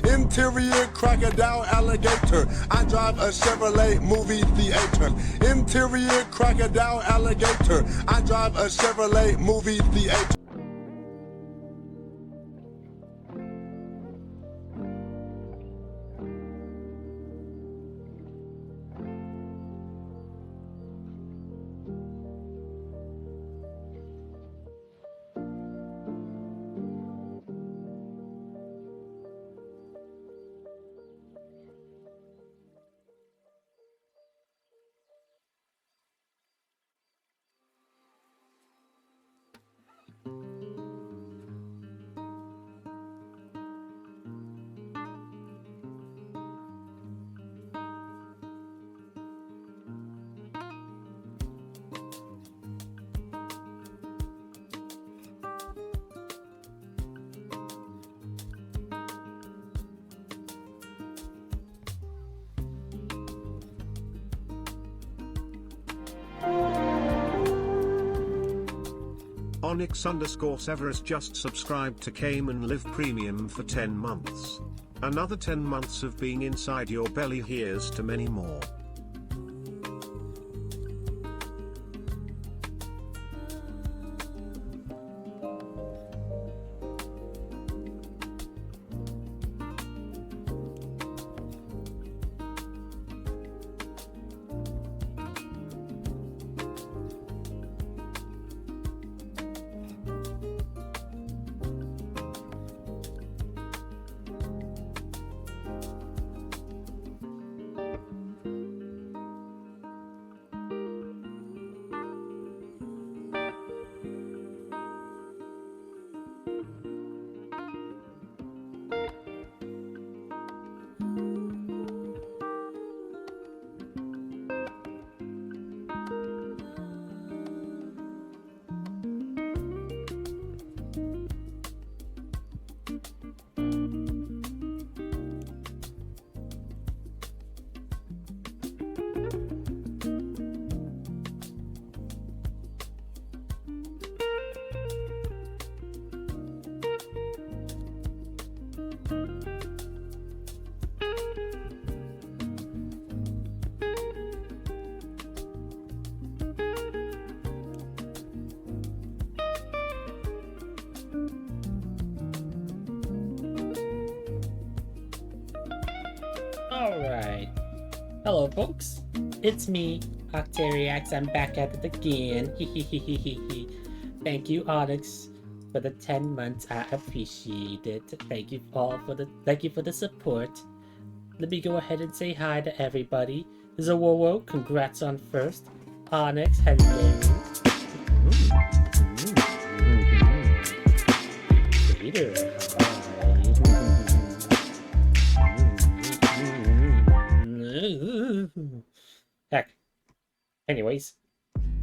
Interior crocodile alligator. I drive a Chevrolet movie theater. Interior crocodile alligator. I drive a Chevrolet movie theater. Onyx_Severus just subscribed to Cayman Live Premium for 10 months. Another 10 months of being inside your belly. Here's to many more. Alright. Hello folks, it's me, Octariax. I'm back at it again. Thank you, Onyx, for the 10 months. I appreciate it. Thank you all for the support. Let me go ahead and say hi to everybody. Zawowo, congrats on first. Onyx, hello. Peter, heck. Anyways,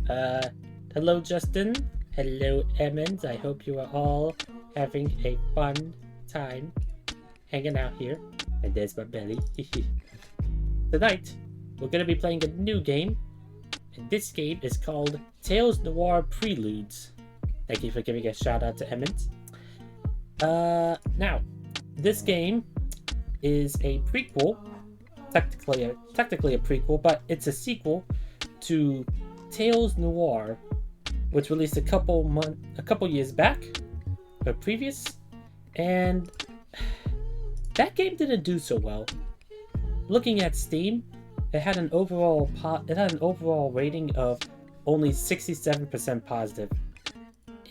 hello Justin, hello Emmons. I hope you are all having a fun time hanging out here. And there's my belly. Tonight, we're gonna be playing a new game, and this game is called Tales Noir Preludes. Thank you for giving a shout out to Emmons. Now, this game is a prequel. Technically a prequel, but it's a sequel to Tales Noir, which released a couple years back, or previous, and that game didn't do so well. Looking at Steam, it had an overall rating of only 67% positive.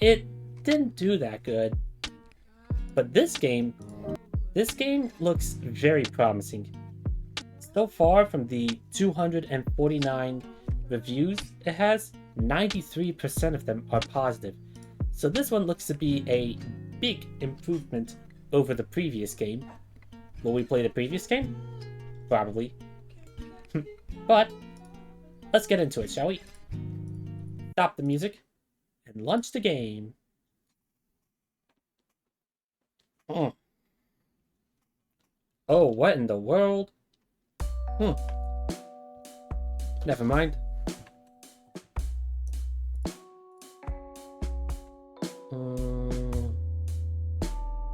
It didn't do that good, but this game looks very promising. So far, from the 249 reviews it has, 93% of them are positive. So this one looks to be a big improvement over the previous game. Will we play the previous game? Probably. But let's get into it, shall we? Stop the music and launch the game. Oh, what in the world? Never mind.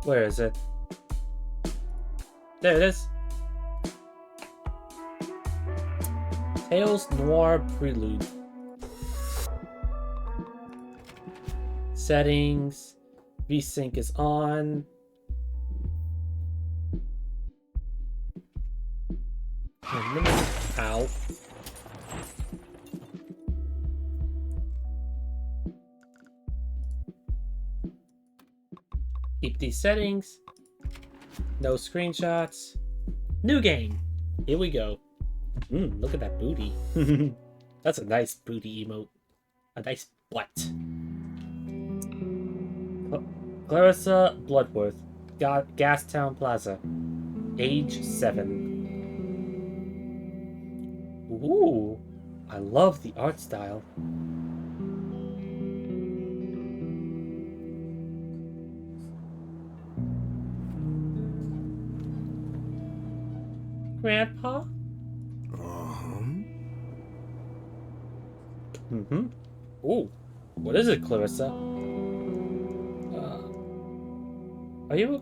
Where is it? There it is. Tales Noir Prelude. Settings. VSync is on. Ow. Keep these settings. No screenshots. New game. Here we go. Look at that booty. That's a nice booty emote. A nice butt. Clarissa Bloodworth. Gastown Plaza. Age 7. Ooh. I love the art style. Grandpa? Ooh, what is it, Clarissa? Are you...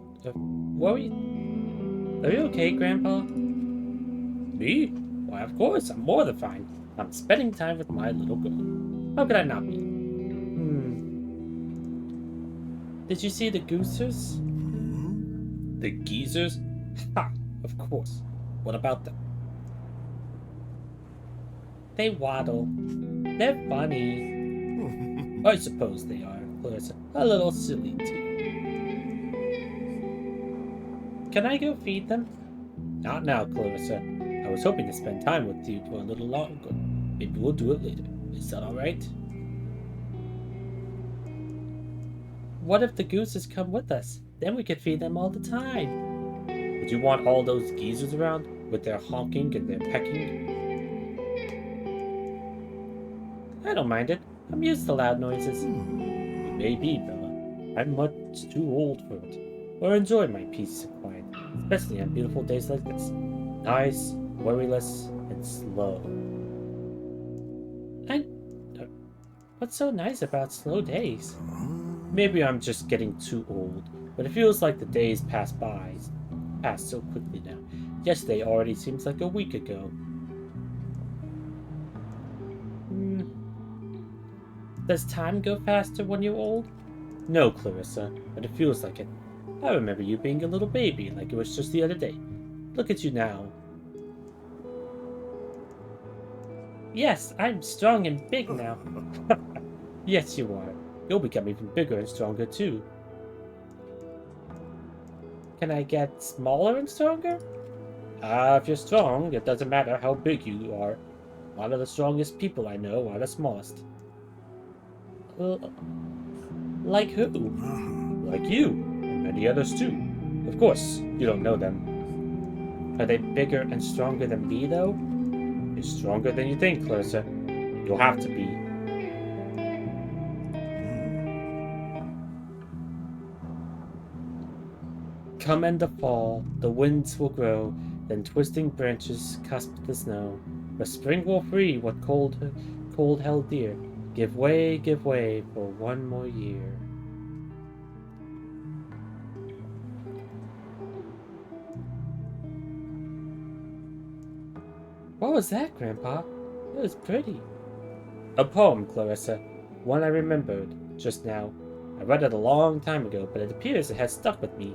Are you okay, Grandpa? Me? Why, of course, I'm more than fine. I'm spending time with my little girl. How could I not be? Did you see the goosers? The geezers? Ha! Of course. What about them? They waddle. They're funny. I suppose they are, Clarissa. A little silly, too. Can I go feed them? Not now, Clarissa. I was hoping to spend time with you for a little longer. Maybe we'll do it later. Is that alright? What if the gooses come with us? Then we could feed them all the time. Would you want all those geezers around with their honking and their pecking? I don't mind it. I'm used to loud noises. You may be, Bella. I'm much too old for it. Or enjoy my peace and quiet, especially on beautiful days like this. Nice, worryless, and slow. What's so nice about slow days? Maybe I'm just getting too old, but it feels like the days pass so quickly now. Yesterday already seems like a week ago. Does time go faster when you're old? No, Clarissa, but it feels like it. I remember you being a little baby, like it was just the other day. Look at you now. Yes, I'm strong and big now. Yes, you are. You'll become even bigger and stronger, too. Can I get smaller and stronger? If you're strong, it doesn't matter how big you are. A lot of the strongest people I know are the smallest. Like who? Like you, and many others too. Of course, you don't know them. Are they bigger and stronger than me, though? You're stronger than you think, Clarissa. You'll have to be. Come in the fall, the winds will grow, then twisting branches cusp the snow. But spring will free what cold held dear. Give way for one more year. What was that, Grandpa? It was pretty. A poem, Clarissa. One I remembered just now. I read it a long time ago, but it appears it has stuck with me.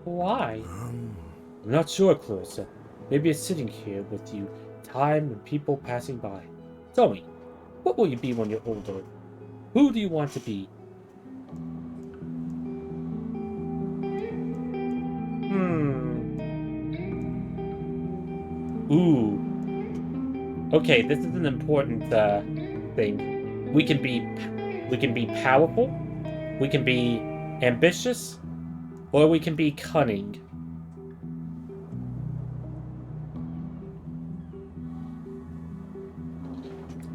Why? I'm not sure, Clarissa. Maybe it's sitting here with you, time and people passing by. Tell me, what will you be when you're older? Who do you want to be? Ooh. Okay, this is an important thing. We can be powerful, we can be ambitious, or we can be cunning.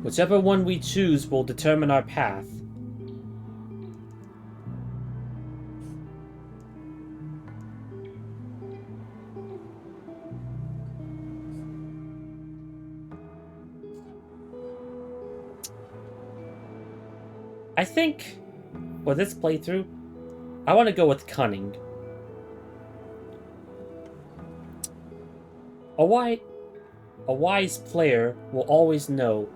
Whichever one we choose will determine our path. I think, for this playthrough, I want to go with cunning. A wise player will always know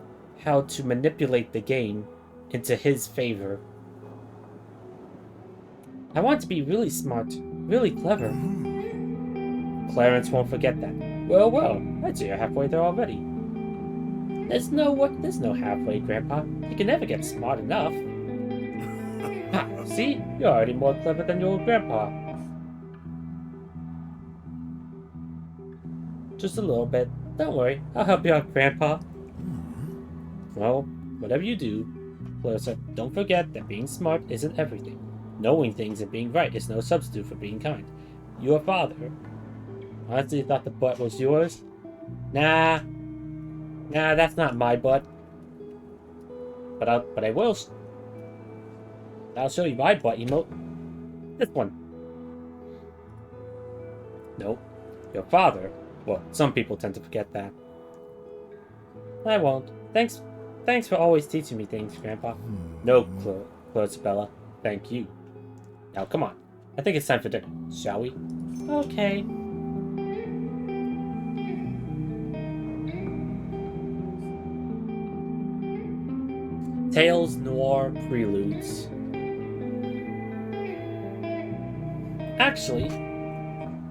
how to manipulate the game into his favor. I want to be really smart, really clever. Clarence won't forget that. Well, well, I'd say you're halfway there already. There's no halfway, Grandpa. You can never get smart enough. Ha, see? You're already more clever than your old grandpa. Just a little bit. Don't worry, I'll help you out, Grandpa. Well, whatever you do, Clarissa, don't forget that being smart isn't everything. Knowing things and being right is no substitute for being kind. Your father honestly thought the butt was yours? Nah, that's not my butt. But I will. I'll show you my butt emote. This one. Nope. Your father. Well, some people tend to forget that. I won't. Thanks for always teaching me things, Grandpa. No, Clarissa, thank you. Now, come on. I think it's time for dinner, shall we? Okay. Tales Noir Preludes. Actually,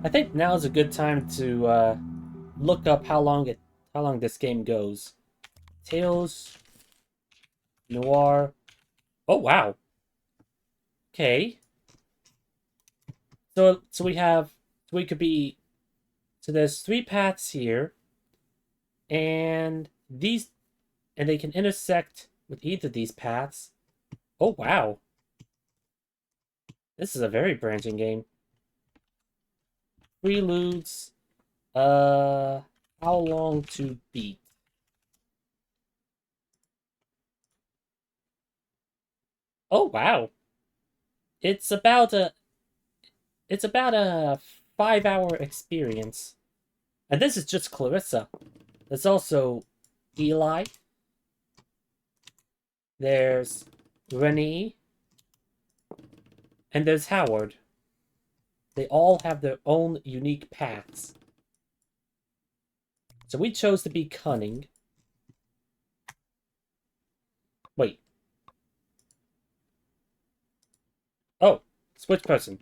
I think now is a good time to look up how long this game goes. Tales Noir. Oh wow. Okay. So there's 3 paths here, and they can intersect with either of these paths. Oh wow. This is a very branching game. Preludes. How long to beat? Oh wow. It's about a 5-hour experience. And this is just Clarissa. There's also Eli. There's Rennie. And there's Howard. They all have their own unique paths. So we chose to be cunning. Wait. Oh, switch person.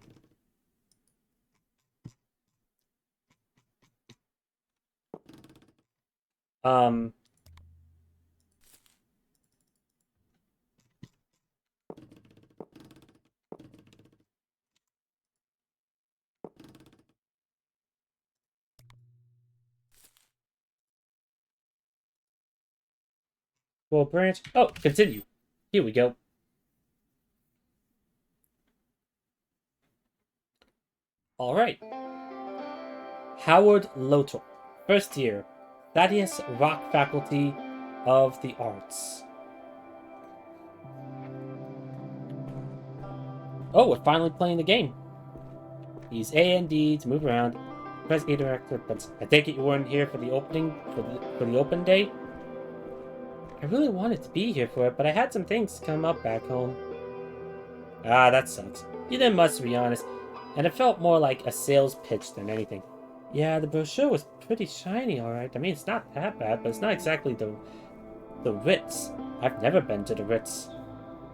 Well, branch. Oh, continue. Here we go. All right. Howard Lotor, first year, Thaddeus Rock Faculty of the Arts. Oh, we're finally playing the game. Use A and D to move around. Press A director, but I take it you weren't here for the opening for the open day. I really wanted to be here for it, but I had some things come up back home. Ah, that sucks. You didn't much, to be honest, and it felt more like a sales pitch than anything. Yeah, the brochure was pretty shiny, alright. I mean, it's not that bad, but it's not exactly the Ritz. I've never been to the Ritz.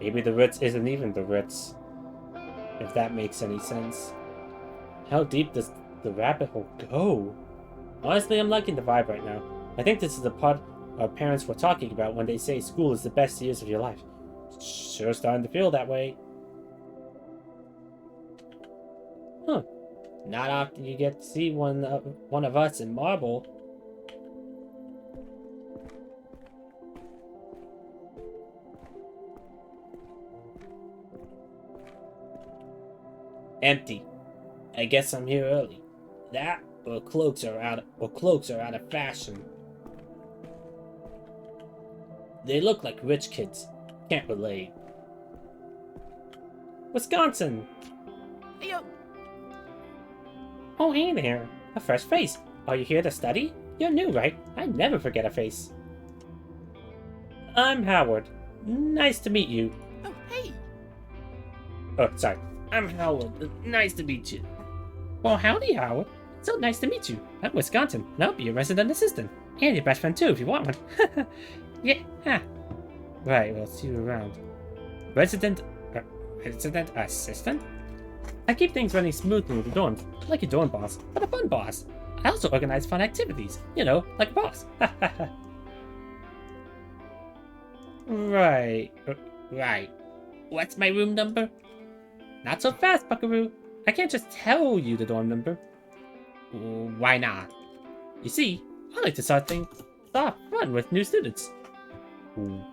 Maybe the Ritz isn't even the Ritz. If that makes any sense. How deep does the rabbit hole go? Honestly, I'm liking the vibe right now. I think this is the part our parents were talking about when they say school is the best years of your life. Sure starting to feel that way. Huh. Not often you get to see one of us in marble. Empty. I guess I'm here early. That or cloaks are out of fashion. They look like rich kids. Can't relate. Wisconsin. Yo. Oh, hey there. A fresh face. Are you here to study? You're new, right? I never forget a face. I'm Howard. Nice to meet you. Oh, hey. Oh, sorry. I'm Howard. Nice to meet you. Well, howdy, Howard. So nice to meet you. I'm Wisconsin, and I'll be your resident assistant. And your best friend too, if you want one. Yeah. Right, we'll see you around. Resident assistant? I keep things running smoothly with the dorms, like a dorm boss, but a fun boss. I also organize fun activities, like a boss. Right. What's my room number? Not so fast, Buckaroo. I can't just tell you the dorm number. Why not? You see, I like to start things off fun with new students.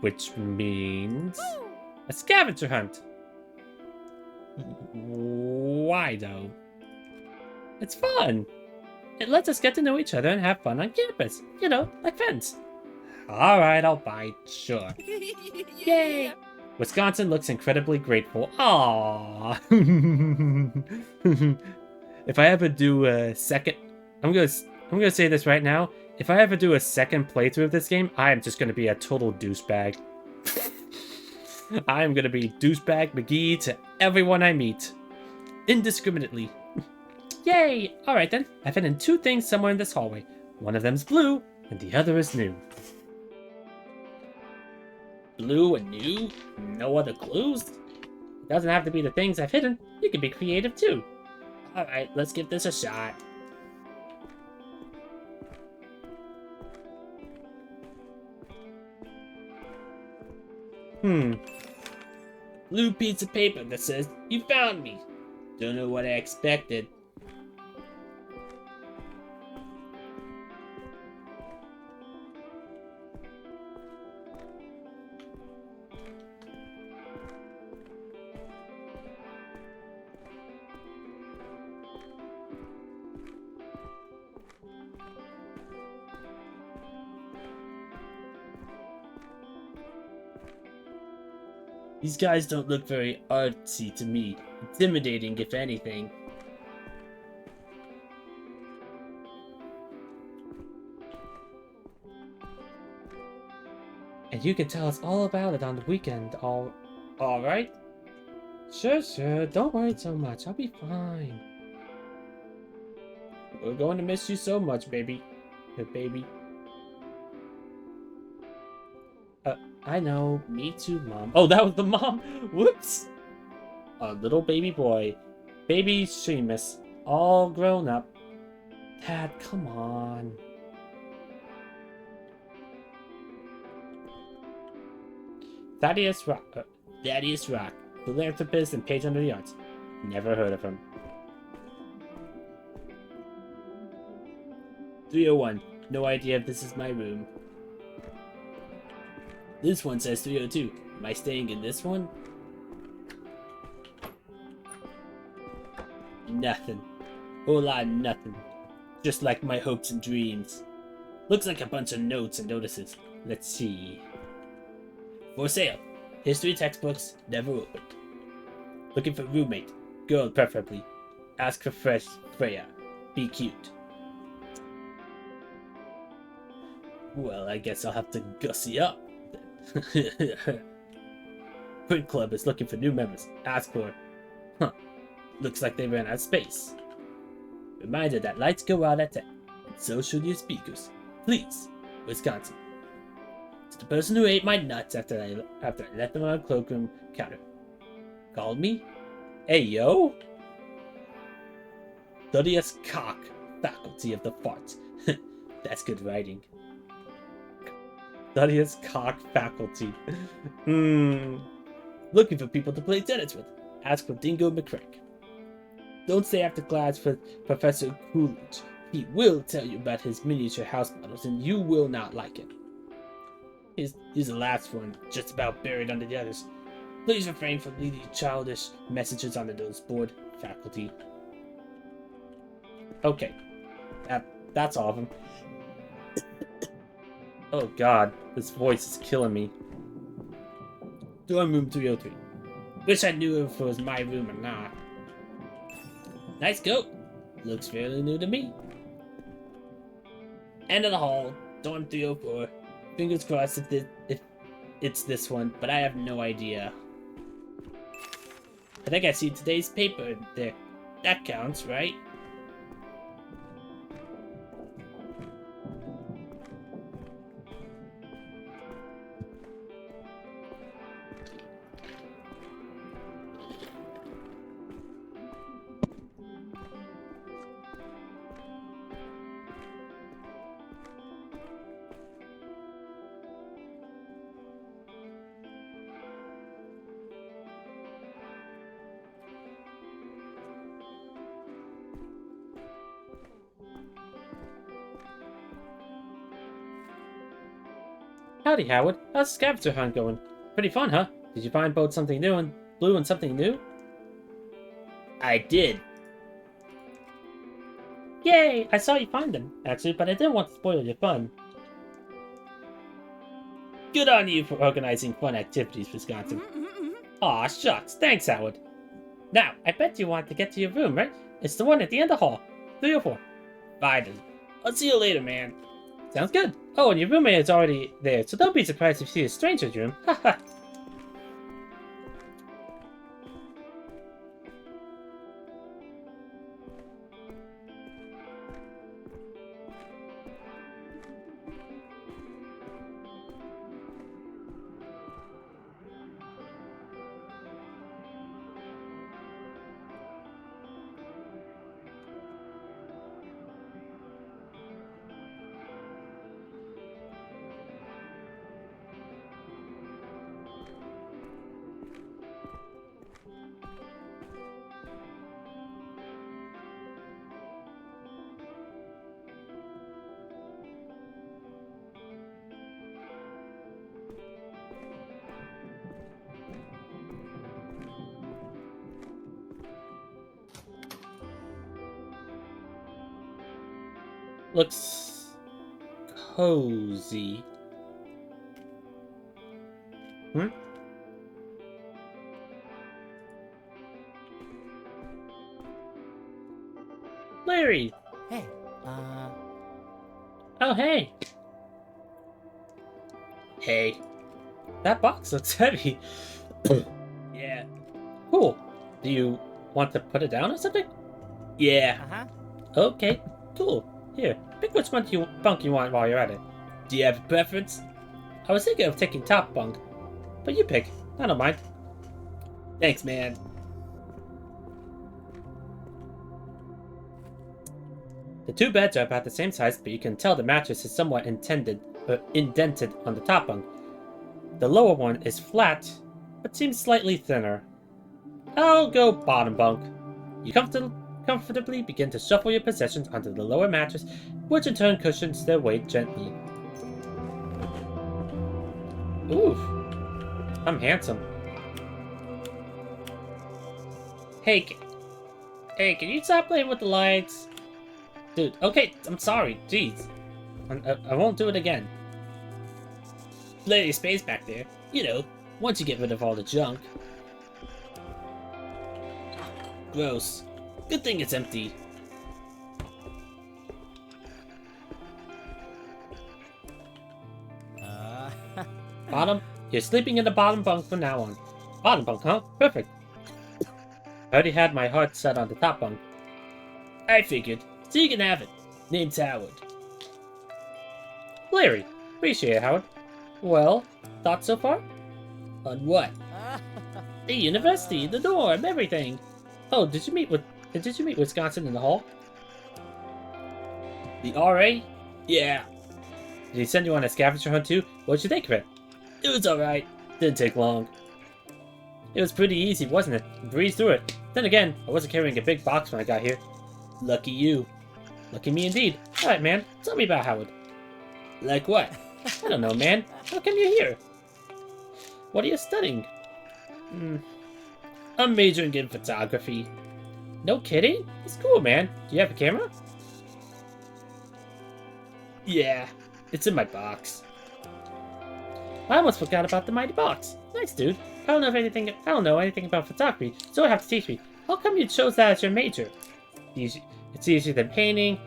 Which means a scavenger hunt. Why though? It's fun. It lets us get to know each other and have fun on campus. Like friends. Alright, I'll bite. Sure. Yay! Wisconsin looks incredibly grateful. Aww. If I ever do a second... I'm gonna say this right now. If I ever do a second playthrough of this game, I am just gonna be a total douchebag. I am gonna be douchebag McGee to everyone I meet. Indiscriminately. Yay! Alright then, I've hidden 2 things somewhere in this hallway. One of them's blue, and the other is new. Blue and new? No other clues? It doesn't have to be the things I've hidden. You can be creative too. Alright, let's give this a shot. Blue piece of paper that says, "You found me." Don't know what I expected. These guys don't look very artsy to me. Intimidating, if anything. And you can tell us all about it on the weekend, alright? Sure, don't worry so much, I'll be fine. We're going to miss you so much, baby. Baby. I know, me too, Mom. Oh, that was the mom! Whoops! A little baby boy. Baby Seamus. All grown up. Dad, come on. Thaddeus Rock. Philanthropist and patron of the arts. Never heard of him. 301. No idea if this is my room. This one says 302. Am I staying in this one? Nothing. Whole lot of nothing. Just like my hopes and dreams. Looks like a bunch of notes and notices. Let's see. For sale. History textbooks, never opened. Looking for roommate. Girl preferably. Ask for fresh Freya. Be cute. Well, I guess I'll have to gussy up. Print Club is looking for new members. Ask for... Looks like they ran out of space. Reminder that lights go out at 10. And so should your speakers. Please, Wisconsin. To the person who ate my nuts after I left them on a cloakroom counter. Called me? Hey, yo? Thaddeus Cock, faculty of the farts. That's good writing. Thaddeus Cock faculty. Looking for people to play tennis with. Ask for Dingo McCrack. Don't stay after class for Professor Coolidge. He will tell you about his miniature house models and you will not like it. Here's the last one, just about buried under the others. Please refrain from leaving childish messages on the notice board, faculty. Okay. That's all of them. Oh god, this voice is killing me. Dorm room 303. Wish I knew if it was my room or not. Nice goat. Looks fairly new to me. End of the hall. Dorm 304. Fingers crossed if it's this one, but I have no idea. I think I see today's paper there. That counts, right? Howdy, Howard. How's the scavenger hunt going? Pretty fun, huh? Did you find both something new and blue and something new? I did. Yay! I saw you find them, actually, but I didn't want to spoil your fun. Good on you for organizing fun activities, Wisconsin. Aw, shucks. Thanks, Howard. Now, I bet you want to get to your room, right? It's the one at the end of the hall. 304. Fine then. I'll see you later, man. Sounds good. Oh, and your roommate is already there, so don't be surprised if you see a stranger's room. Haha. Looks cozy. Larry! Hey, Oh, hey! Hey. That box looks heavy. Yeah. Cool. Do you want to put it down or something? Yeah. uh-huh. Okay, cool. Here, pick which bunk you want while you're at it. Do you have a preference? I was thinking of taking top bunk, but you pick. I don't mind. Thanks, man. The two beds are about the same size, but you can tell the mattress is somewhat indented on the top bunk. The lower one is flat, but seems slightly thinner. I'll go bottom bunk. You comfortably begin to shuffle your possessions onto the lower mattress, which in turn cushions their weight gently. Oof. I'm handsome. Hey, can you stop playing with the lights? Dude, okay, I'm sorry, jeez. I won't do it again. Plenty of space back there. You know, once you get rid of all the junk. Gross. Good thing it's empty. Bottom? You're sleeping in the bottom bunk from now on. Bottom bunk, huh? Perfect. I already had my heart set on the top bunk. I figured. So you can have it. Name's Howard. Larry. Appreciate it, Howard. Well, thoughts so far? On what? The university, the dorm, everything. Oh, did you meet Wisconsin in the hall? The RA? Yeah. Did he send you on a scavenger hunt too? What'd you think of it? It was alright. Didn't take long. It was pretty easy, wasn't it? Breezed through it. Then again, I wasn't carrying a big box when I got here. Lucky you. Lucky me indeed. Alright, man. Tell me about Howard. Like what? I don't know, man. How come you're here? What are you studying? I'm majoring in photography. No kidding? It's cool, man. Do you have a camera? Yeah, it's in my box. I almost forgot about the mighty box. Nice, dude. I don't know anything about photography, so you have to teach me. How come you chose that as your major? It's easier than painting.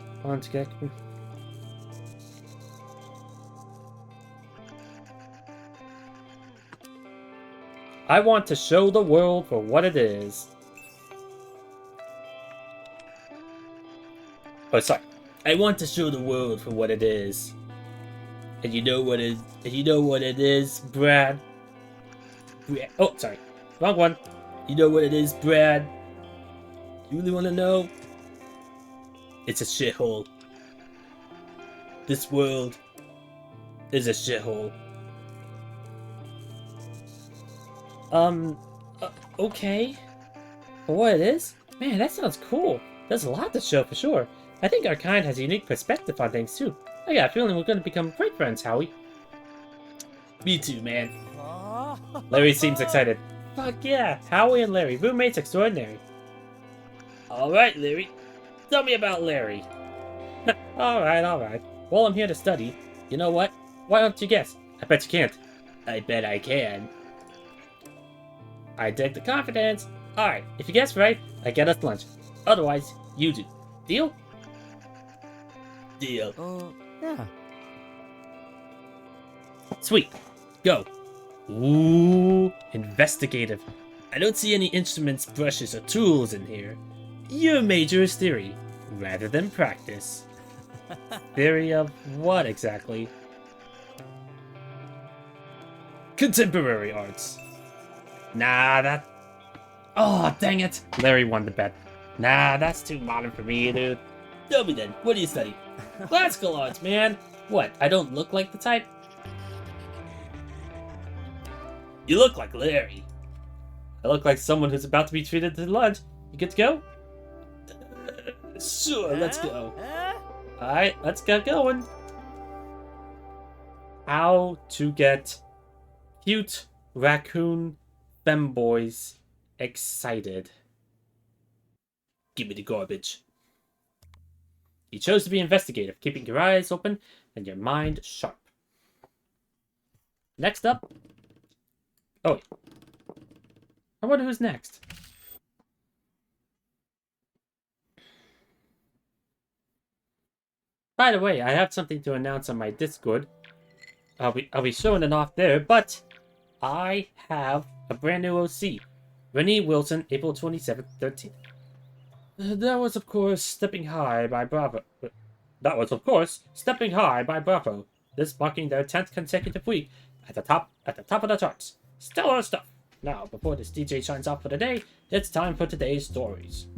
I want to show the world for what it is. Oh, sorry. I want to show the world for what it is. And you know what it is, Brad? Oh, sorry. Wrong one. You know what it is, Brad? You really want to know? It's a shithole. This world is a shithole. Okay. For what it is? Man, that sounds cool. There's a lot to show for sure. I think our kind has a unique perspective on things too. I got a feeling we're going to become great friends, Howie. Me too, man. Larry seems excited. Fuck yeah, Howie and Larry, roommates extraordinary. Alright, Larry. Tell me about Larry. Alright. Well, I'm here to study. You know what? Why don't you guess? I bet you can't. I bet I can. I take the confidence. Alright, if you guess right, I get us lunch. Otherwise, you do. Deal? Deal. Yeah. Sweet. Go. Ooh, investigative. I don't see any instruments, brushes, or tools in here. Your major is theory, rather than practice. Theory of what exactly? Contemporary arts. Nah, that... Oh, dang it. Larry won the bet. Nah, that's too modern for me, dude. Tell me then, what do you study? Classical arts, man. What, I don't look like the type? You look like Larry. I look like someone who's about to be treated to lunch. You good to go? Sure, let's go. Alright, let's get going. How to get cute raccoon femboys excited. Give me the garbage. You chose to be investigative, keeping your eyes open and your mind sharp. Next up... Oh, wait. I wonder who's next. By the way, I have something to announce on my Discord. I'll be showing it off there, but I have a brand new OC. Renee Wilson, April 27th, 13th. That was, of course, stepping high by Bravo. This marking their 10th consecutive week at the top of the charts. Stellar stuff. Now, before this DJ shines off for the day, it's time for today's stories.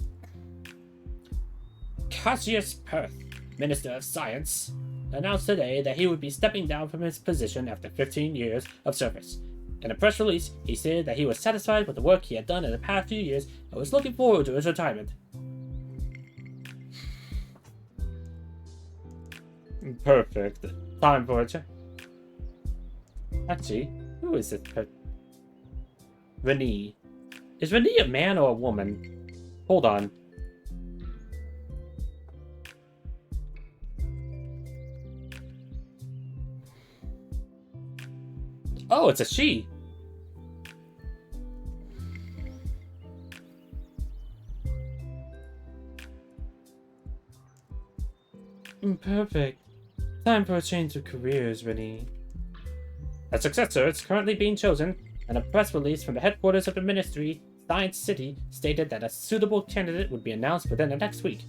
Cassius Perth, Minister of Science, announced today that he would be stepping down from his position after 15 years of service. In a press release, he said that he was satisfied with the work he had done in the past few years and was looking forward to his retirement. Perfect. Time for a check. Actually, who is this? Renee. Is Renee a man or a woman? Hold on. Oh, it's a she. Perfect. Time for a change of careers, Renee. A successor is currently being chosen, and a press release from the headquarters of the ministry, Science City, stated that a suitable candidate would be announced within the next week.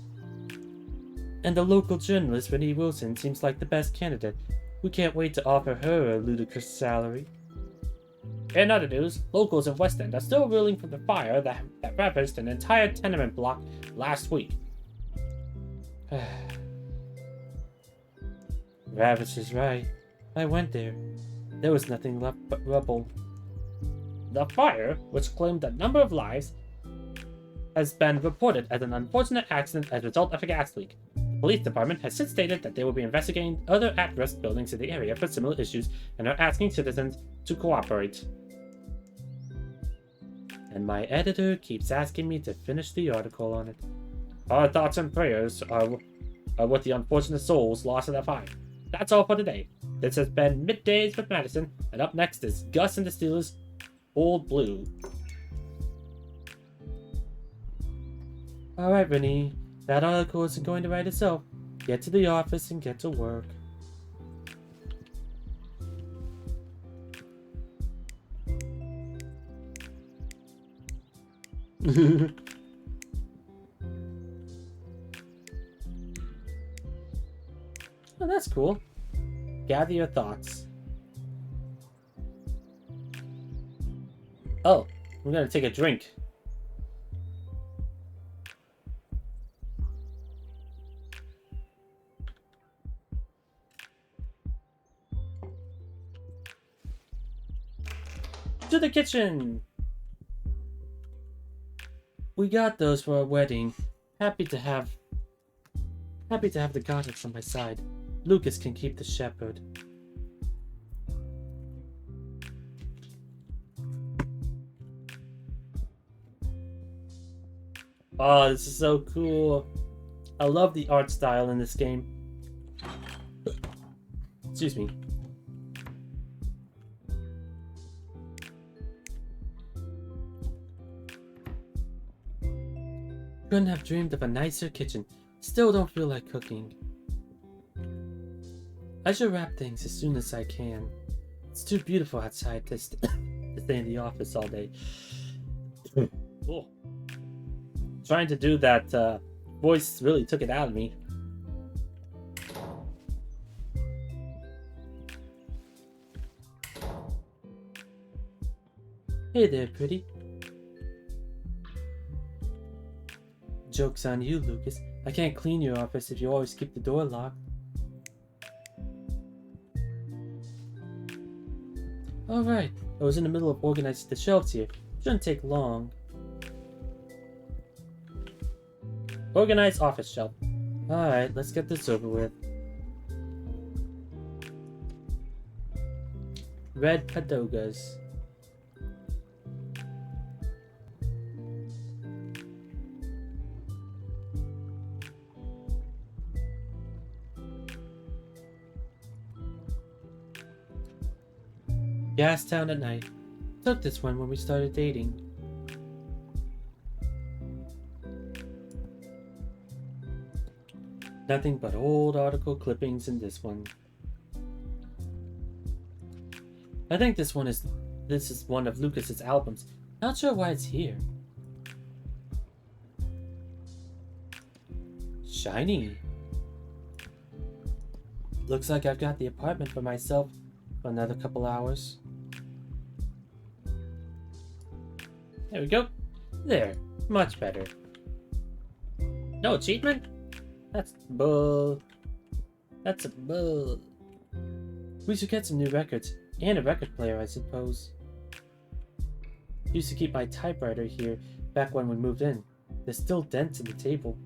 And the local journalist, Renee Wilson, seems like the best candidate. We can't wait to offer her a ludicrous salary. In other news, locals in West End are still reeling from the fire that ravaged an entire tenement block last week. Ravaged is right. I went there. There was nothing left but rubble. The fire, which claimed a number of lives, has been reported as an unfortunate accident as a result of a gas leak. The police department has since stated that they will be investigating other at-risk buildings in the area for similar issues and are asking citizens to cooperate. And my editor keeps asking me to finish the article on it. Our thoughts and prayers are with the unfortunate souls lost in the fire. That's all for today. This has been Middays with Madison, and up next is Gus and the Steelers' Old Blue. Alright, Renee. That article isn't going to write itself. Get to the office and get to work. Oh, that's cool. Gather your thoughts. Oh, we're gonna take a drink. To the kitchen! We got those for our wedding. Happy to have the goddess on my side. Lucas can keep the shepherd. Oh, this is so cool. I love the art style in this game. Excuse me. Couldn't have dreamed of a nicer kitchen. Still don't feel like cooking. I should wrap things as soon as I can. It's too beautiful outside to stay in the office all day. Oh. Trying to do that voice really took it out of me. Hey there, pretty. Joke's on you, Lucas. I can't clean your office if you always keep the door locked. Alright, I was in the middle of organizing the shelves here. Shouldn't take long. Organize office shelf. Alright, let's get this over with. Red padogas. Gastown at night. Took this one when we started dating. Nothing but old article clippings in this one. I think this is one of Lucas's albums. Not sure why it's here. Shiny. Looks like I've got the apartment for myself for another couple hours. There we go. There. Much better. No achievement? That's bull. That's a bull. We should get some new records. And a record player, I suppose. Used to keep my typewriter here back when we moved in. There's still dents in the table.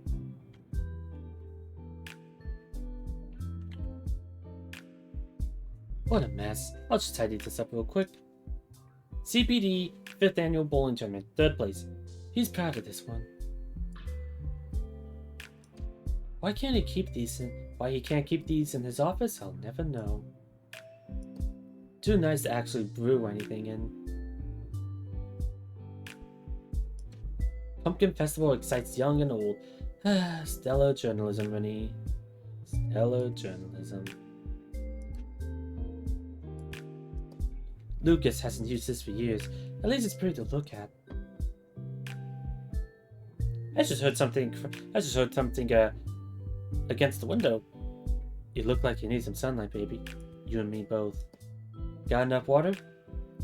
What a mess. I'll just tidy this up real quick. CPD 5th Annual Bowling Tournament, 3rd place. He's proud of this one. Why he can't keep these in his office, I'll never know. Too nice to actually brew anything in. Pumpkin Festival excites young and old. Stellar journalism, Rennie. Stellar journalism. Lucas hasn't used this for years. At least it's pretty to look at. I just heard something against the window. You look like you need some sunlight, baby. You and me both. Got enough water?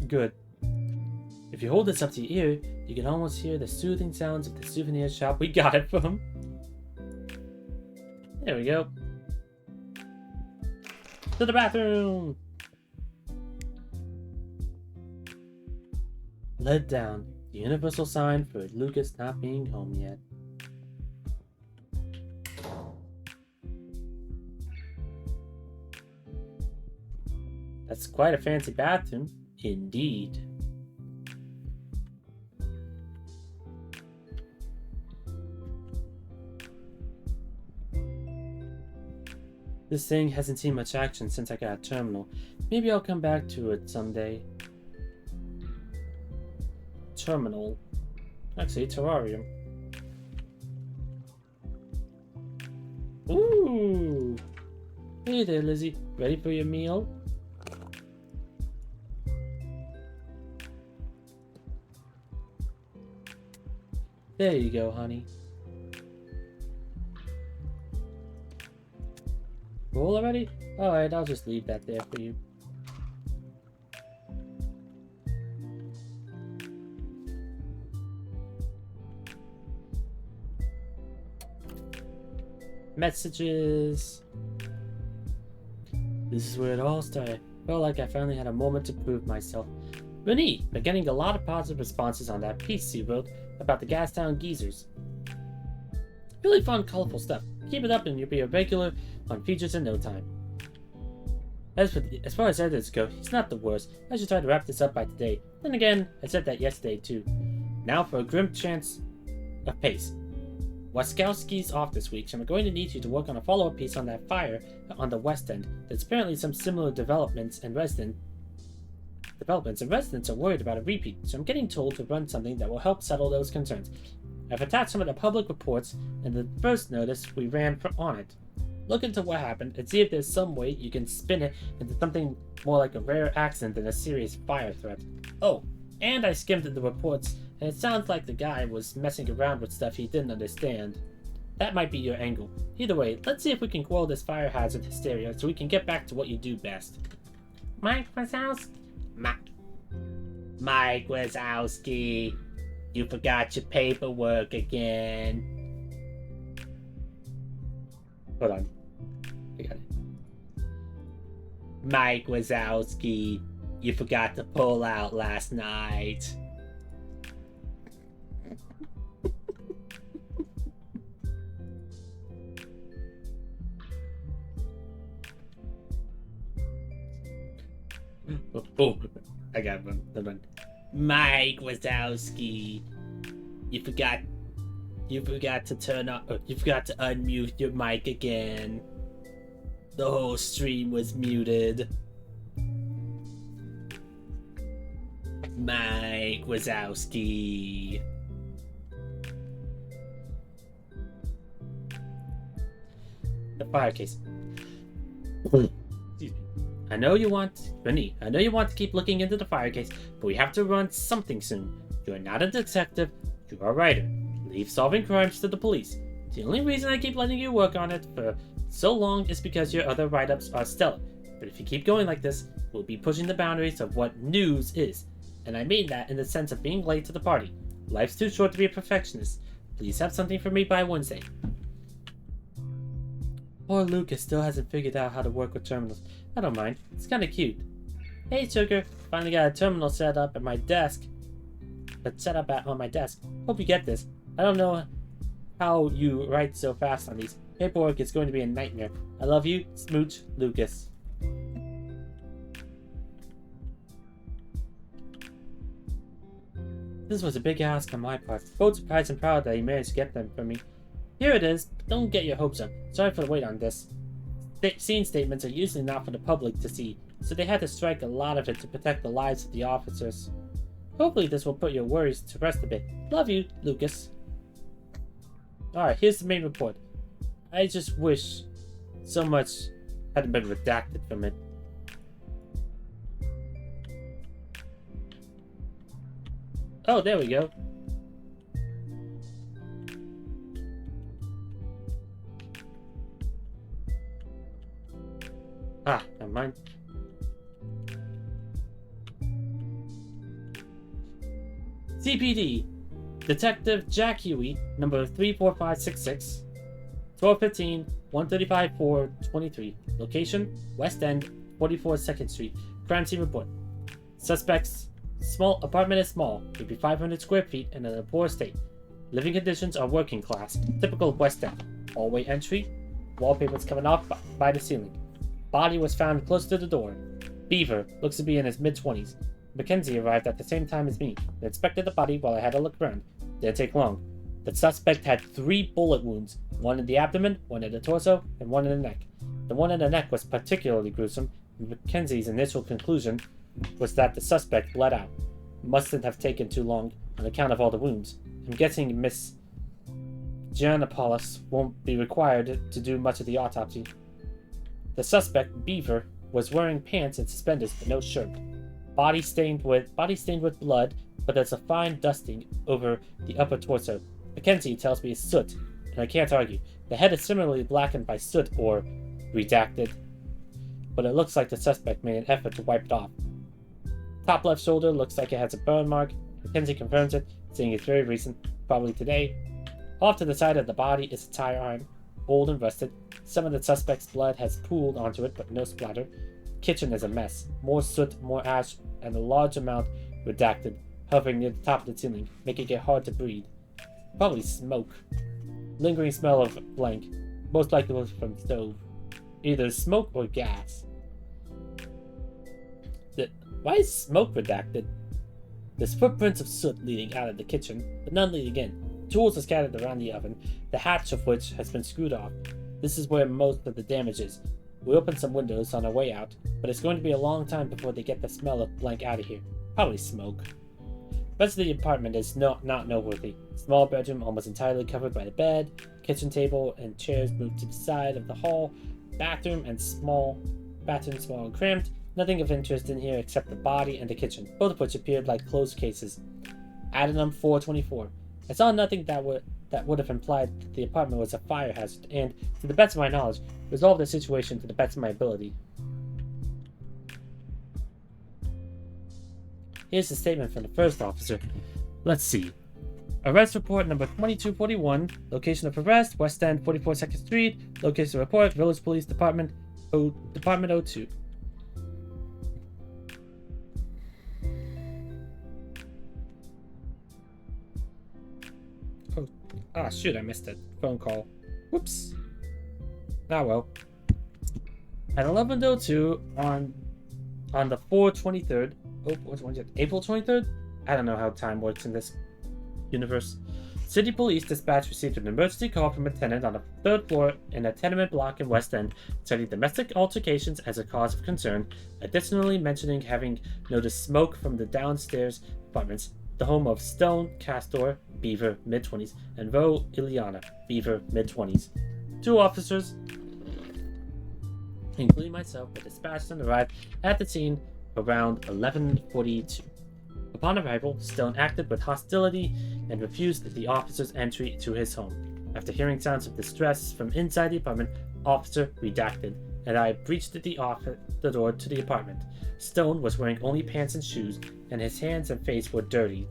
Good. If you hold this up to your ear, you can almost hear the soothing sounds of the souvenir shop we got it from. There we go. To the bathroom! Led down, the universal sign for Lucas not being home yet. That's quite a fancy bathroom, indeed. This thing hasn't seen much action since I got a terminal. Maybe I'll come back to it someday. Terminal. Actually, terrarium. Ooh! Hey there, Lizzie. Ready for your meal? There you go, honey. Roll already? Alright, I'll just leave that there for you. Messages. This is where it all started. Felt like I finally had a moment to prove myself. Renee, been getting a lot of positive responses on that piece you wrote about the Gastown geezers. Really fun, colorful stuff. Keep it up and you'll be a regular on features in no time. As far as editors go, he's not the worst. I should try to wrap this up by today. Then again, I said that yesterday too. Now for a grim chance of pace. Waskowski's off this week, so I'm going to need you to work on a follow-up piece on that fire on the West End. There's apparently some similar developments, and residents are worried about a repeat, so I'm getting told to run something that will help settle those concerns. I've attached some of the public reports and the first notice we ran on it. Look into what happened and see if there's some way you can spin it into something more like a rare accident than a serious fire threat. Oh, and I skimmed the reports, and it sounds like the guy was messing around with stuff he didn't understand. That might be your angle. Either way, let's see if we can quell this fire hazard hysteria so we can get back to what you do best. Mike Wazowski? Mike Wazowski, you forgot your paperwork again. Hold on. I got it. Mike Wazowski, you forgot to pull out last night. Oh, I got one. Mike Wazowski, you forgot to turn on. You forgot to unmute your mic again. The whole stream was muted. Mike Wazowski. The fire case. Excuse me. I know you want to keep looking into the fire case, but we have to run something soon. You're not a detective, you're a writer. Leave solving crimes to the police. The only reason I keep letting you work on it for so long is because your other write-ups are stellar. But if you keep going like this, we'll be pushing the boundaries of what news is. And I mean that in the sense of being late to the party. Life's too short to be a perfectionist. Please have something for me by Wednesday. Poor Lucas still hasn't figured out how to work with terminals. I don't mind. It's kinda cute. Hey Sugar, finally got a terminal set up at my desk. On my desk. Hope you get this. I don't know how you write so fast on these. Paperwork is going to be a nightmare. I love you, Smooch, Lucas. This was a big ask on my part. Both surprised and proud that he managed to get them for me. Here it is, but don't get your hopes up. Sorry for the wait on this. Scene statements are usually not for the public to see, so they had to strike a lot of it to protect the lives of the officers. Hopefully this will put your worries to rest a bit. Love you, Lucas. Alright, here's the main report. I just wish so much hadn't been redacted from it. Oh, there we go. Ah, never mind. CPD. Detective Jack Huey, number 34566. 1215, 135 423. Location, West End, 44 2nd Street. Crime scene report. Suspects, apartment is small, maybe 500 square feet, and in a poor state. Living conditions are working class, typical of West End. Hallway entry, wallpapers coming off by the ceiling. Body was found close to the door. Beaver looks to be in his mid-20s. Mackenzie arrived at the same time as me. They inspected the body while I had a look around. Didn't take long. The suspect had 3 bullet wounds, one in the abdomen, one in the torso, and one in the neck. The one in the neck was particularly gruesome, and Mackenzie's initial conclusion was that the suspect bled out. Mustn't have taken too long on account of all the wounds. I'm guessing Miss Giannopoulos won't be required to do much of the autopsy. The suspect, Beaver, was wearing pants and suspenders but no shirt. Body stained with blood, but there's a fine dusting over the upper torso. Mackenzie tells me it's soot, and I can't argue. The head is similarly blackened by soot or redacted, but it looks like the suspect made an effort to wipe it off. Top left shoulder looks like it has a burn mark. Mackenzie confirms it, saying it's very recent, probably today. Off to the side of the body is a tire iron, old and rusted. Some of the suspect's blood has pooled onto it, but no splatter. Kitchen is a mess. More soot, more ash, and a large amount redacted, hovering near the top of the ceiling, making it hard to breathe. Probably smoke. Lingering smell of blank, most likely from stove. Either smoke or gas. Why is smoke redacted? There's footprints of soot leading out of the kitchen, but none leading in. Tools are scattered around the oven, the hatch of which has been screwed off. This is where most of the damage is. We opened some windows on our way out, but it's going to be a long time before they get the smell of blank out of here. Probably smoke. The rest of the apartment is not noteworthy. Small bedroom almost entirely covered by the bed, kitchen table and chairs moved to the side of the hall, bathroom small and cramped. Nothing of interest in here except the body and the kitchen, both of which appeared like closed cases. Addendum 424. I saw nothing that would have implied that the apartment was a fire hazard, and, to the best of my knowledge, resolved the situation to the best of my ability. Here's the statement from the first officer. Let's see. Arrest report number 2241. Location of arrest, West End, 44 2nd Street. Location report, Village Police Department, Department 02. Ah, shoot, I missed that phone call. Whoops. Ah, well. At 11:02 on the 4/23rd, April 23rd? I don't know how time works in this universe. City Police Dispatch received an emergency call from a tenant on the 3rd floor in a tenement block in West End, citing domestic altercations as a cause of concern, additionally mentioning having noticed smoke from the downstairs apartments, the home of Stone Castor, Beaver, mid-20s, and Ro Ileana, Beaver, mid-20s. 2 officers, including myself, were dispatched and arrived at the scene around 11:42. Upon arrival, Stone acted with hostility and refused the officer's entry to his home. After hearing sounds of distress from inside the apartment, Officer redacted, and I breached the door to the apartment. Stone was wearing only pants and shoes, and his hands and face were dirty.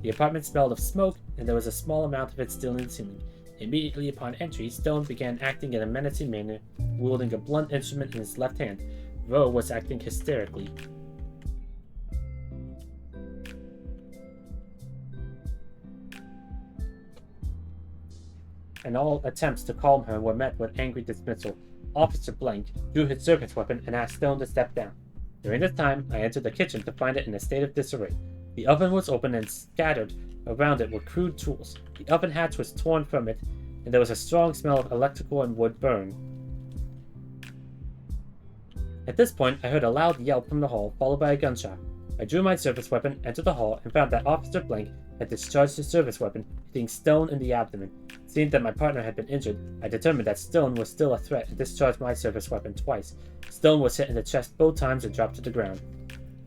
The apartment smelled of smoke, and there was a small amount of it still in the ceiling. Immediately upon entry, Stone began acting in a menacing manner, wielding a blunt instrument in his left hand. Ro was acting hysterically. And all attempts to calm her were met with angry dismissal. Officer Blank drew his service weapon and asked Stone to step down. During this time, I entered the kitchen to find it in a state of disarray. The oven was open and scattered around it were crude tools. The oven hatch was torn from it, and there was a strong smell of electrical and wood burn. At this point, I heard a loud yelp from the hall, followed by a gunshot. I drew my service weapon, entered the hall, and found that Officer Blank had discharged his service weapon, hitting Stone in the abdomen. Seeing that my partner had been injured, I determined that Stone was still a threat and discharged my service weapon twice. Stone was hit in the chest both times and dropped to the ground.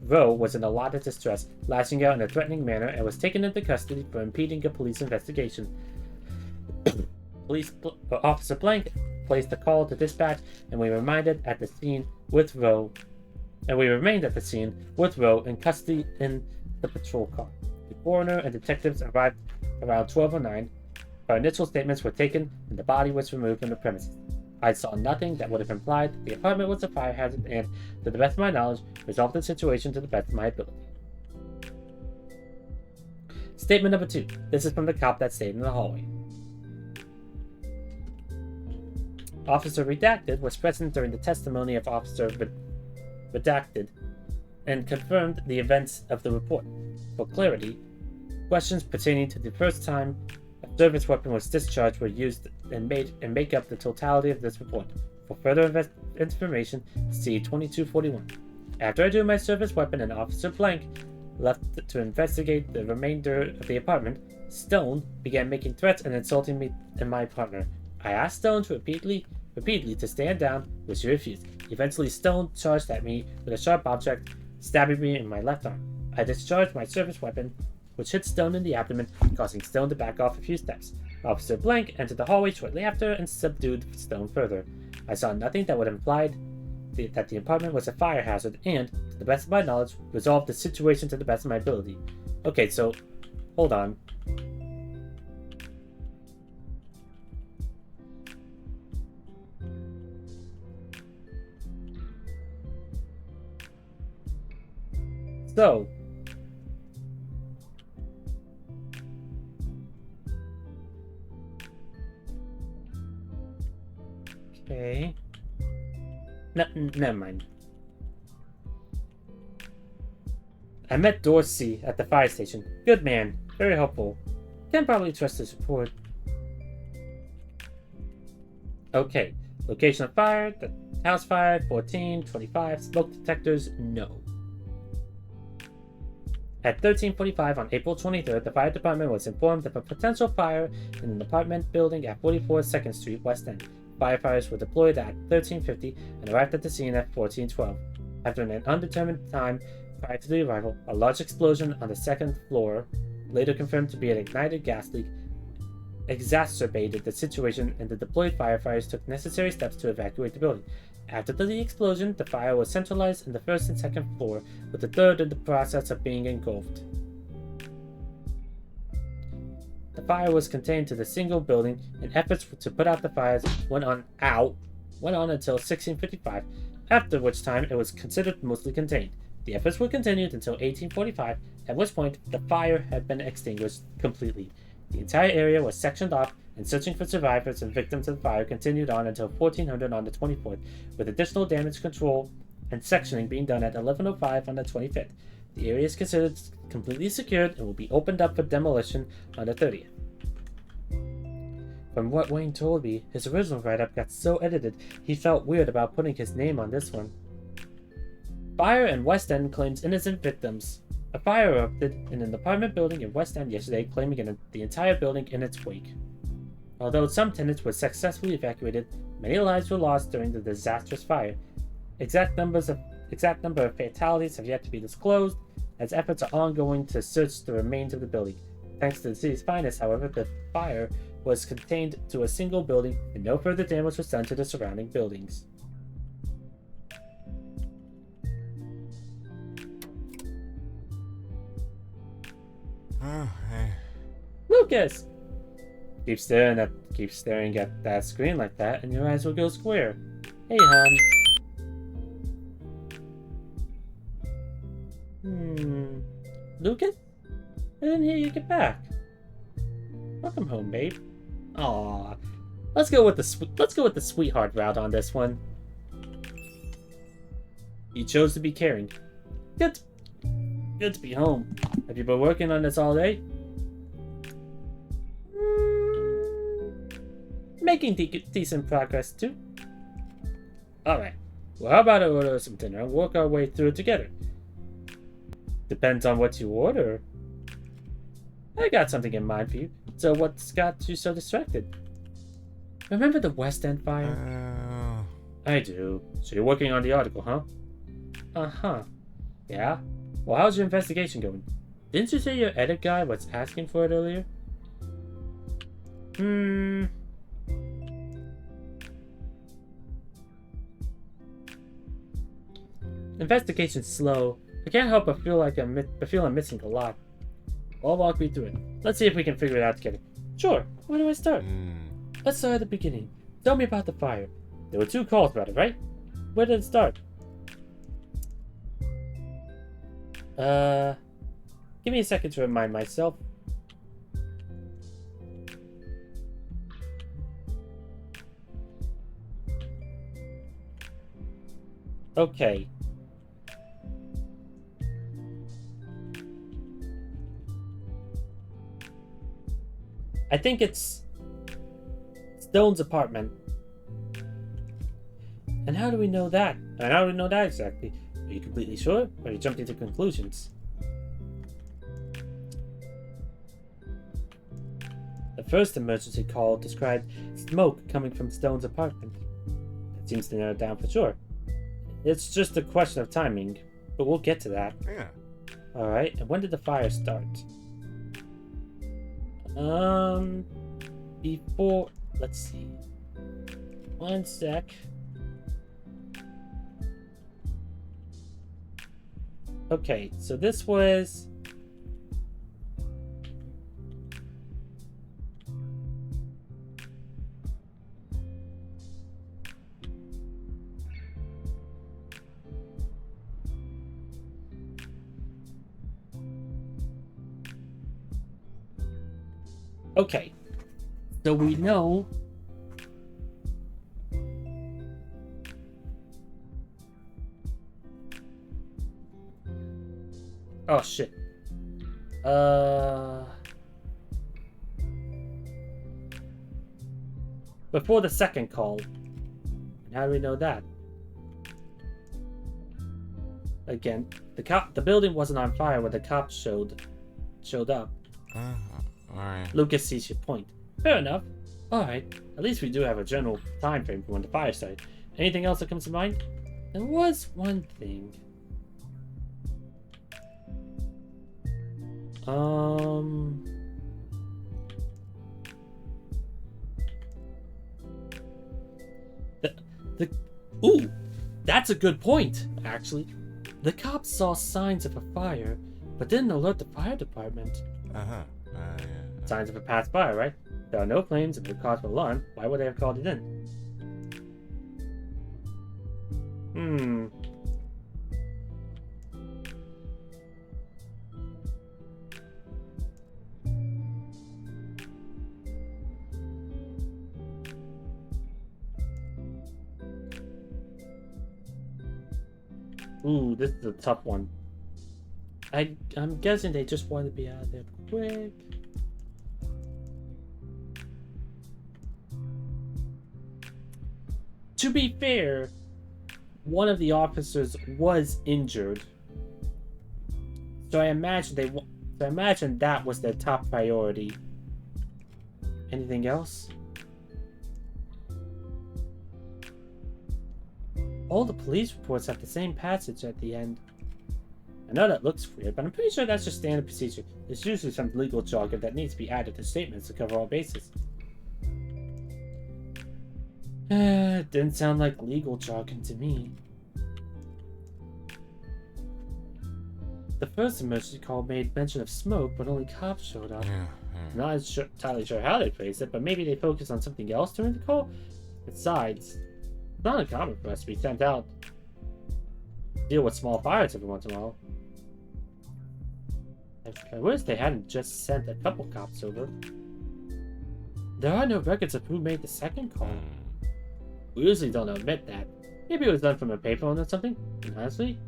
Ro was in a lot of distress, lashing out in a threatening manner, and was taken into custody for impeding a police investigation. Officer Blank placed the call to dispatch, and we remained at the scene with Ro in custody in the patrol car. The coroner and detectives arrived around 12:09. Our initial statements were taken, and the body was removed from the premises. I saw nothing that would have implied that the apartment was a fire hazard and, to the best of my knowledge, resolved the situation to the best of my ability. Statement number 2. This is from the cop that stayed in the hallway. Officer Redacted was present during the testimony of Officer Redacted and confirmed the events of the report. For clarity, questions pertaining to the first time a service weapon was discharged were used and make up the totality of this report. For further information, see 2241. After I drew my service weapon and Officer Blank left to investigate the remainder of the apartment, Stone began making threats and insulting me and my partner. I asked Stone to repeatedly to stand down, which he refused. Eventually, Stone charged at me with a sharp object, stabbing me in my left arm. I discharged my service weapon, which hit Stone in the abdomen, causing Stone to back off a few steps. Officer Blank entered the hallway shortly after and subdued Stone further. I saw nothing that would imply that the apartment was a fire hazard and, to the best of my knowledge, resolved the situation to the best of my ability. Okay, so, hold on. So, okay. Never mind. I met Dorsey at the fire station. Good man, very helpful. Can't probably trust this report. Okay. Location of fire, the house fire, 1425. Smoke detectors, no. At 13:45 on April 23rd, the fire department was informed of a potential fire in an apartment building at 44 2nd Street, West End. Firefighters were deployed at 13:50 and arrived at the scene at 14:12. After an undetermined time prior to the arrival, a large explosion on the second floor, later confirmed to be an ignited gas leak, exacerbated the situation, and the deployed firefighters took necessary steps to evacuate the building. After the explosion, the fire was centralized in the first and second floor, with the third in the process of being engulfed. The fire was contained to the single building, and efforts to put out the fires went on until 16:55, after which time it was considered mostly contained. The efforts were continued until 18:45, at which point the fire had been extinguished completely. The entire area was sectioned off, and searching for survivors and victims of the fire continued on until 1400 on the 24th, with additional damage control and sectioning being done at 11:05 on the 25th. The area is considered completely secured and will be opened up for demolition on the 30th. From what Wayne told me, his original write-up got so edited he felt weird about putting his name on this one. Fire in West End claims innocent victims. A fire erupted in an apartment building in West End yesterday, claiming the entire building in its wake. Although some tenants were successfully evacuated, many lives were lost during the disastrous fire. Exact number of fatalities have yet to be disclosed, as efforts are ongoing to search the remains of the building. Thanks to the city's finest, however, the fire was contained to a single building, and no further damage was done to the surrounding buildings. Lucas! Keep staring at that screen like that, and your eyes will go square. Hey, hon. Lucas? I didn't hear you get back. Welcome home, babe. Aw. Let's go with the sweetheart route on this one. You chose to be caring. Good to be home. Have you been working on this all day? Making decent progress too. Alright. Well, how about I order some dinner and work our way through it together? Depends on what you order. I got something in mind for you. So what's got you so distracted? Remember the West End fire? I do. So you're working on the article, huh? Uh-huh. Yeah? Well, how's your investigation going? Didn't you say your edit guy was asking for it earlier? Investigation's slow. I can't help but feel I'm missing a lot. I'll walk you through it. Let's see if we can figure it out together. Sure. Where do I start? Let's start at the beginning. Tell me about the fire. There were 2 calls about it, right? Where did it start? Give me a second to remind myself. Okay. I think it's Stone's apartment. And how do we know that? And how do we know that exactly? Are you completely sure? Or are you jumping to conclusions? The first emergency call described smoke coming from Stone's apartment. That seems to narrow it down for sure. It's just a question of timing, but we'll get to that. Yeah. Alright, and when did the fire start? Before... Let's see. One sec. Okay, so this was... Okay, so we know oh shit. before the second call. And how do we know that? Again, the building wasn't on fire when the cops showed up. Alright. Lucas sees your point. Fair enough. Alright, at least we do have a general time frame for when the fire started. Anything else that comes to mind? There was one thing. Ooh, that's a good point, actually. The cops saw signs of a fire, but didn't alert the fire department. Yeah. Signs of a past fire, right? There are no flames and no cause for alarm. Why would they have called it in? Ooh, this is a tough one. I'm guessing they just want to be out of there quick. To be fair, one of the officers was injured, so I imagine that was their top priority. Anything else? All the police reports have the same passage at the end. I know that looks weird, but I'm pretty sure that's just standard procedure. There's usually some legal jargon that needs to be added to statements to cover all bases. Didn't sound like legal jargon to me. The first emergency call made mention of smoke, but only cops showed up. Not entirely sure how they phrased it, but maybe they focused on something else during the call? Besides, it's not uncommon for us to be sent out to deal with small fires every once in a while. I wish they hadn't just sent a couple cops over. There are no records of who made the second call. We usually don't admit that. Maybe it was done from a payphone or something. And honestly,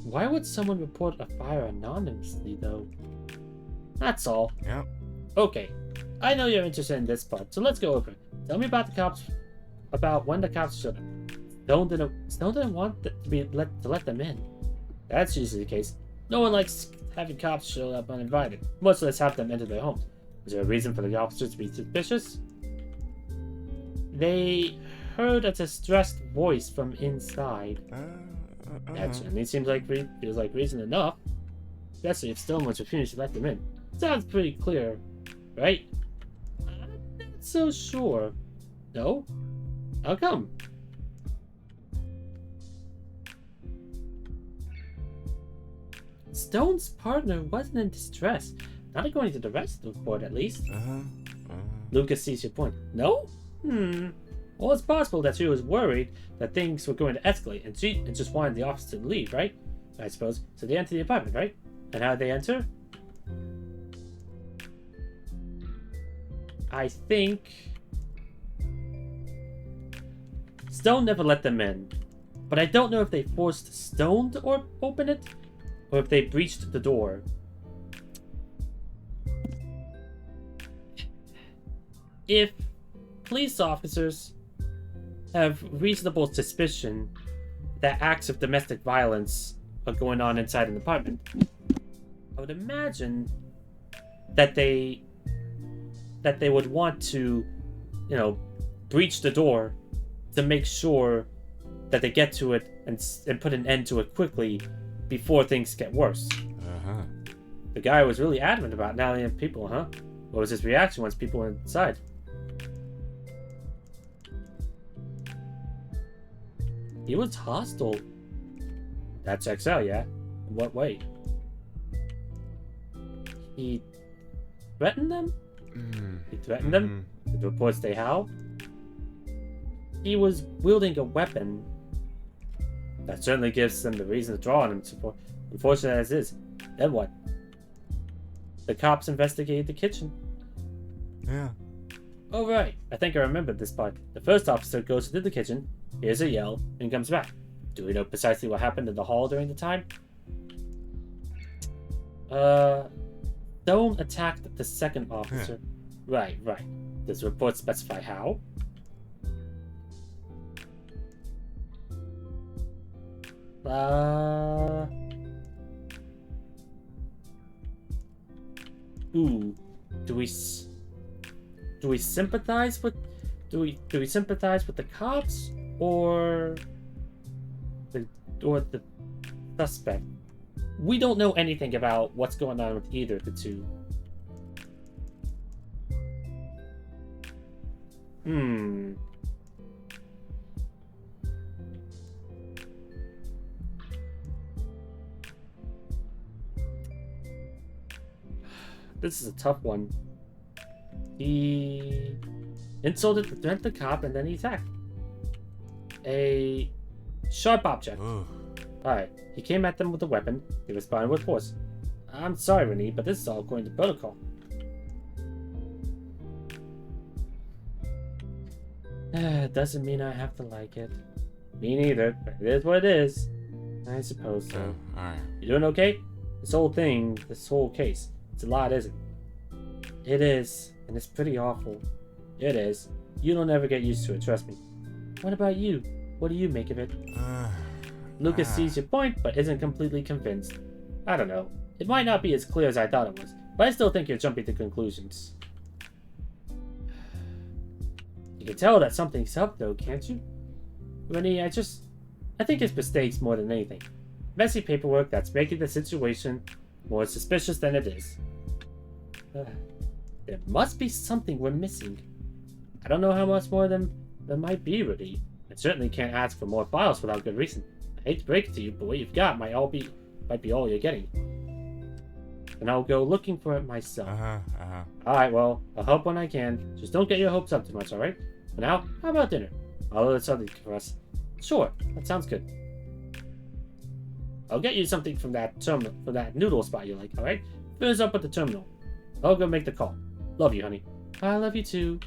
why would someone report a fire anonymously, though? That's all. Yep. Okay, I know you're interested in this part, so let's go over it. Tell me about the cops. About when the cops showed up. Stone didn't want to let them in. That's usually the case. No one likes having cops show up uninvited, much less have them enter their homes. Was there a reason for the officers to be suspicious? They heard a distressed voice from inside. That certainly feels like reason enough, especially if Stone was refusing to let them in. Sounds pretty clear, right? I'm not so sure. No? How come? Stone's partner wasn't in distress. Not according to the rest of the report, at least. Lucas sees your point. No? Well, it's possible that she was worried that things were going to escalate and she just wanted the officer to leave, right? I suppose. So they entered the apartment, right? And how did they enter? I think Stone never let them in. But I don't know if they forced Stone to open it or if they breached the door. If police officers have reasonable suspicion that acts of domestic violence are going on inside an apartment, I would imagine that they would want to, breach the door to make sure that they get to it and put an end to it quickly before things get worse. The guy was really adamant about not letting people, huh? What was his reaction once people were inside? He was hostile. That checks out, yeah? In what way? He threatened them? He threatened them? Did the reports say how? He was wielding a weapon. That certainly gives them the reason to draw on him. Unfortunate as it is. Then what? The cops investigated the kitchen. Yeah. Oh right, I think I remembered this part. The first officer goes into the kitchen, hears a yell, and comes back. Do we know precisely what happened in the hall during the time? Stone attacked the second officer. Right. Does the report specify how? Ooh. Do we sympathize with the cops or the suspect? We don't know anything about what's going on with either of the two. This is a tough one. He insulted the cop and then he attacked. A sharp object. Ooh. Alright, he came at them with a weapon. He responded with force. I'm sorry, Renee, but this is all according to protocol. Doesn't mean I have to like it. Me neither, but it is what it is. I suppose so. Alright. You doing okay? This whole case, it's a lot, isn't it? It is, and it's pretty awful. It is. You don't ever get used to it, trust me. What about you? What do you make of it? Lucas sees your point, but isn't completely convinced. I don't know. It might not be as clear as I thought it was, but I still think you're jumping to conclusions. You can tell that something's up, though, can't you? Rennie, I think it's mistakes more than anything. Messy paperwork that's making the situation more suspicious than it is. There must be something we're missing. I don't know how much more there might be, Rennie. I certainly can't ask for more files without good reason. I hate to break it to you, but what you've got might be all you're getting. And I'll go looking for it myself. Alright, well, I'll help when I can. Just don't get your hopes up too much, alright? For now, how about dinner? I'll order something for us. Sure, that sounds good. I'll get you something from that noodle spot you like, alright? Fill us up at the terminal. I'll go make the call. Love you, honey. I love you too.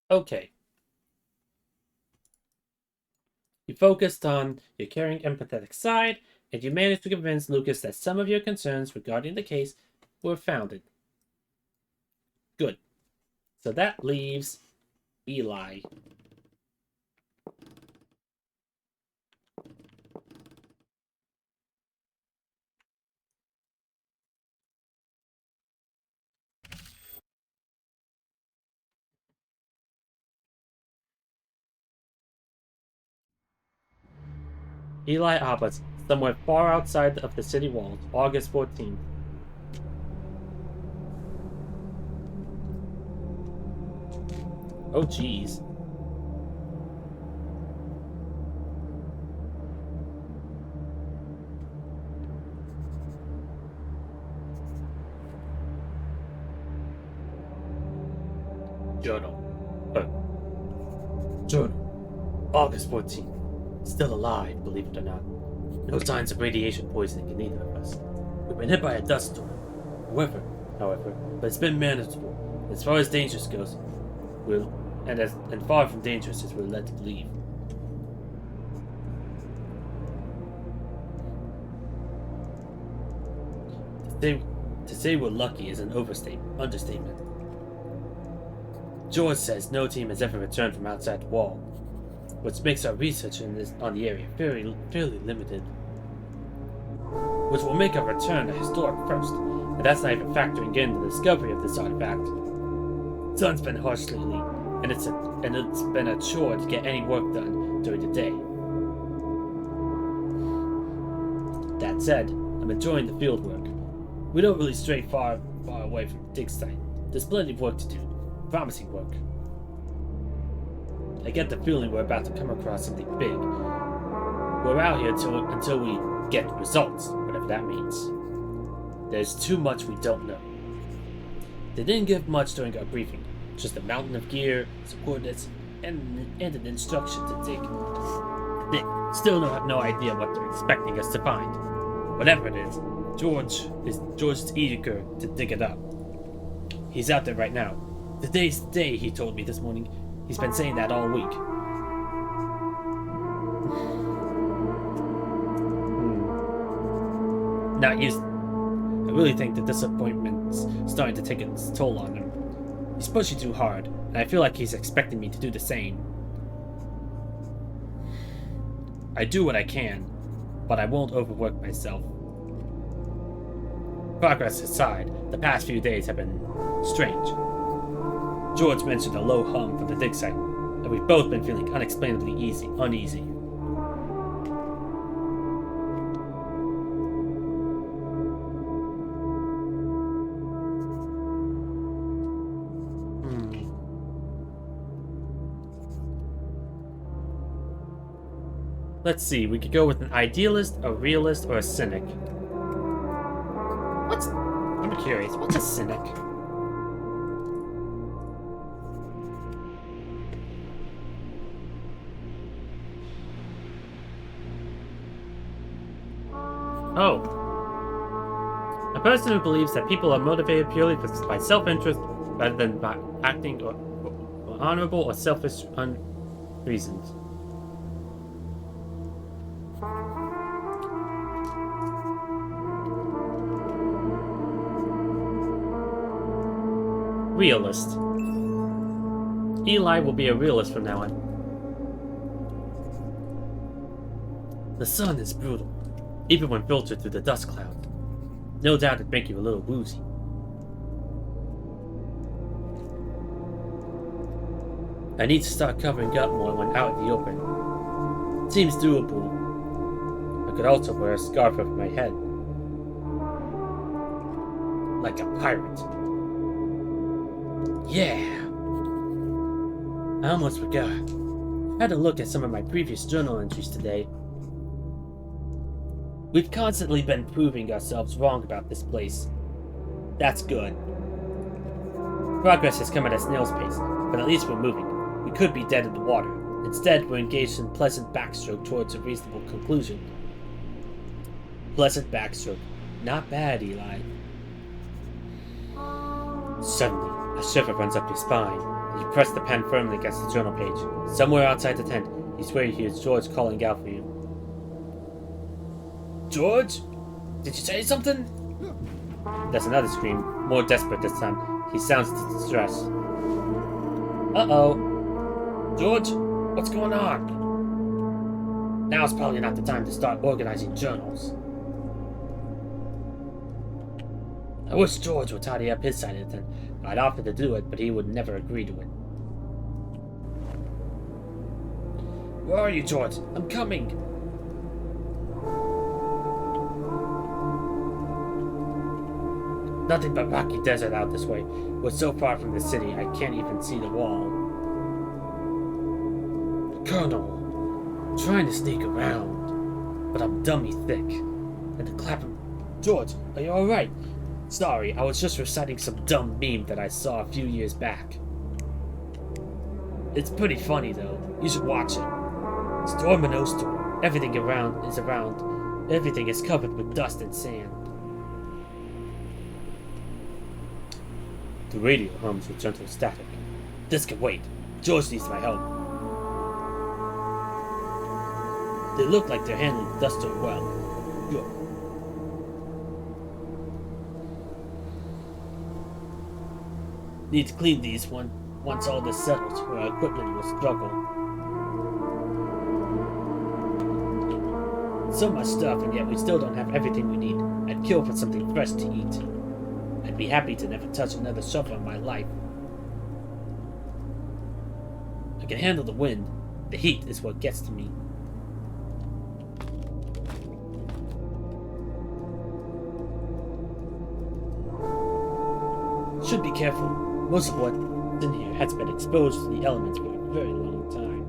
Okay. You focused on your caring, empathetic side, and you managed to convince Lucas that some of your concerns regarding the case were founded. Good. So that leaves Eli. Eli Abbott, somewhere far outside of the city walls, August 14th. Oh, jeez. Journal. Journal. August 14th. Still alive, believe it or not. No signs of radiation poisoning in either of us. We've been hit by a dust storm. However, but it's been manageable. As far as dangerous goes, and far from dangerous as we're led to believe. To say we're lucky is an understatement. George says no team has ever returned from outside the wall, which makes our research on the area fairly limited. Which will make our return a historic first, and that's not even factoring in the discovery of this artifact. The sun's been harsh lately, and it's been a chore to get any work done during the day. That said, I'm enjoying the field work. We don't really stray far away from the dig site. There's plenty of work to do. Promising work. I get the feeling we're about to come across something big. We're out here until we get results, whatever that means. There's too much we don't know. They didn't give much during our briefing. Just a mountain of gear, some coordinates, and an instruction to dig. They still have no idea what they're expecting us to find. Whatever it is, George is eager to dig it up. He's out there right now. Today's the day, he told me this morning. He's been saying that all week. Not used. I really think the disappointment's starting to take its toll on him. He's pushing too hard, and I feel like he's expecting me to do the same. I do what I can, but I won't overwork myself. Progress aside, the past few days have been strange. George mentioned a low hum from the dig site, and we've both been feeling unexplainably uneasy. Let's see, we could go with an idealist, a realist, or a cynic. I'm curious, what's a cynic? Oh. A person who believes that people are motivated purely by self-interest rather than by acting or honorable or selfish reasons. Realist. Eli will be a realist from now on. The sun is brutal, even when filtered through the dust cloud. No doubt it'd make you a little woozy. I need to start covering up more when out in the open. Seems doable. I could also wear a scarf over my head. Like a pirate. Yeah! I almost forgot. I had a look at some of my previous journal entries today. We've constantly been proving ourselves wrong about this place. That's good. Progress has come at a snail's pace, but at least we're moving. We could be dead in the water. Instead, we're engaged in pleasant backstroke towards a reasonable conclusion. Pleasant backstroke. Not bad, Eli. Suddenly, a shiver runs up your spine, and you press the pen firmly against the journal page. Somewhere outside the tent, you swear you hear George calling out for you. George? Did you say something? There's another scream, more desperate this time. He sounds distressed. Uh-oh. George? What's going on? Now's probably not the time to start organizing journals. I wish George would tidy up his side of the tent. I'd offer to do it, but he would never agree to it. Where are you, George? I'm coming! Nothing but rocky desert out this way. We're so far from the city, I can't even see the wall. Colonel, I'm trying to sneak around, but I'm dummy thick. And the clapping... George, are you alright? Sorry, I was just reciting some dumb meme that I saw a few years back. It's pretty funny though. You should watch it. Storm or no storm, everything is covered with dust and sand. The radio hums with gentle static. This can wait. George needs my help. They look like they're handling the dust storm well. Good. Need to clean these once all this settles, or our equipment will struggle. So much stuff, and yet we still don't have everything we need. I'd kill for something fresh to eat. I'd be happy to never touch another shovel in my life. I can handle the wind. The heat is what gets to me. Should be careful. Most of what's in here has been exposed to the elements for a very long time.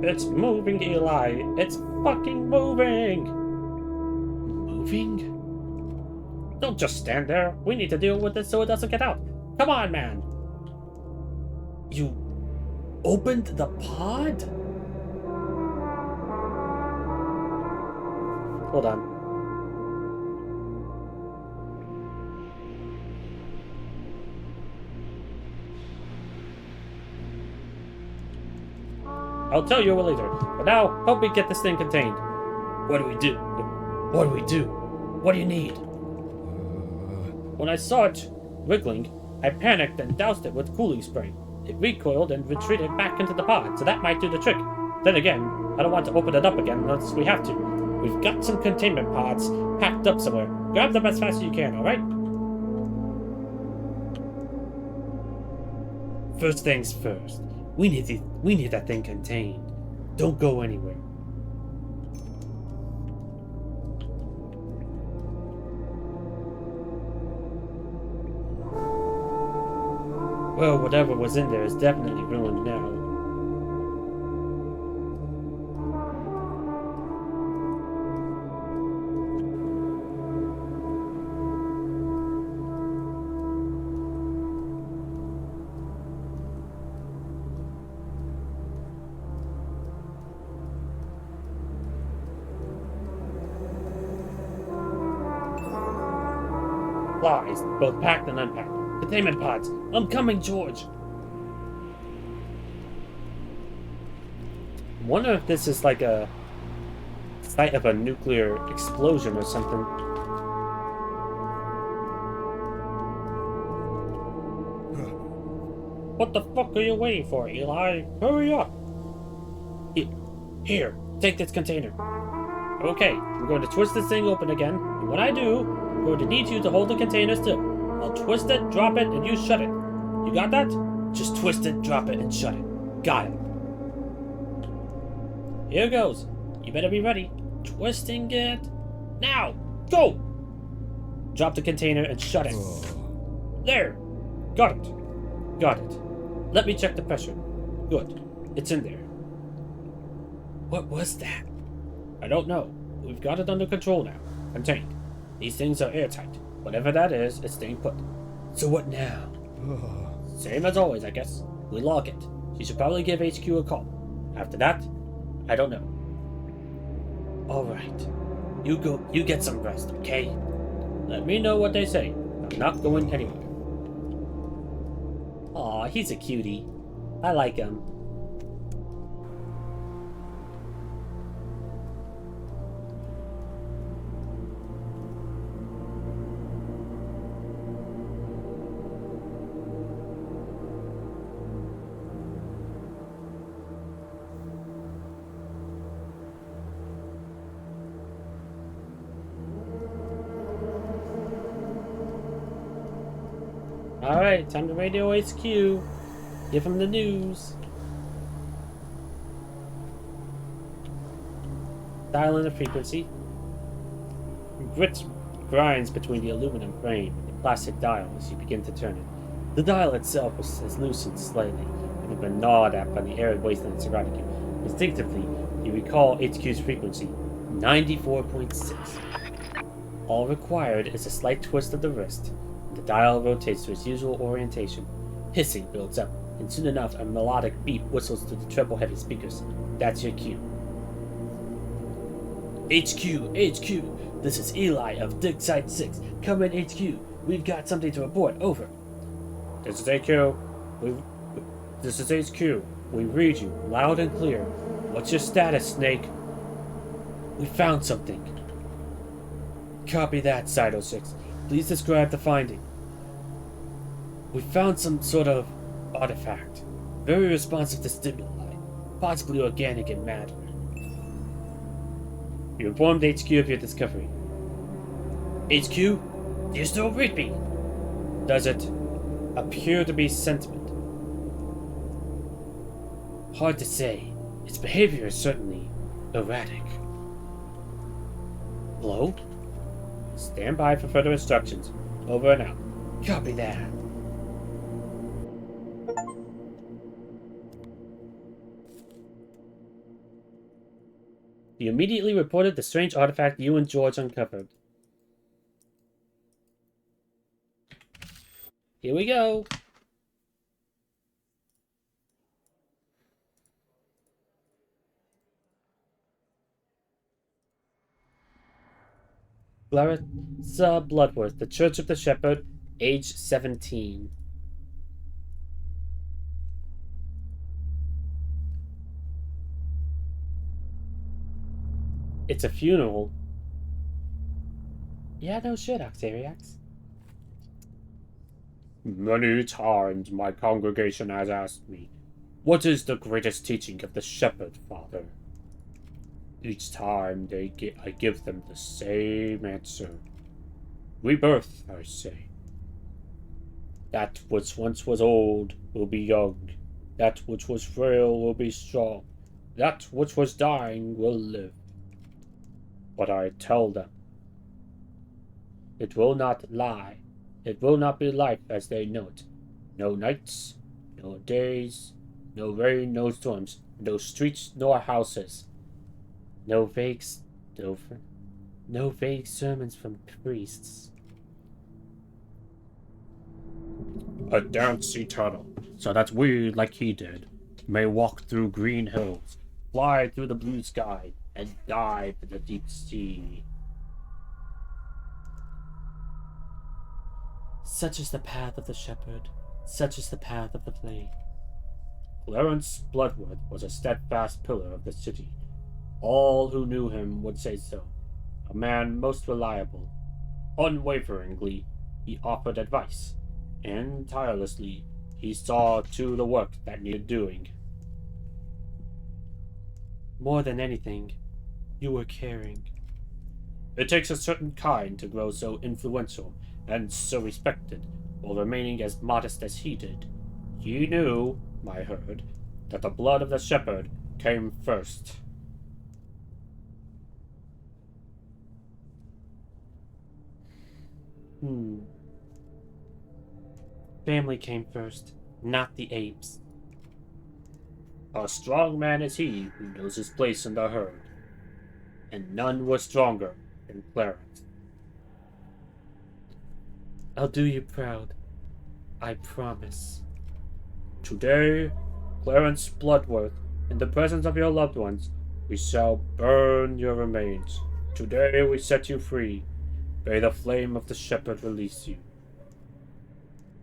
It's moving, Eli. It's fucking moving. Moving? Don't just stand there. We need to deal with it so it doesn't get out. Come on, man. You opened the pod? Hold on. I'll tell you later. But now, help me get this thing contained. What do we do? What do we do? What do you need? When I saw it wriggling, I panicked and doused it with cooling spray. It recoiled and retreated back into the pod, so that might do the trick. Then again, I don't want to open it up again unless we have to. We've got some containment pods packed up somewhere. Grab them as fast as you can, alright? First things first. We need that thing contained. Don't go anywhere. Well, whatever was in there is definitely ruined now. Supplies, both packed and unpacked. Containment pods. I'm coming, George. Wonder if this is like a site of a nuclear explosion or something. What the fuck are you waiting for, Eli? Hurry up! Here, take this container. Okay, I'm going to twist this thing open again, and when I do, I'm going to need you to hold the container still. I'll twist it, drop it, and you shut it. You got that? Just twist it, drop it, and shut it. Got it. Here goes. You better be ready. Twisting it. Now! Go! Drop the container and shut it. There! Got it. Got it. Let me check the pressure. Good. It's in there. What was that? I don't know. We've got it under control now. Contained. These things are airtight. Whatever that is, it's staying put. So what now? Same as always, I guess. We log it. You should probably give HQ a call. After that, I don't know. Alright. You get some rest, okay? Let me know what they say. I'm not going anywhere. Aw, he's a cutie. I like him. Alright, time to radio HQ. Give him the news. Dial in the frequency. Grit grinds between the aluminum frame and the plastic dial as you begin to turn it. The dial itself has loosened slightly and has been gnawed at by the arid wasteland surrounding you. Instinctively, you recall HQ's frequency, 94.6. All required is a slight twist of the wrist. The dial rotates to its usual orientation. Hissing builds up, and soon enough a melodic beep whistles through the treble-heavy speakers. That's your cue. HQ! This is Eli of Dig Site 6. Come in, HQ. We've got something to report. Over. This is HQ. This is HQ. We read you, loud and clear. What's your status, Snake? We found something. Copy that, Site 06. Please describe the finding. We found some sort of artifact, very responsive to stimuli, possibly organic in matter. You informed HQ of your discovery. HQ? Do you still read me? Does it appear to be sentient? Hard to say. Its behavior is certainly erratic. Hello? Stand by for further instructions. Over and out. Copy that. You immediately reported the strange artifact you and George uncovered. Here we go. Clarissa Bloodworth, the Church of the Shepherd, age 17. It's a funeral. Yeah, no shit, Oxariax. Many times my congregation has asked me, what is the greatest teaching of the shepherd, Father? Each time I give them the same answer. Rebirth, I say. That which once was old will be young. That which was frail will be strong. That which was dying will live. But I tell them, it will not lie. It will not be life as they know it. No nights, no days, no rain, no storms, no streets nor houses. No vague sermons from priests. A dance eternal, so that we, like he did, may walk through green hills, fly through the blue sky, and dive in the deep sea. Such is the path of the shepherd, such is the path of the flame. Clarence Bloodworth was a steadfast pillar of the city. All who knew him would say so. A man most reliable. Unwaveringly, he offered advice, and tirelessly, he saw to the work that needed doing. More than anything, you were caring. It takes a certain kind to grow so influential and so respected, while remaining as modest as he did. He knew, I heard, that the blood of the shepherd came first. Family came first, not the apes. A strong man is he who knows his place in the herd, and none was stronger than Clarence. I'll do you proud. I promise. Today, Clarence Bloodworth, in the presence of your loved ones, we shall burn your remains. Today we set you free. May the flame of the shepherd release you.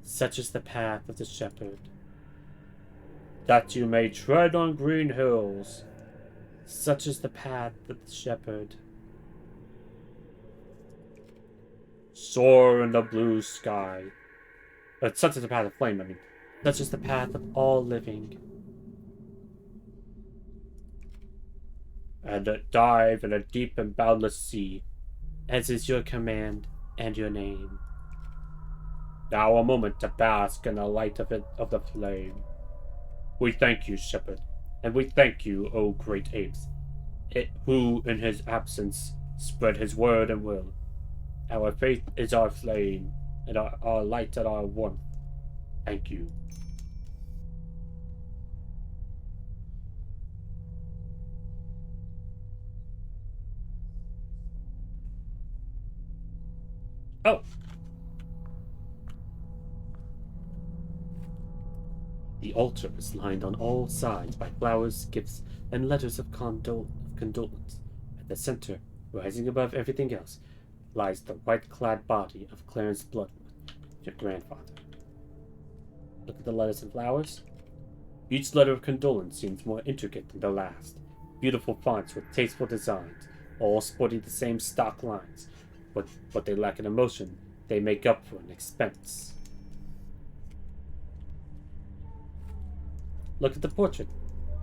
Such is the path of the shepherd. That you may tread on green hills. Such is the path of the shepherd. Soar in the blue sky. Such is the path of flame, I mean. Such is the path of all living. And dive in a deep and boundless sea, as is your command and your name. Now a moment to bask in the light of the flame. We thank you, shepherd, and we thank you, O great apes, who in his absence spread his word and will. Our faith is our flame, and our light and our warmth. Thank you. Oh! The altar is lined on all sides by flowers, gifts, and letters of condolence. At the center, rising above everything else, lies the white-clad body of Clarence Bloodworth, your grandfather. Look at the letters and flowers. Each letter of condolence seems more intricate than the last. Beautiful fonts with tasteful designs, all sporting the same stock lines. What they lack in emotion, they make up for in expense. Look at the portrait.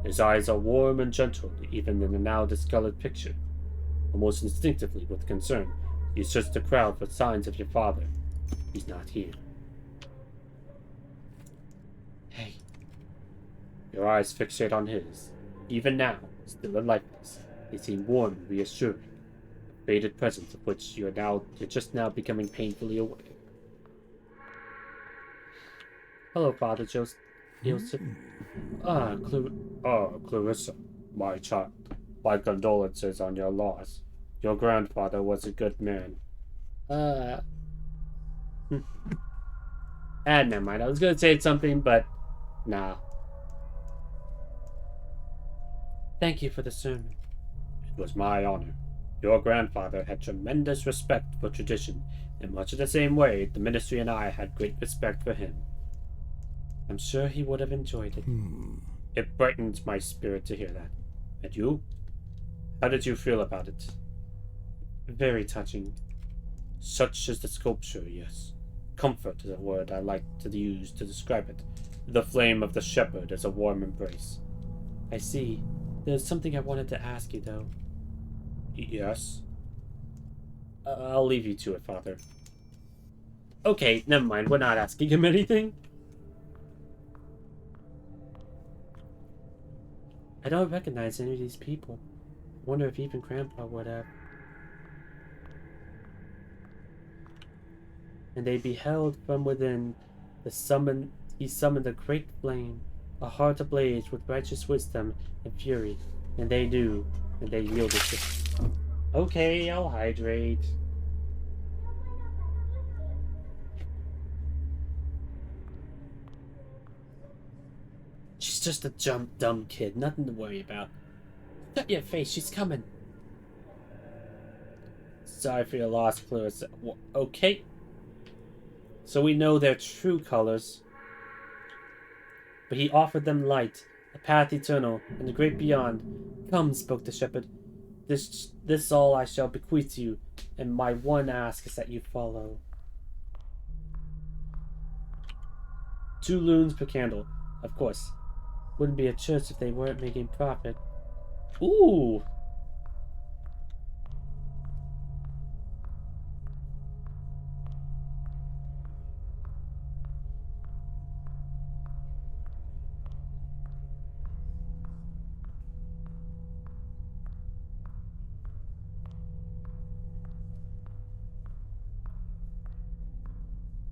His eyes are warm and gentle, even in the now discolored picture. Almost instinctively, with concern, you search the crowd for signs of your father. He's not here. Hey. Your eyes fixate on his. Even now, still in likeness, they seem warm and reassuring. A faded presence of which you're just now becoming painfully aware. Hello, Father Joseph. Clarissa, my child. My condolences on your loss. Your grandfather was a good man. Never mind. I was gonna say something, but nah. Thank you for the sermon. It was my honor. Your grandfather had tremendous respect for tradition, in much the same way the ministry and I had great respect for him. I'm sure he would have enjoyed it. It brightens my spirit to hear that. And you? How did you feel about it? Very touching. Such is the sculpture, yes. Comfort is a word I like to use to describe it. The flame of the shepherd is a warm embrace. I see. There's something I wanted to ask you, though. Yes? I'll leave you to it, Father. Okay, never mind. We're not asking him anything. I don't recognize any of these people. I wonder if even Grandpa would have. And they beheld from within he summoned a great flame, a heart ablaze with righteous wisdom and fury, and they knew, and they yielded to. Okay, I'll hydrate. She's just a dumb kid, nothing to worry about. Shut your face, she's coming. Sorry for your loss, Clarissa. Okay. So we know their true colors. But he offered them light, a path eternal, and the great beyond. Come, spoke the shepherd. This all I shall bequeath to you, and my one ask is that you follow. 2 loons per candle, of course. Wouldn't be a church if they weren't making profit. Ooh!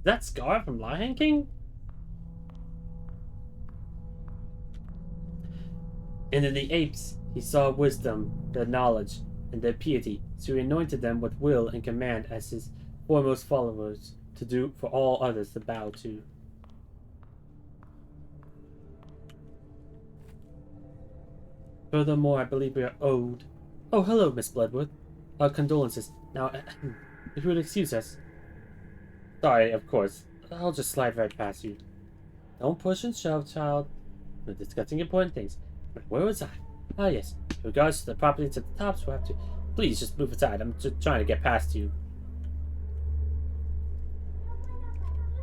That Scar from Lion King? And in the apes he saw wisdom, their knowledge, and their piety, so he anointed them with will and command as his foremost followers, to do for all others to bow to. Furthermore, I believe we are owed. Oh, hello, Miss Bloodwood. Our condolences. Now, if you would excuse us. Sorry, of course. I'll just slide right past you. Don't push and shove, child. We're discussing important things. Where was I? Ah, yes. In regards to the property to the tops, we'll have to. Please just move aside. I'm just trying to get past you.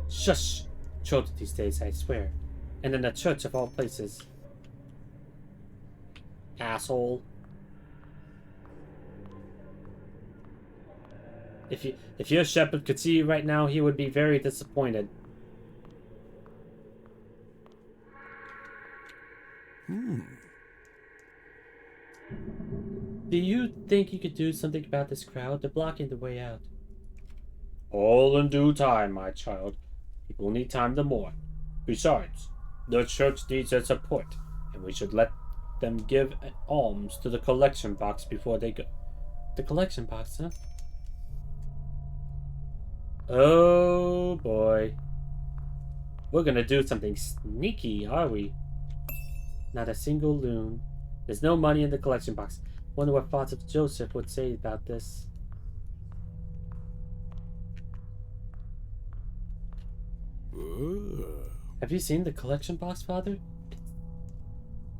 Shush! Children these days, I swear. And in a church of all places. Asshole. If your shepherd could see you right now, he would be very disappointed. Do you think you could do something about this crowd? They're blocking the way out. All in due time, my child. People need time to mourn. Besides, the church needs their support, and we should let them give alms to the collection box before they go. The collection box, huh? Oh boy. We're gonna do something sneaky, are we? Not a single loon. There's no money in the collection box. Wonder what Father Joseph would say about this. Have you seen the collection box, Father? It's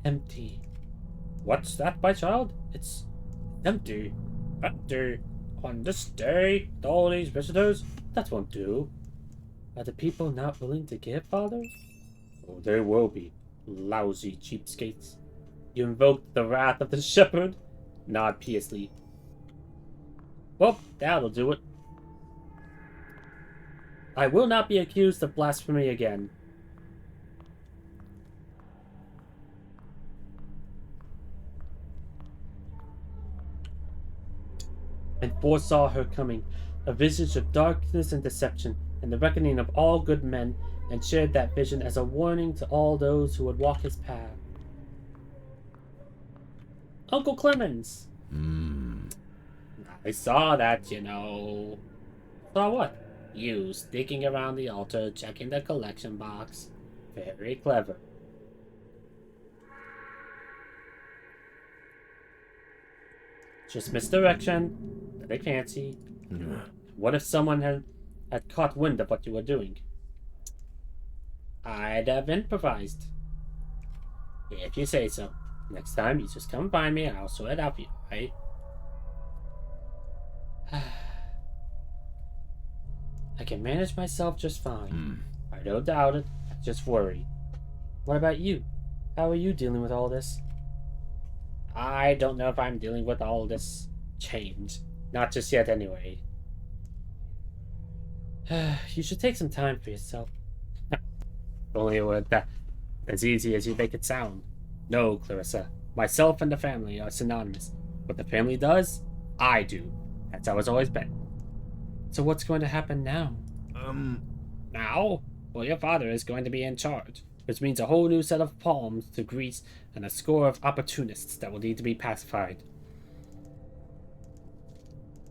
empty. What's that, my child? It's empty. Empty. On this day, with all these visitors? That won't do. Are the people not willing to give, Father? Oh, they will be. Lousy cheapskates. You invoked the wrath of the shepherd? Nod piously. Well, that'll do it. I will not be accused of blasphemy again. And foresaw her coming, a visage of darkness and deception, and the reckoning of all good men, and shared that vision as a warning to all those who would walk his path. Uncle Clemens! I saw that, you know. Saw what? You sneaking around the altar, checking the collection box. Very clever. Just misdirection. Nothing fancy. What if someone had caught wind of what you were doing? I'd have improvised. If you say so. Next time, you just come find me and I'll sort it out for you, right? I can manage myself just fine. I don't doubt it. I just worry. What about you? How are you dealing with all this? I don't know if I'm dealing with all this change. Not just yet, anyway. You should take some time for yourself. Only it would as easy as you make it sound. No, Clarissa. Myself and the family are synonymous. What the family does, I do. That's how it's always been. So what's going to happen now? Now? Well, your father is going to be in charge, which means a whole new set of palms to grease and a score of opportunists that will need to be pacified.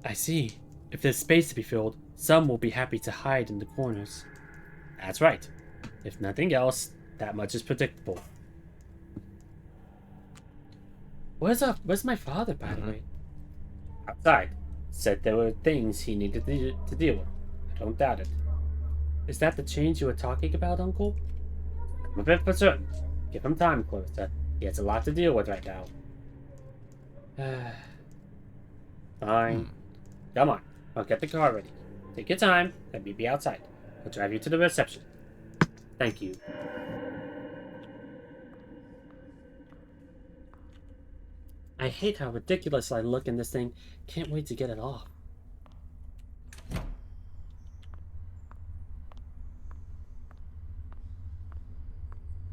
I see. If there's space to be filled, some will be happy to hide in the corners. That's right. If nothing else, that much is predictable. Where's my father, by the way? Outside. Said there were things he needed to deal with. I don't doubt it. Is that the change you were talking about, Uncle? I'm a bit for certain. Give him time, Clarissa. He has a lot to deal with right now. Fine. Come on. I'll get the car ready. Take your time and meet me outside. I'll drive you to the reception. Thank you. I hate how ridiculous I look in this thing. Can't wait to get it off.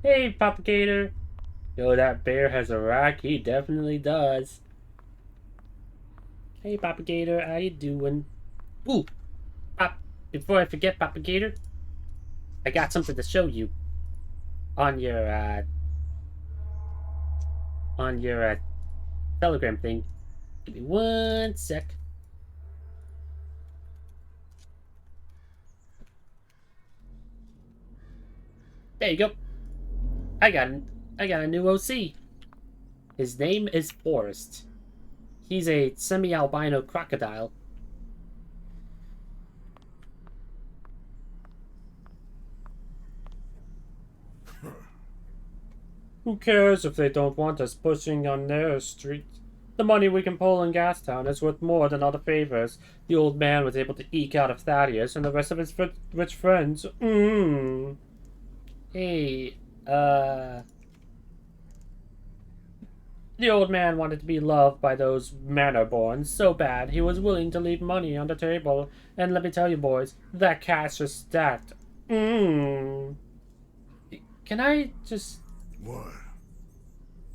Hey, Propagator. Yo, that bear has a rack. He definitely does. Hey, Propagator. How you doing? Ooh. Before I forget, Propagator, I got something to show you. On your Telegram thing. Give me 1 sec. There you go. I got a new OC. His name is Forrest. He's a semi-albino crocodile. Who cares if they don't want us pushing on their street? The money we can pull in Gastown is worth more than all the favors the old man was able to eke out of Thaddeus and the rest of his rich friends. Hey, the old man wanted to be loved by those manor-borns so bad he was willing to leave money on the table. And let me tell you, boys, that cash is stacked. Can I just... What?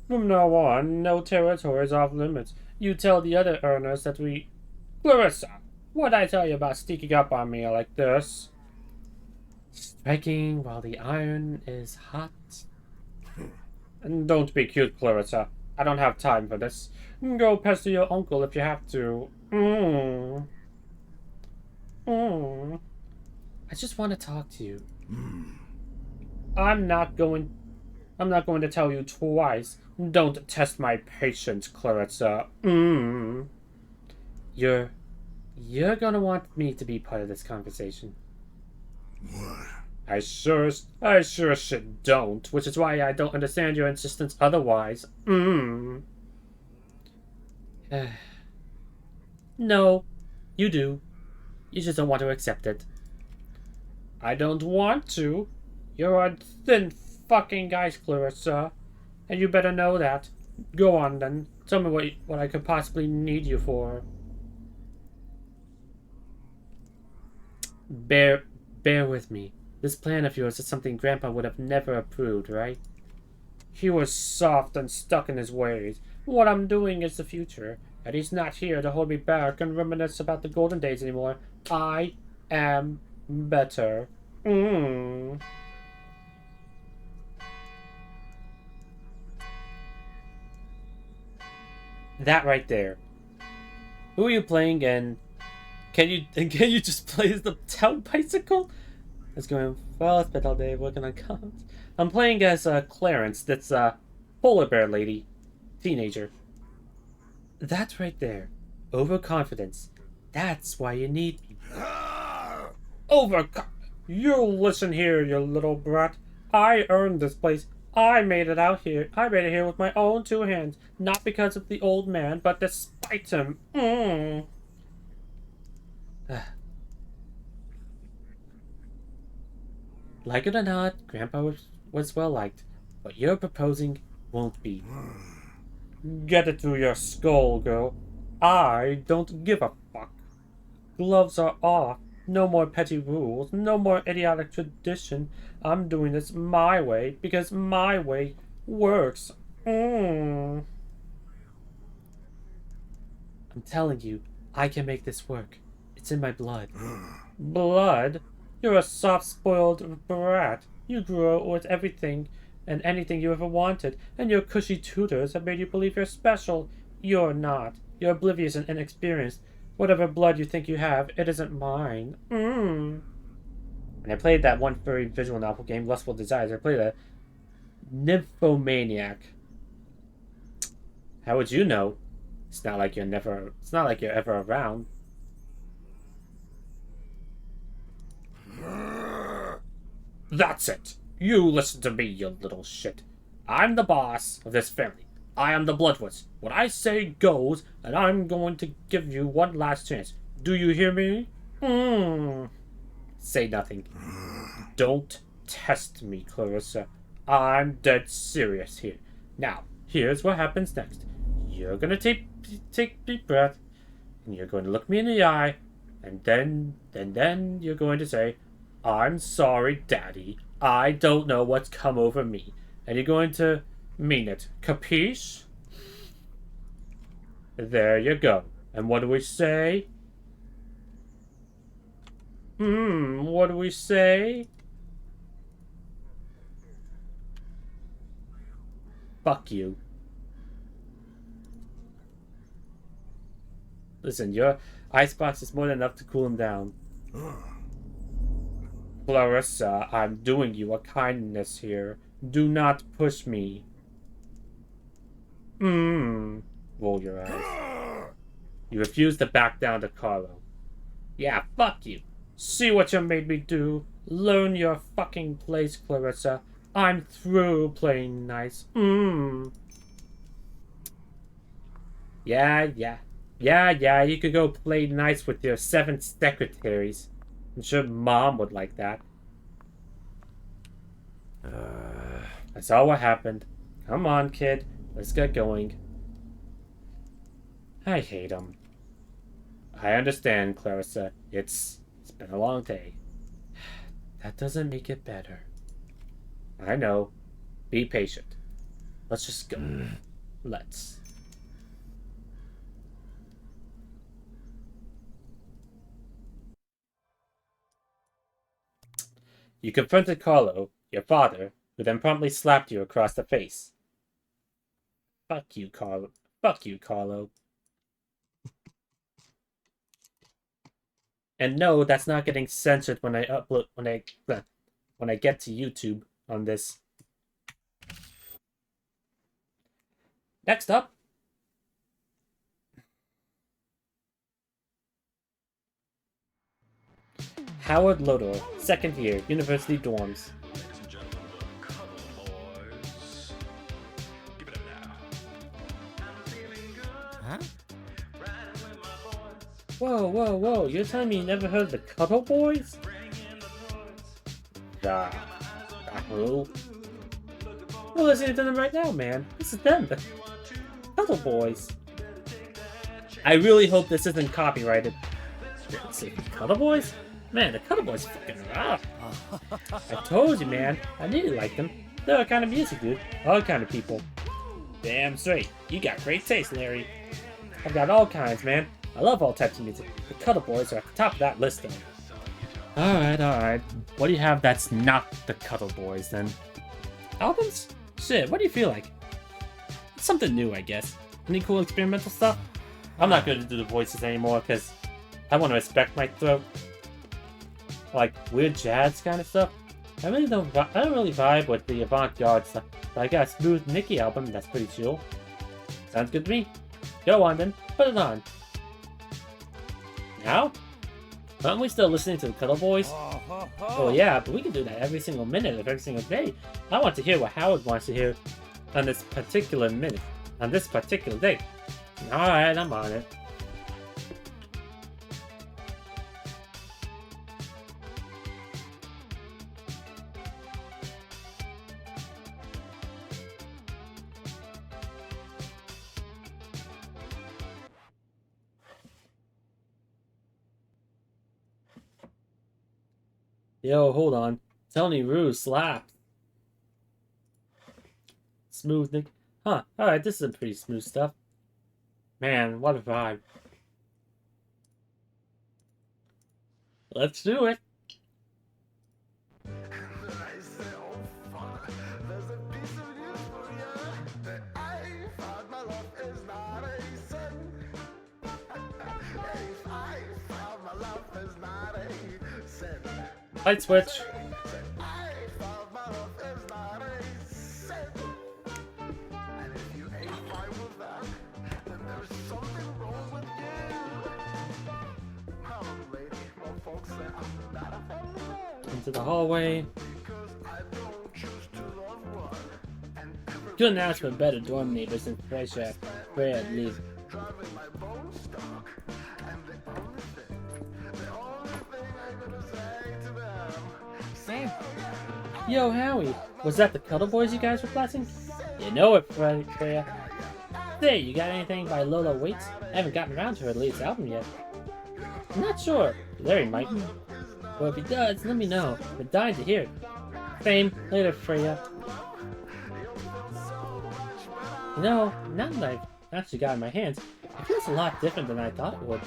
From now on, no territories off limits. You tell the other earners that we... Clarissa, what'd I tell you about sneaking up on me like this? Striking while the iron is hot. And don't be cute, Clarissa. I don't have time for this. Go pester your uncle if you have to. I just want to talk to you. I'm not going to tell you twice. Don't test my patience, Clarissa. You're gonna want me to be part of this conversation. What? I sure as shit don't, which is why I don't understand your insistence otherwise. No, you do. You just don't want to accept it. I don't want to. You're a thin fucking guy, Clarissa. And you better know that. Go on then. Tell me what I could possibly need you for. Bear with me. This plan of yours is something Grandpa would have never approved, right? He was soft and stuck in his ways. What I'm doing is the future, and he's not here to hold me back and reminisce about the golden days anymore. I am better. That right there. Who are you playing, and can you just play as the town bicycle? It's going, well, I spent all day working on comms. I'm playing as Clarence, that's polar bear lady, teenager. That right there. Overconfidence. That's why you need me. You listen here, you little brat. I earned this place. I made it out here. I made it here with my own two hands. Not because of the old man, but despite him. Like it or not, Grandpa was well liked. What you're proposing won't be. Get it through your skull, girl. I don't give a fuck. Gloves are off. No more petty rules. No more idiotic tradition. I'm doing this my way because my way works. I'm telling you, I can make this work. It's in my blood. Blood? You're a soft-spoiled brat. You grew up with everything and anything you ever wanted, and your cushy tutors have made you believe you're special. You're not. You're oblivious and inexperienced. Whatever blood you think you have, it isn't mine. And I played that one furry visual novel game, Lustful Desires. I played a Nymphomaniac. How would you know? It's not like you're ever around. That's it. You listen to me, you little shit. I'm the boss of this family. I am the Bloodwoods. What I say goes, and I'm going to give you one last chance. Do you hear me? Say nothing. Don't test me, Clarissa. I'm dead serious here. Now, here's what happens next. You're gonna take a deep breath, and you're going to look me in the eye, and then you're going to say, I'm sorry, Daddy. I don't know what's come over me. And you're going to mean it. Capiche? There you go. And what do we say? What do we say? Fuck you. Listen, your icebox is more than enough to cool him down. Clarissa, I'm doing you a kindness here. Do not push me. Roll your eyes. You refuse to back down to Carlo. Yeah, fuck you. See what you made me do. Learn your fucking place, Clarissa. I'm through playing nice. Yeah, you could go play nice with your 7 secretaries. I'm sure Mom would like that. I saw what happened. Come on, kid. Let's get going. I hate him. I understand, Clarissa. It's been a long day. That doesn't make it better. I know. Be patient. Let's just go. Let's. You confronted Carlo, your father, who then promptly slapped you across the face. Fuck you, Carlo. Fuck you, Carlo. And no, that's not getting censored when I upload when I get to YouTube on this. Next up. Howard Lodor, second year, university dorms. Ladies and gentlemen, the Cuddle Boys. Give it up now. I'm feeling good. Huh? Riding with my boys. Whoa. You're telling me you never heard of the Cuddle Boys? Bringing the toys. Who? We're listening to them right now, man. This is them, the Cuddle Boys. I really hope this isn't copyrighted. Let's see, Cuddle Boys? Man, the Cuddle Boys fucking rough. I told you, man. I knew you liked them. They're our kind of music, dude. All kind of people. Damn straight. You got great taste, Larry. I've got all kinds, man. I love all types of music. The Cuddle Boys are at the top of that list, though. Alright. What do you have that's not the Cuddle Boys, then? Albums? Shit, what do you feel like? It's something new, I guess. Any cool experimental stuff? I'm not going to do the voices anymore, because I want to respect my throat. Like weird jazz kind of stuff. I don't really vibe with the avant-garde stuff, but I got a Smooth Nicky album that's pretty chill. Sounds good to me. Go on then, put it on. Now? Aren't we still listening to the Cuddle Boys? Oh yeah, but we can do that every single minute of every single day. I want to hear what Howard wants to hear on this particular minute, on this particular day. Alright, I'm on it. Yo, hold on. Tony Rue slaps. Smooth, Nick. Huh, alright, this is some pretty smooth stuff. Man, what a vibe. Let's do it. Light switch. Into the hallway. Good announcement, better dorm neighbors and fresh air. Freya leave. Sam. Yo, Howie, was that the Cuddle Boys you guys were blasting? You know it, Freya. Say, you got anything by Lola Waits? I haven't gotten around to her latest album yet. I'm not sure. Larry might. Well, if he does, let me know. I'm dying to hear it. Same. Later, Freya. You know, now that I've actually got it in my hands, it feels a lot different than I thought it would.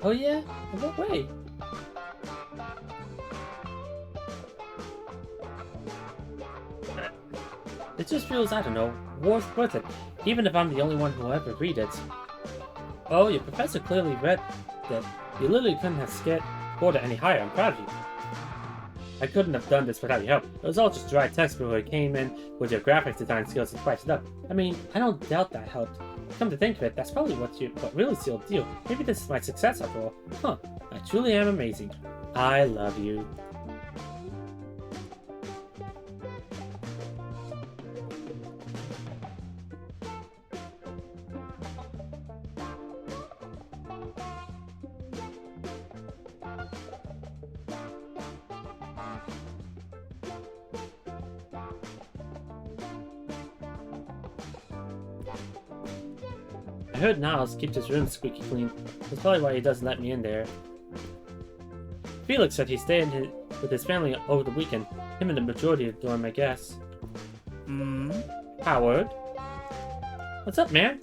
Oh yeah? In what way? It just feels, I don't know, worth it, even if I'm the only one who will ever read it. Oh, your professor clearly read that. You literally couldn't have scored it any higher. I'm proud of you. I couldn't have done this without your help. It was all just dry text before you came in with your graphics design skills and spiced it up. I mean, I don't doubt that helped. Come to think of it, that's probably what really sealed the deal. Maybe this is my success after all. Huh, I truly am amazing. I love you. I heard Niles keeps his room squeaky clean. That's probably why he doesn't let me in there. Felix said he stayed with his family over the weekend. Him and the majority of the dorm, I guess. Howard? What's up, man?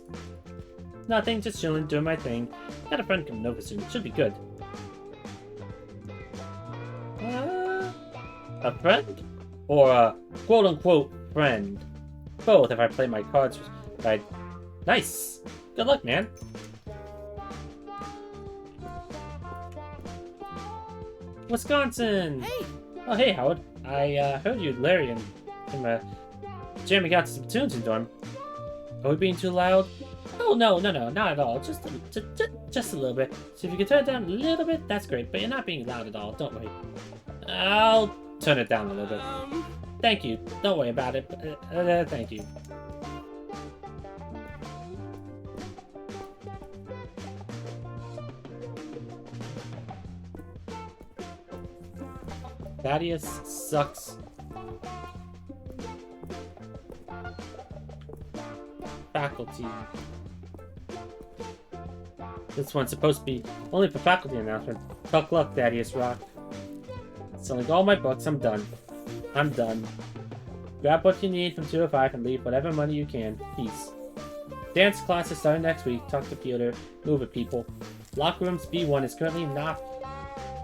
Nothing, just chilling, doing my thing. Got a friend coming over soon. Should be good. A friend? Or a quote-unquote friend? Both, if I play my cards right. Nice! Good luck, man. Wisconsin! Hey! Oh, hey, Howard. I heard you, Larry, and him jamming out to some tunes in dorm. Are we being too loud? Oh, no, not at all. Just a little bit. So if you can turn it down a little bit, that's great. But you're not being loud at all. Don't worry. I'll turn it down a little bit. Thank you. Don't worry about it. Thank you. Thaddeus sucks. Faculty. This one's supposed to be only for faculty announcement. Tough luck, Thaddeus Rock. Selling all my books, I'm done. I'm done. Grab what you need from 205 and leave whatever money you can. Peace. Dance class is starting next week. Talk to Peter. Move it, people. Locker rooms B1 is currently not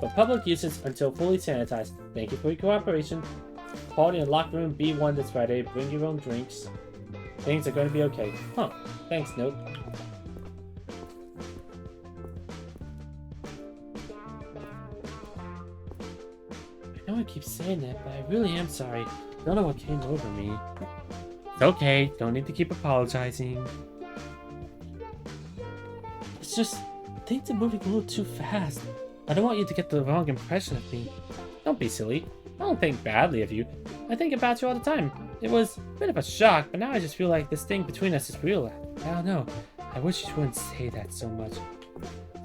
for public usage until fully sanitized. Thank you for your cooperation. Party in locker room B1 this Friday. Bring your own drinks. Things are going to be okay. Huh. Thanks, note. I know I keep saying that, but I really am sorry. Don't know what came over me. It's okay. Don't need to keep apologizing. It's just, things are moving a little too fast. I don't want you to get the wrong impression of me. Don't be silly. I don't think badly of you. I think about you all the time. It was a bit of a shock, but now I just feel like this thing between us is real. I don't know. I wish you wouldn't say that so much.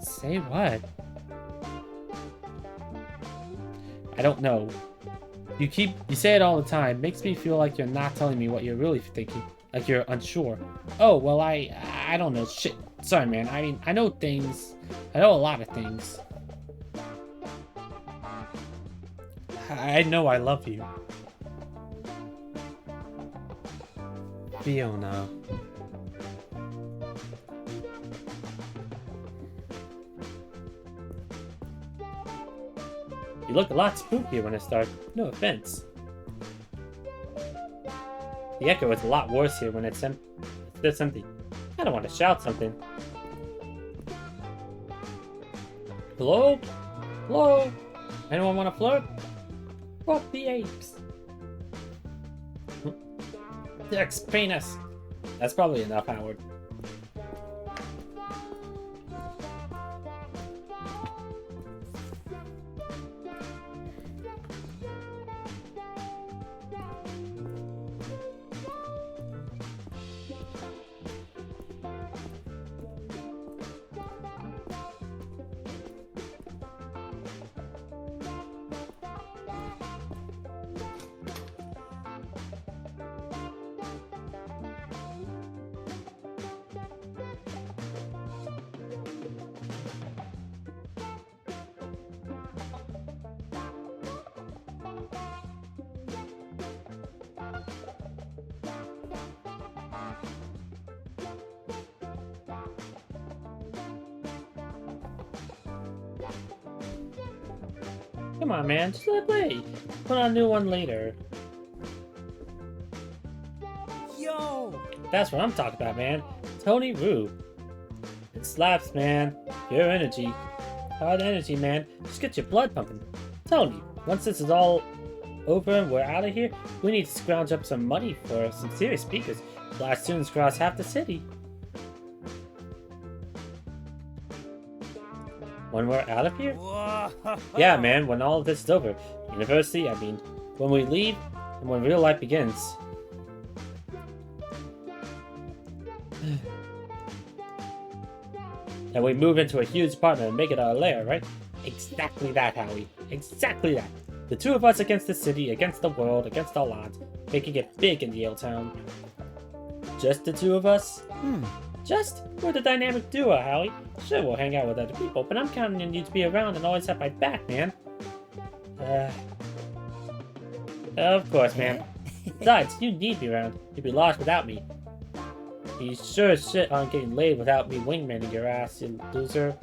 Say what? I don't know. You say it all the time. Makes me feel like you're not telling me what you're really thinking. Like you're unsure. Oh, well, I don't know. Shit. Sorry, man. I mean, I know things. I know a lot of things. I know I love you. Fiona. You look a lot spookier when it starts. No offense. The echo is a lot worse here when it's empty. I don't want to shout something. Hello? Hello? Anyone want to flirt? Fuck the apes. Dick's penis. That's probably enough, Howard. Come on, man, just let it play. Put on a new one later. Yo! That's what I'm talking about, man. Tony Rue. It slaps, man. Pure energy. Hard energy, man. Just get your blood pumping. Tony, once this is all over and we're out of here, we need to scrounge up some money for some serious speakers. Blast tunes across half the city. When we're out of here? Yeah, man, when all of this is over. University, I mean, when we leave and when real life begins. And we move into a huge apartment and make it our lair, right? Exactly that, Howie. Exactly that. The two of us against the city, against the world, against all odds, making it big in Yale Town. Just the two of us? Just? We're the dynamic duo, Howie. Sure, we'll hang out with other people, but I'm counting on you to be around and always have my back, man. Of course, man. Besides, you need me around. You'd be lost without me. You sure as shit aren't getting laid without me wingmanning your ass, you loser.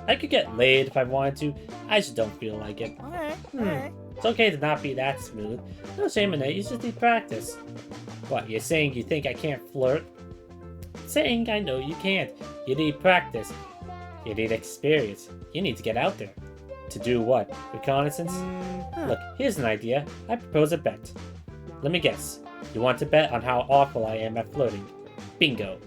I could get laid if I wanted to. I just don't feel like it. It's okay to not be that smooth. No shame in it, you just need practice. What, you're saying you think I can't flirt? Saying I know you can't. You need practice. You need experience. You need to get out there. To do what? Reconnaissance? Look, here's an idea. I propose a bet. Let me guess. You want to bet on how awful I am at flirting. Bingo.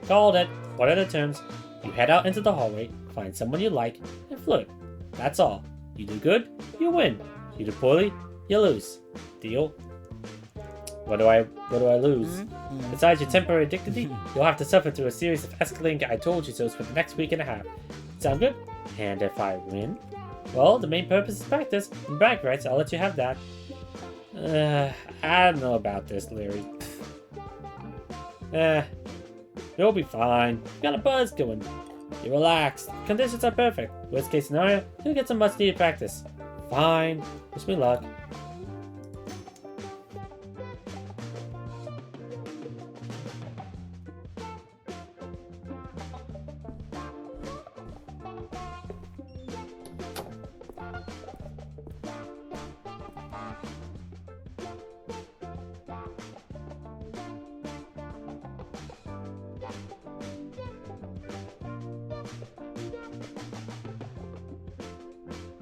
Called it. What are the terms? You head out into the hallway, find someone you like, and flirt. That's all. You do good, you win. You do poorly, you lose. Deal? What do I lose? Besides your temporary dignity, you'll have to suffer through a series of escalating I told you so's for the next week and a half. Sound good? And if I win? Well, the main purpose is practice, and brag rights, I'll let you have that. I don't know about this, Larry. You'll be fine. You got a buzz going. You're relaxed. Conditions are perfect. Worst case scenario, you'll get some much needed practice. Fine. Wish me luck.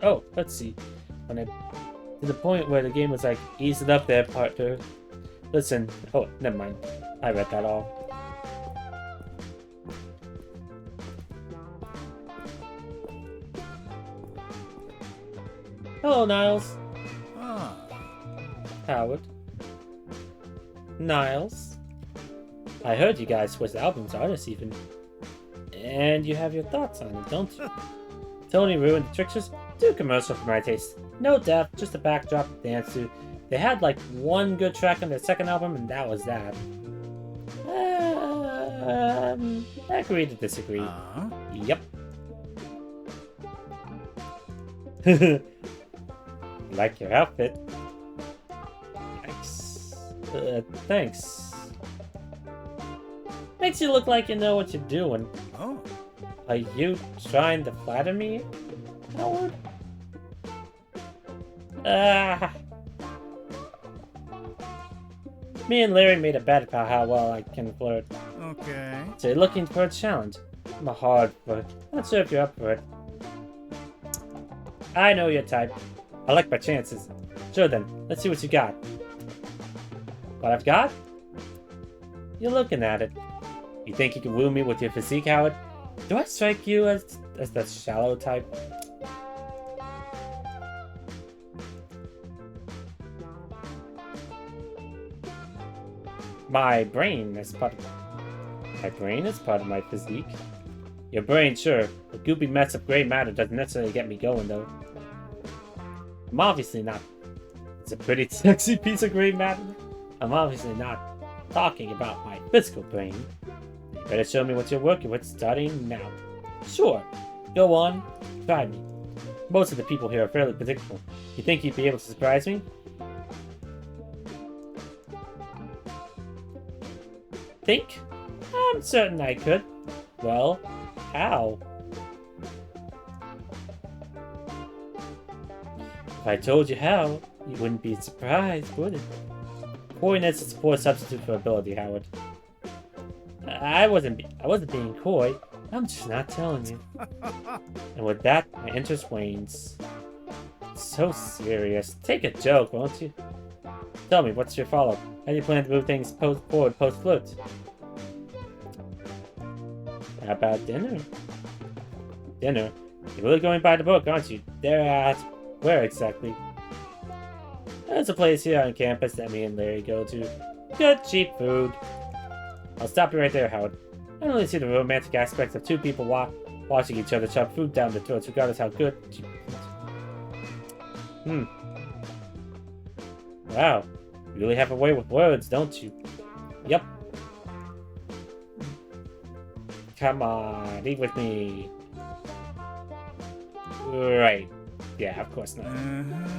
Oh, let's see. When I to the point where the game was like, ease it up there, partner. Listen. Oh, never mind. I read that all. Hello, Niles. Ah. Howard. Niles. I heard you guys switched albums artists even. And you have your thoughts on it, don't you? Tony ruined the Tricksters? Too commercial for my taste. No depth, just a backdrop to dance to. They had like one good track on their second album, and that was that. Agree to disagree. Yep. Like your outfit. Thanks. Thanks. Makes you look like you know what you're doing. Oh. Are you trying to flatter me, Howard? Me and Larry made a bet about how well I can flirt. Okay. So you're looking for a challenge. I'm a hard flirt. Not sure if you're up for it. I know your type. I like my chances. Sure then, let's see what you got. What I've got? You're looking at it. You think you can woo me with your physique, Howard? Do I strike you as the shallow type? My brain is part of my physique. Your brain, sure. The goopy mess of gray matter doesn't necessarily get me going, though. I'm obviously not. It's a pretty sexy piece of gray matter. I'm obviously not talking about my physical brain. You better show me what you're working with starting now. Sure. Go on. Try me. Most of the people here are fairly predictable. You think you'd be able to surprise me? Think? I'm certain I could. Well, how? If I told you how, you wouldn't be surprised, would it? Coyness is a poor substitute for ability, Howard. I wasn't being coy. I'm just not telling you. And with that, my interest wanes. So serious. Take a joke, won't you? Tell me, what's your follow-up? How do you plan to move things forward post-flirt? How about dinner? Dinner? You're really going by the book, aren't you? They're at... where exactly? There's a place here on campus that me and Larry go to. Good, cheap food. I'll stop you right there, Howard. I don't really see the romantic aspects of two people watching each other shove food down their throats, regardless how good... Wow. You really have a way with words, don't you? Yep. Come on, eat with me. Right. Yeah, of course not.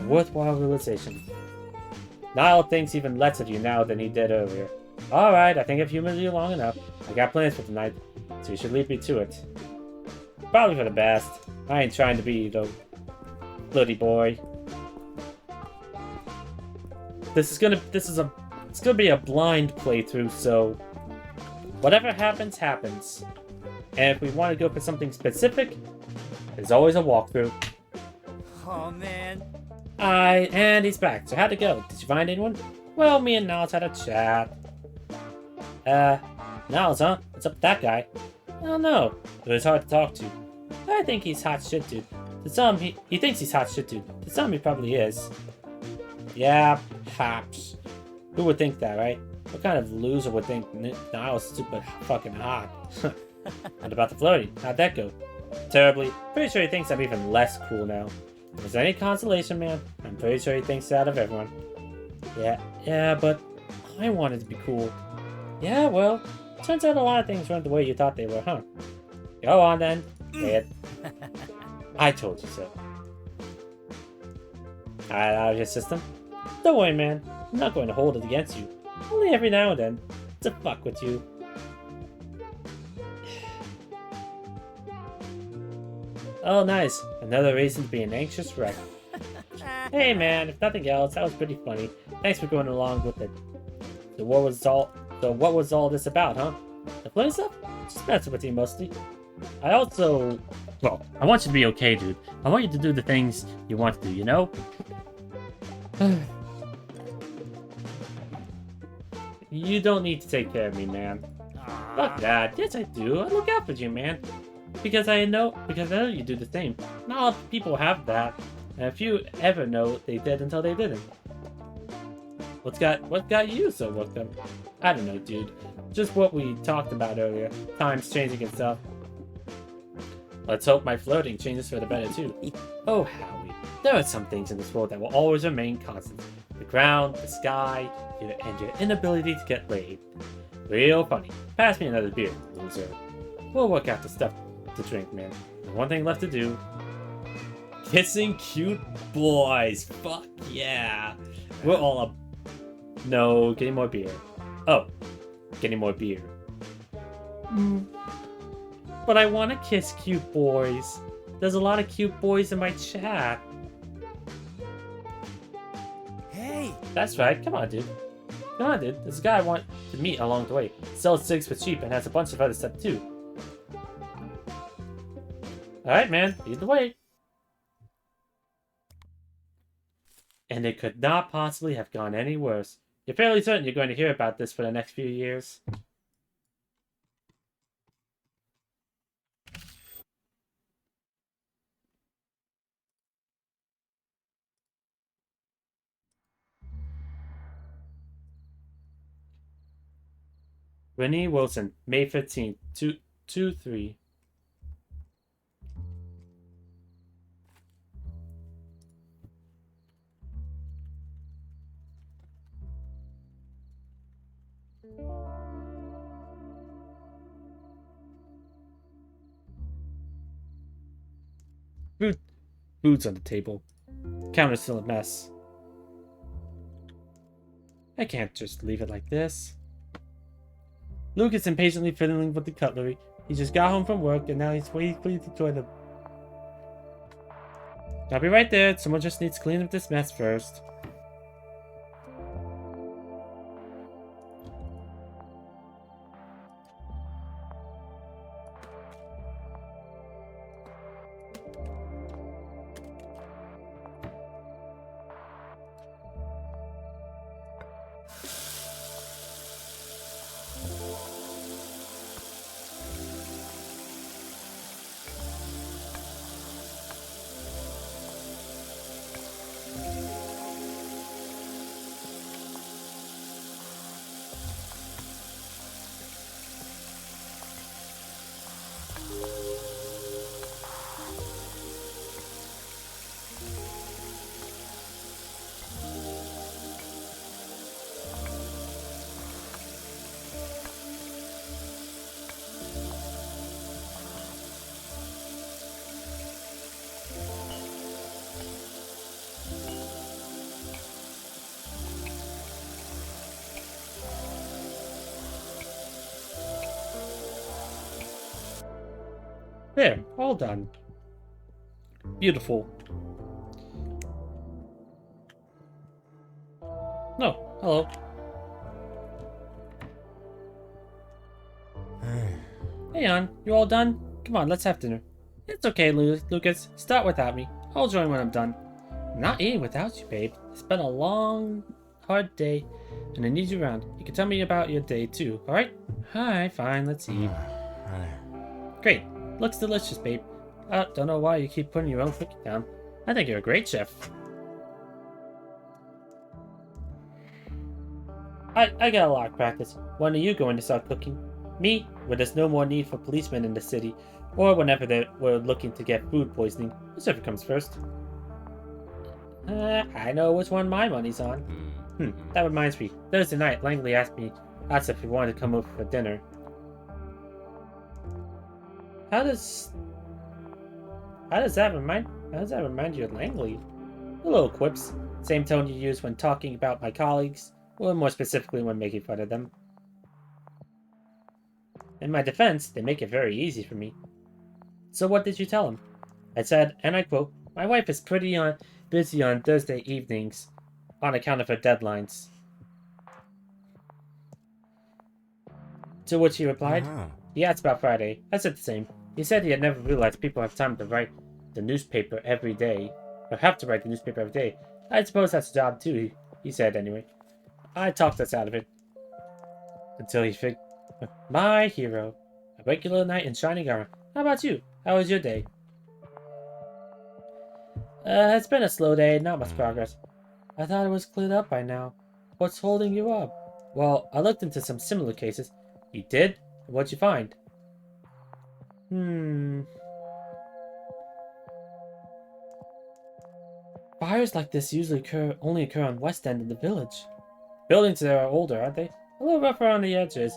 Worthwhile realization. Niall thinks even less of you now than he did earlier. Alright, I think I've humored you long enough. I got plans for tonight, so you should lead me to it. Probably for the best. I ain't trying to be the bloody boy. It's gonna be a blind playthrough, so whatever happens, happens. And if we want to go for something specific, there's always a walkthrough. Oh man. And he's back. So how'd it go? Did you find anyone? Well, me and Niles had a chat. Niles, huh? What's up with that guy? I don't know. It was hard to talk to. I think he's hot shit, dude. To some, he thinks he's hot shit, dude. To some, he probably is. Yeah, perhaps. Who would think that, right? What kind of loser would think Niles is super fucking hot? What about the flirting? How'd that go? Terribly. Pretty sure he thinks I'm even less cool now. If there's any consolation, man, I'm pretty sure he thinks that of everyone. Yeah, but I wanted to be cool. Yeah, well, turns out a lot of things weren't the way you thought they were, huh? Go on then. Say it. I told you so. Out of your system? Don't worry, man. I'm not going to hold it against you. Only every now and then. To fuck with you. Oh, nice. Another reason to be an anxious wreck. Hey, man, if nothing else, that was pretty funny. Thanks for going along with it. So what was all this about, huh? The flirting stuff? Just messing with you mostly. I also... Well, I want you to be okay, dude. I want you to do the things you want to do, you know? You don't need to take care of me, man. Fuck that. Yes, I do. I look out for you, man. Because I know you do the same. Not all people have that. And few ever know they did until they didn't. What got you so worked up? I don't know, dude. Just what we talked about earlier. Times changing and stuff. Let's hope my flirting changes for the better too. Oh, Howie. There are some things in this world that will always remain constant. The ground, the sky, and your inability to get laid. Real funny. Pass me another beer, loser. We'll work out the stuff to drink, man. There's one thing left to do. Kissing cute boys. Fuck yeah. We're all up. No, getting more beer. Oh, getting more beer. But I want to kiss cute boys. There's a lot of cute boys in my chat. Hey! That's right. Come on, dude. Come on, dude. There's a guy I want to meet along the way. Sells cigs for cheap and has a bunch of other stuff too. Alright, man. Lead the way. And it could not possibly have gone any worse. You're fairly certain you're going to hear about this for the next few years. Renee Wilson, May 15th, 2-3. Food's on the table. Counter's still a mess. I can't just leave it like this. Luke is impatiently fiddling with the cutlery. He just got home from work and now he's waiting to enjoy the... I'll be right there. Someone just needs to clean up this mess first. There, all done. Beautiful. No, hello. Hey, on, you all done? Come on, let's have dinner. It's okay, Lucas. Start without me. I'll join when I'm done. I'm not eating without you, babe. It's been a long, hard day, and I need you around. You can tell me about your day, too, alright? Hi, fine, let's eat. Great. Looks delicious, babe. Don't know why you keep putting your own cooking down. I think you're a great chef. I got a lot of practice. When are you going to start cooking? Me? Where there's no more need for policemen in the city, or whenever we're looking to get food poisoning. Whichever comes first. I know which one my money's on. That reminds me. Thursday night, Langley asked if we wanted to come over for dinner. How does that remind you of Langley? The little quips. Same tone you use when talking about my colleagues, or more specifically when making fun of them. In my defense, they make it very easy for me. So what did you tell him? I said, and I quote, my wife is pretty busy on Thursday evenings on account of her deadlines. To which he replied, he asked about Friday. I said the same. He said he had never realized people have time to write the newspaper every day. Or have to write the newspaper every day. I suppose that's a job too, he said anyway. I talked us out of it. Until he figured, my hero. A regular knight in shining armor. How about you? How was your day? It's been a slow day, not much progress. I thought it was cleared up by now. What's holding you up? Well, I looked into some similar cases. You did? What'd you find? Fires like this usually only occur on West End of the village. Buildings there are older, aren't they? A little rougher on the edges.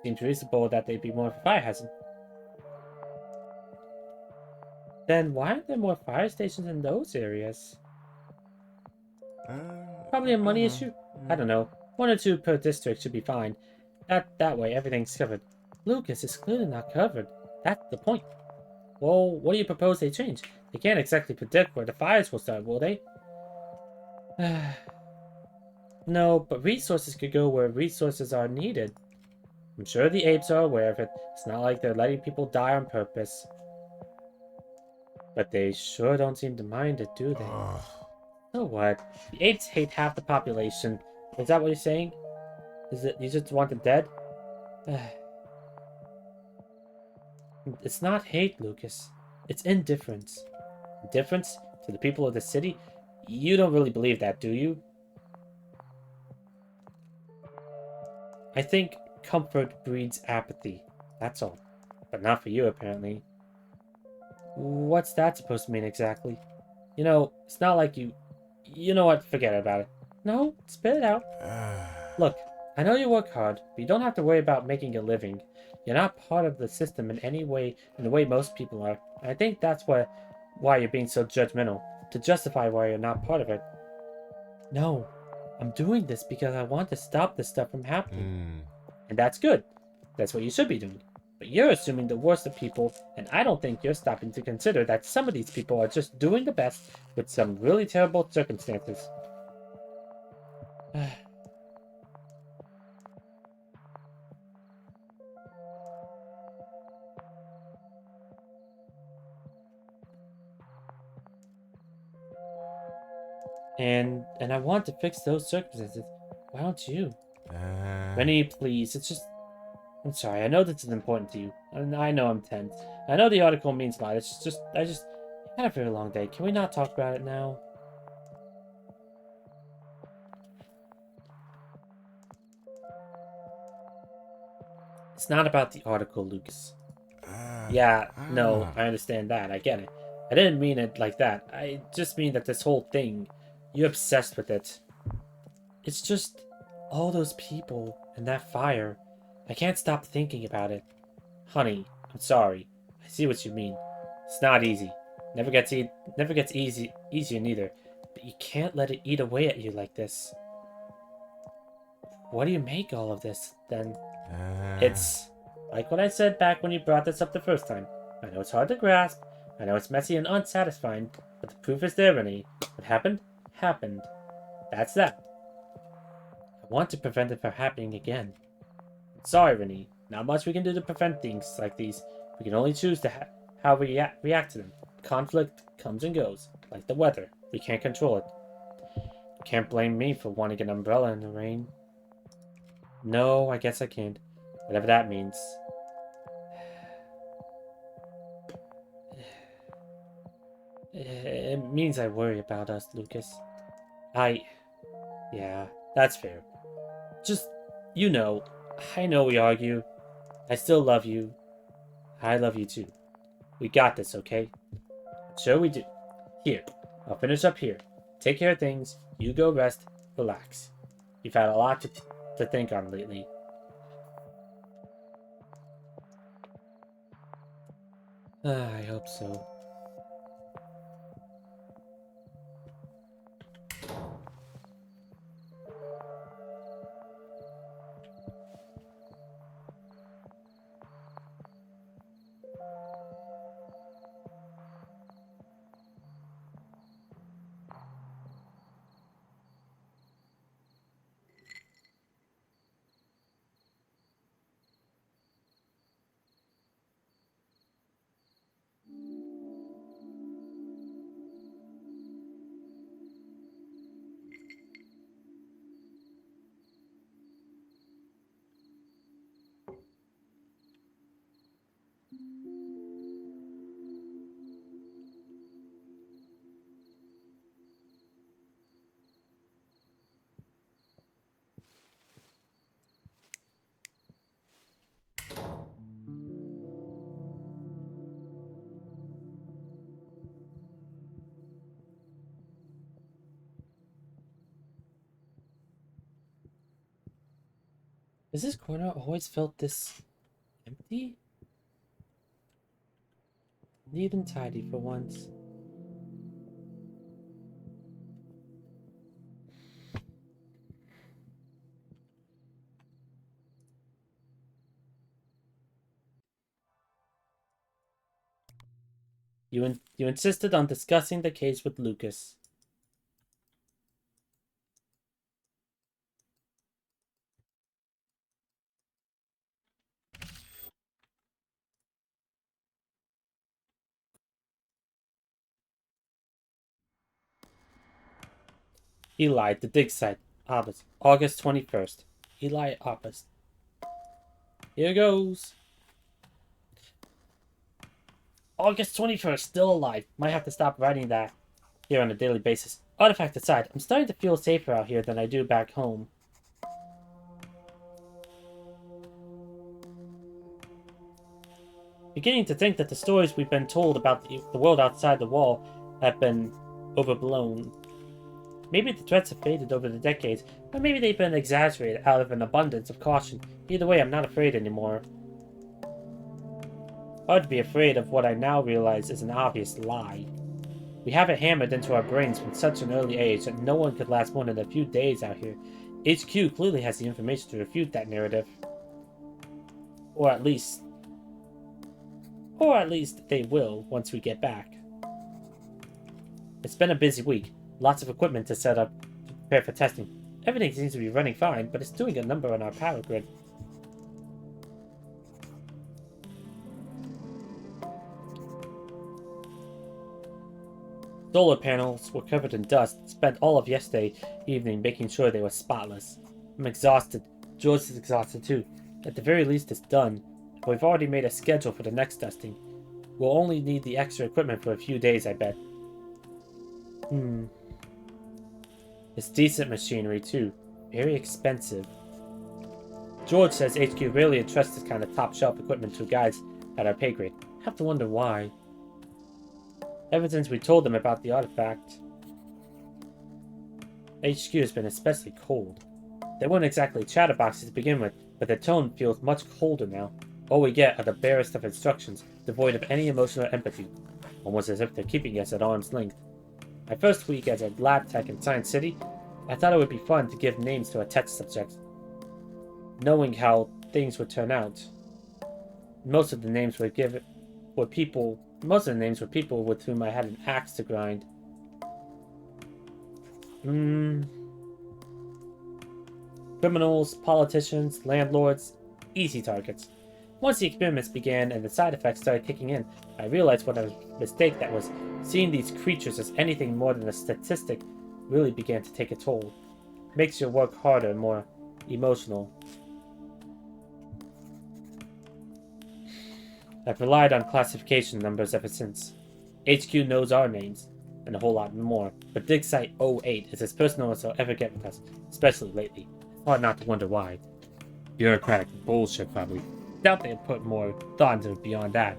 Seems reasonable that they'd be more of a fire hazard. Then why aren't there more fire stations in those areas? Probably a money issue? I don't know. 1 or 2 per district should be fine. That way everything's covered. Lucas is clearly not covered. That's the point. Well, what do you propose they change? They can't exactly predict where the fires will start, will they? No, but resources could go where resources are needed. I'm sure the apes are aware of it. It's not like they're letting people die on purpose. But they sure don't seem to mind it, do they? So what? The apes hate half the population. Is that what you're saying? Is it you just want them dead? It's not hate, Lucas. It's indifference. Indifference to the people of the city? You don't really believe that, do you? I think comfort breeds apathy. That's all. But not for you, apparently. What's that supposed to mean exactly? You know, it's not like you... You know what? Forget about it. No, spit it out. Look, I know you work hard, but you don't have to worry about making a living. You're not part of the system in any way, in the way most people are. And I think that's why you're being so judgmental, to justify why you're not part of it. No, I'm doing this because I want to stop this stuff from happening. And that's good. That's what you should be doing. But you're assuming the worst of people, and I don't think you're stopping to consider that some of these people are just doing the best with some really terrible circumstances. And I want to fix those circumstances. Why don't you? Rennie, please. It's just... I'm sorry. I know this is important to you. And I know I'm tense. I know the article means a lot. It's just... I had a very long day. Can we not talk about it now? It's not about the article, Lucas. Yeah, no, I understand that. I get it. I didn't mean it like that. I just mean that this whole thing... You're obsessed with it. It's just all those people and that fire. I can't stop thinking about it. Honey, I'm sorry. I see what you mean. It's not easy. Never gets easier neither. But you can't let it eat away at you like this. What do you make all of this, then? It's like what I said back when you brought this up the first time. I know it's hard to grasp. I know it's messy and unsatisfying. But the proof is there, Rennie. What happened? Happened. That's that. I want to prevent it from happening again. Sorry, Rennie. Not much we can do to prevent things like these. We can only choose to how we react to them. Conflict comes and goes, like the weather. We can't control it. You can't blame me for wanting an umbrella in the rain. No, I guess I can't. Whatever that means. It means I worry about us, Lucas. Yeah, that's fair. Just, you know, I know we argue. I still love you. I love you too. We got this, okay? Sure we do. Here, I'll finish up here. Take care of things. You go rest. Relax. You've had a lot to think on lately. I hope so. Has this corner always felt this empty? Neat and tidy for once. You insisted on discussing the case with Lucas. Eli, the dig site, August 21st. Eli August. Here goes. August 21st, still alive. Might have to stop writing that here on a daily basis. Artifact aside, I'm starting to feel safer out here than I do back home. Beginning to think that the stories we've been told about the world outside the wall have been overblown. Maybe the threats have faded over the decades, or maybe they've been exaggerated out of an abundance of caution. Either way, I'm not afraid anymore. Hard to be afraid of what I now realize is an obvious lie. We have it hammered into our brains from such an early age that no one could last more than a few days out here. HQ clearly has the information to refute that narrative. Or at least they will once we get back. It's been a busy week. Lots of equipment to set up to prepare for testing. Everything seems to be running fine, but it's doing a number on our power grid. Solar panels were covered in dust. Spent all of yesterday evening making sure they were spotless. I'm exhausted. George is exhausted too. At the very least, it's done. We've already made a schedule for the next testing. We'll only need the extra equipment for a few days, I bet. It's decent machinery, too. Very expensive. George says HQ rarely entrusts this kind of top-shelf equipment to guys at our pay grade. I have to wonder why. Ever since we told them about the artifact, HQ has been especially cold. They weren't exactly chatterboxes to begin with, but their tone feels much colder now. All we get are the barest of instructions, devoid of any emotional empathy, almost as if they're keeping us at arm's length. My first week as a lab tech in Science City, I thought it would be fun to give names to our test subjects, knowing how things would turn out. Most of the names were people with whom I had an axe to grind. Criminals, politicians, landlords, easy targets. Once the experiments began and the side effects started kicking in, I realized what a mistake that was. Seeing these creatures as anything more than a statistic really began to take a toll. It makes your work harder and more emotional. I've relied on classification numbers ever since. HQ knows our names, and a whole lot more, but Dig Site 08 is as personal as they'll ever get with us, especially lately. Hard not to wonder why. Bureaucratic bullshit, probably. Doubt they'd put more thought into it beyond that.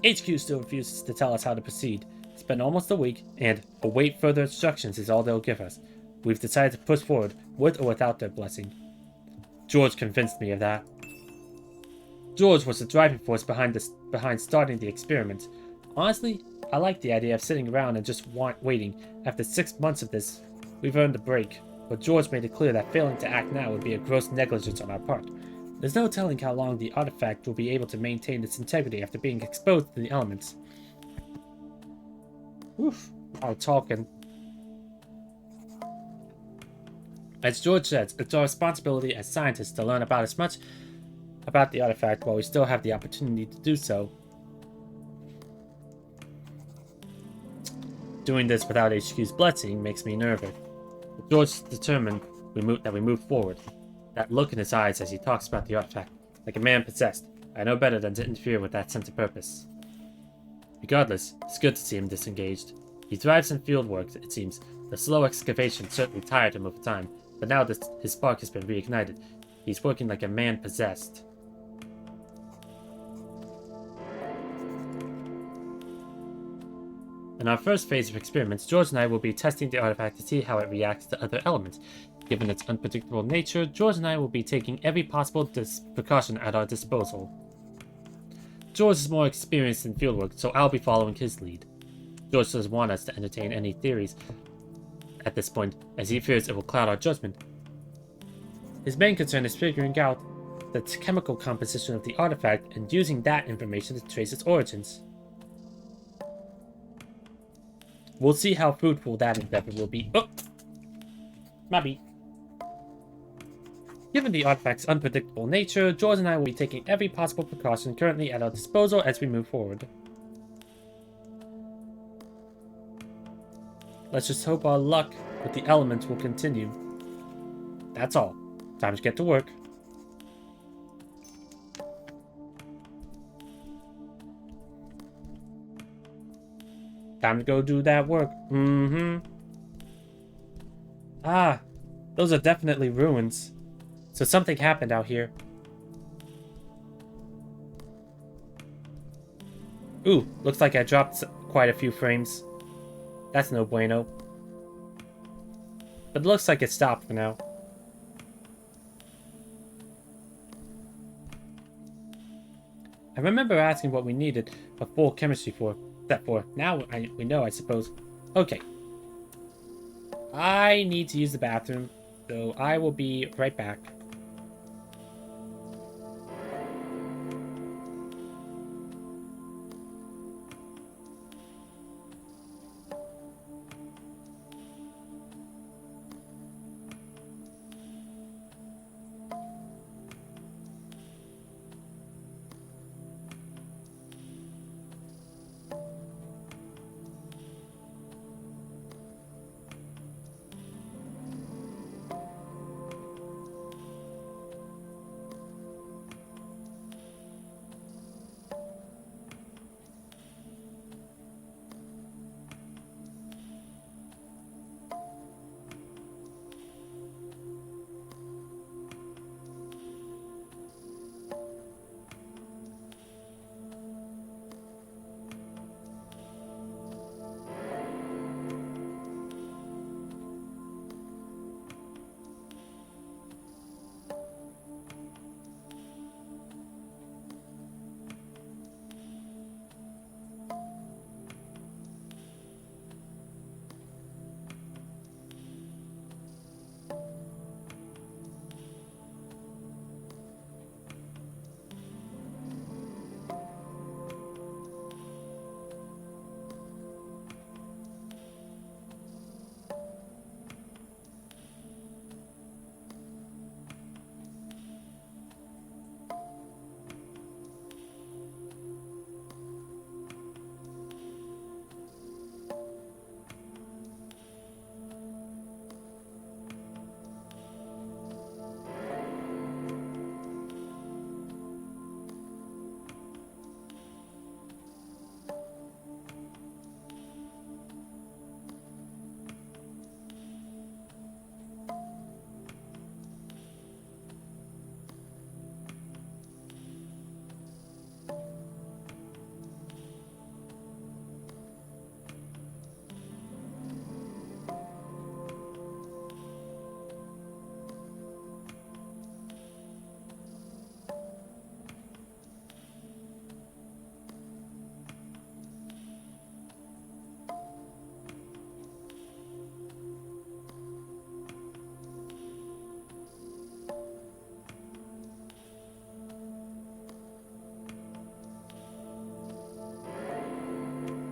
HQ still refuses to tell us how to proceed. It's been almost a week, and await further instructions is all they'll give us. We've decided to push forward, with or without their blessing. George convinced me of that. George was the driving force behind starting the experiment. Honestly, I like the idea of sitting around and just waiting. After 6 months of this, we've earned a break, but George made it clear that failing to act now would be a gross negligence on our part. There's no telling how long the artifact will be able to maintain its integrity after being exposed to the elements. Oof, I'm talking. As George says, it's our responsibility as scientists to learn about as much about the artifact while we still have the opportunity to do so. Doing this without HQ's blessing makes me nervous. But George is determined that we move forward. That look in his eyes as he talks about the artifact, like a man possessed. I know better than to interfere with that sense of purpose. Regardless, it's good to see him disengaged. He thrives in field work, it seems. The slow excavation certainly tired him over time, but now his spark has been reignited. He's working like a man possessed. In our first phase of experiments, George and I will be testing the artifact to see how it reacts to other elements. Given its unpredictable nature, George and I will be taking every possible precaution at our disposal. George is more experienced in fieldwork, so I'll be following his lead. George doesn't want us to entertain any theories at this point, as he fears it will cloud our judgment. His main concern is figuring out the chemical composition of the artifact and using that information to trace its origins. We'll see how fruitful that endeavor will be. Oh! Maybe. Given the artifact's unpredictable nature, George and I will be taking every possible precaution currently at our disposal as we move forward. Let's just hope our luck with the elements will continue. That's all. Time to get to work. Time to go do that work. Ah, those are definitely ruins. So something happened out here. Ooh, looks like I dropped quite a few frames. That's no bueno. But it looks like it stopped for now. I remember asking what we needed a full chemistry for. That for. Now we know, I suppose. Okay. I need to use the bathroom, so I will be right back.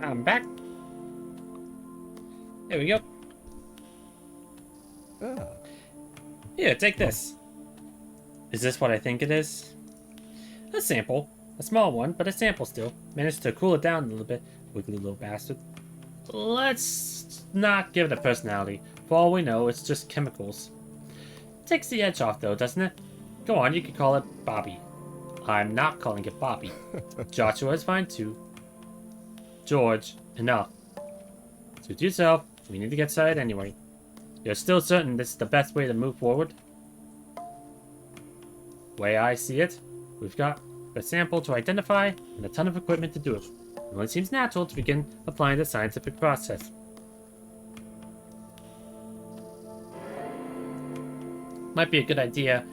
I'm back. There we go. Here, take this. Is this what I think it is? A sample. A small one, but a sample still. Managed to cool it down a little bit. Wiggly little bastard. Let's not give it a personality. For all we know, it's just chemicals. Takes the edge off though, doesn't it? Go on, you can call it Bobby. I'm not calling it Bobby. Joshua is fine too. George, enough. Suit yourself. We need to get started anyway. You're still certain this is the best way to move forward? Way I see it, we've got a sample to identify and a ton of equipment to do it. It only seems natural to begin applying the scientific process. Might be a good idea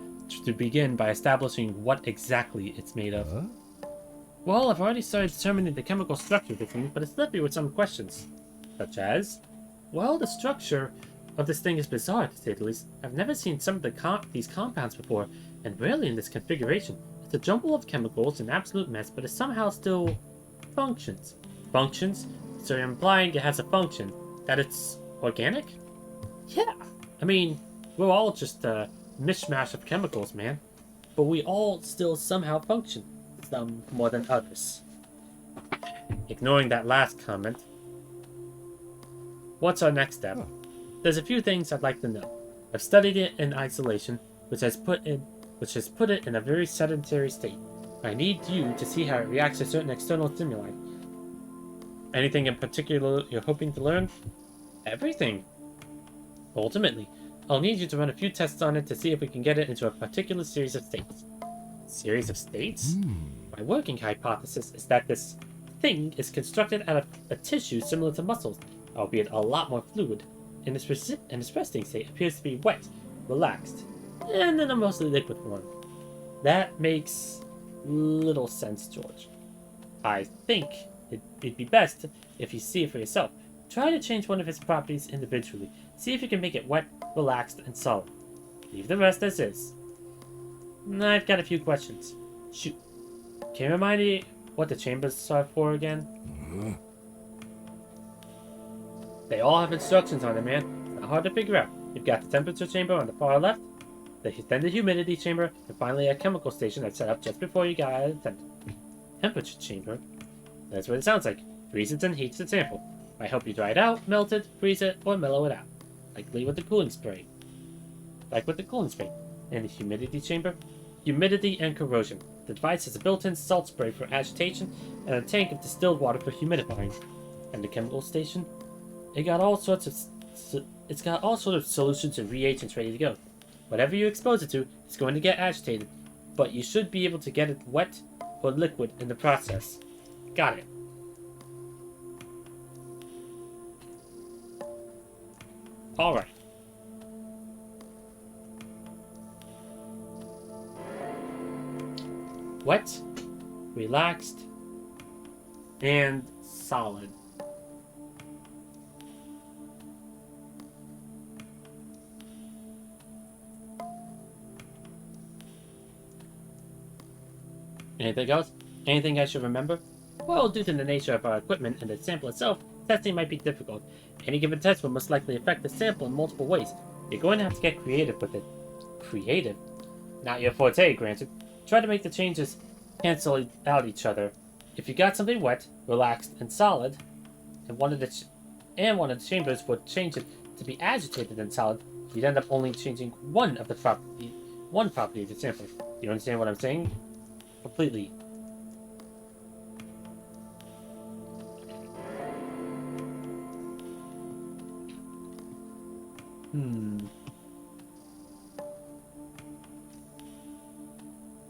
to begin by establishing what exactly it's made of. Well, I've already started determining the chemical structure of the thing, but it's left me with some questions. Such as, well, the structure of this thing is bizarre, to say the least. I've never seen some of these compounds before, and rarely in this configuration. It's a jumble of chemicals, an absolute mess, but it somehow still functions. Functions? So you're implying it has a function, that it's organic? Yeah. I mean, we're all just a mishmash of chemicals, man. But we all still somehow function. Some more than others. Ignoring that last comment, what's our next step? There's a few things I'd like to know. I've studied it in isolation, which has put it in a very sedentary state. I need you to see how it reacts to certain external stimuli. Anything in particular you're hoping to learn? Everything. Ultimately, I'll need you to run a few tests on it to see if we can get it into a particular series of states. Series of states? My working hypothesis is that this thing is constructed out of a tissue similar to muscles, albeit a lot more fluid. In its resting state appears to be wet, relaxed, and in a mostly liquid form. That makes little sense, George. I think it'd be best if you see it for yourself. Try to change one of its properties individually. See if you can make it wet, relaxed, and solid. Leave the rest as is. I've got a few questions. Shoot. Can you remind me what the chambers are for again? They all have instructions on them, man. It's not hard to figure out. You've got the temperature chamber on the far left, then the humidity chamber, and finally a chemical station that's set up just before you got out of the temperature chamber. That's what it sounds like. Freezes and heats the sample. I hope you dry it out, melt it, freeze it, or mellow it out. Likely with the cooling spray. In the humidity chamber, humidity and corrosion. The device has a built-in salt spray for agitation and a tank of distilled water for humidifying. And the chemical station? It's got all sorts of solutions and reagents ready to go. Whatever you expose it to, it's going to get agitated, but you should be able to get it wet or liquid in the process. Got it. Alright. Wet, relaxed, and solid. Anything else? Anything I should remember? Well, due to the nature of our equipment and the sample itself, testing might be difficult. Any given test will most likely affect the sample in multiple ways. You're going to have to get creative with it. Creative? Not your forte, granted. Try to make the changes cancel out each other. If you got something wet, relaxed, and solid, and one of the chambers would change it to be agitated and solid, you'd end up only changing one property of the sample. You understand what I'm saying? Completely.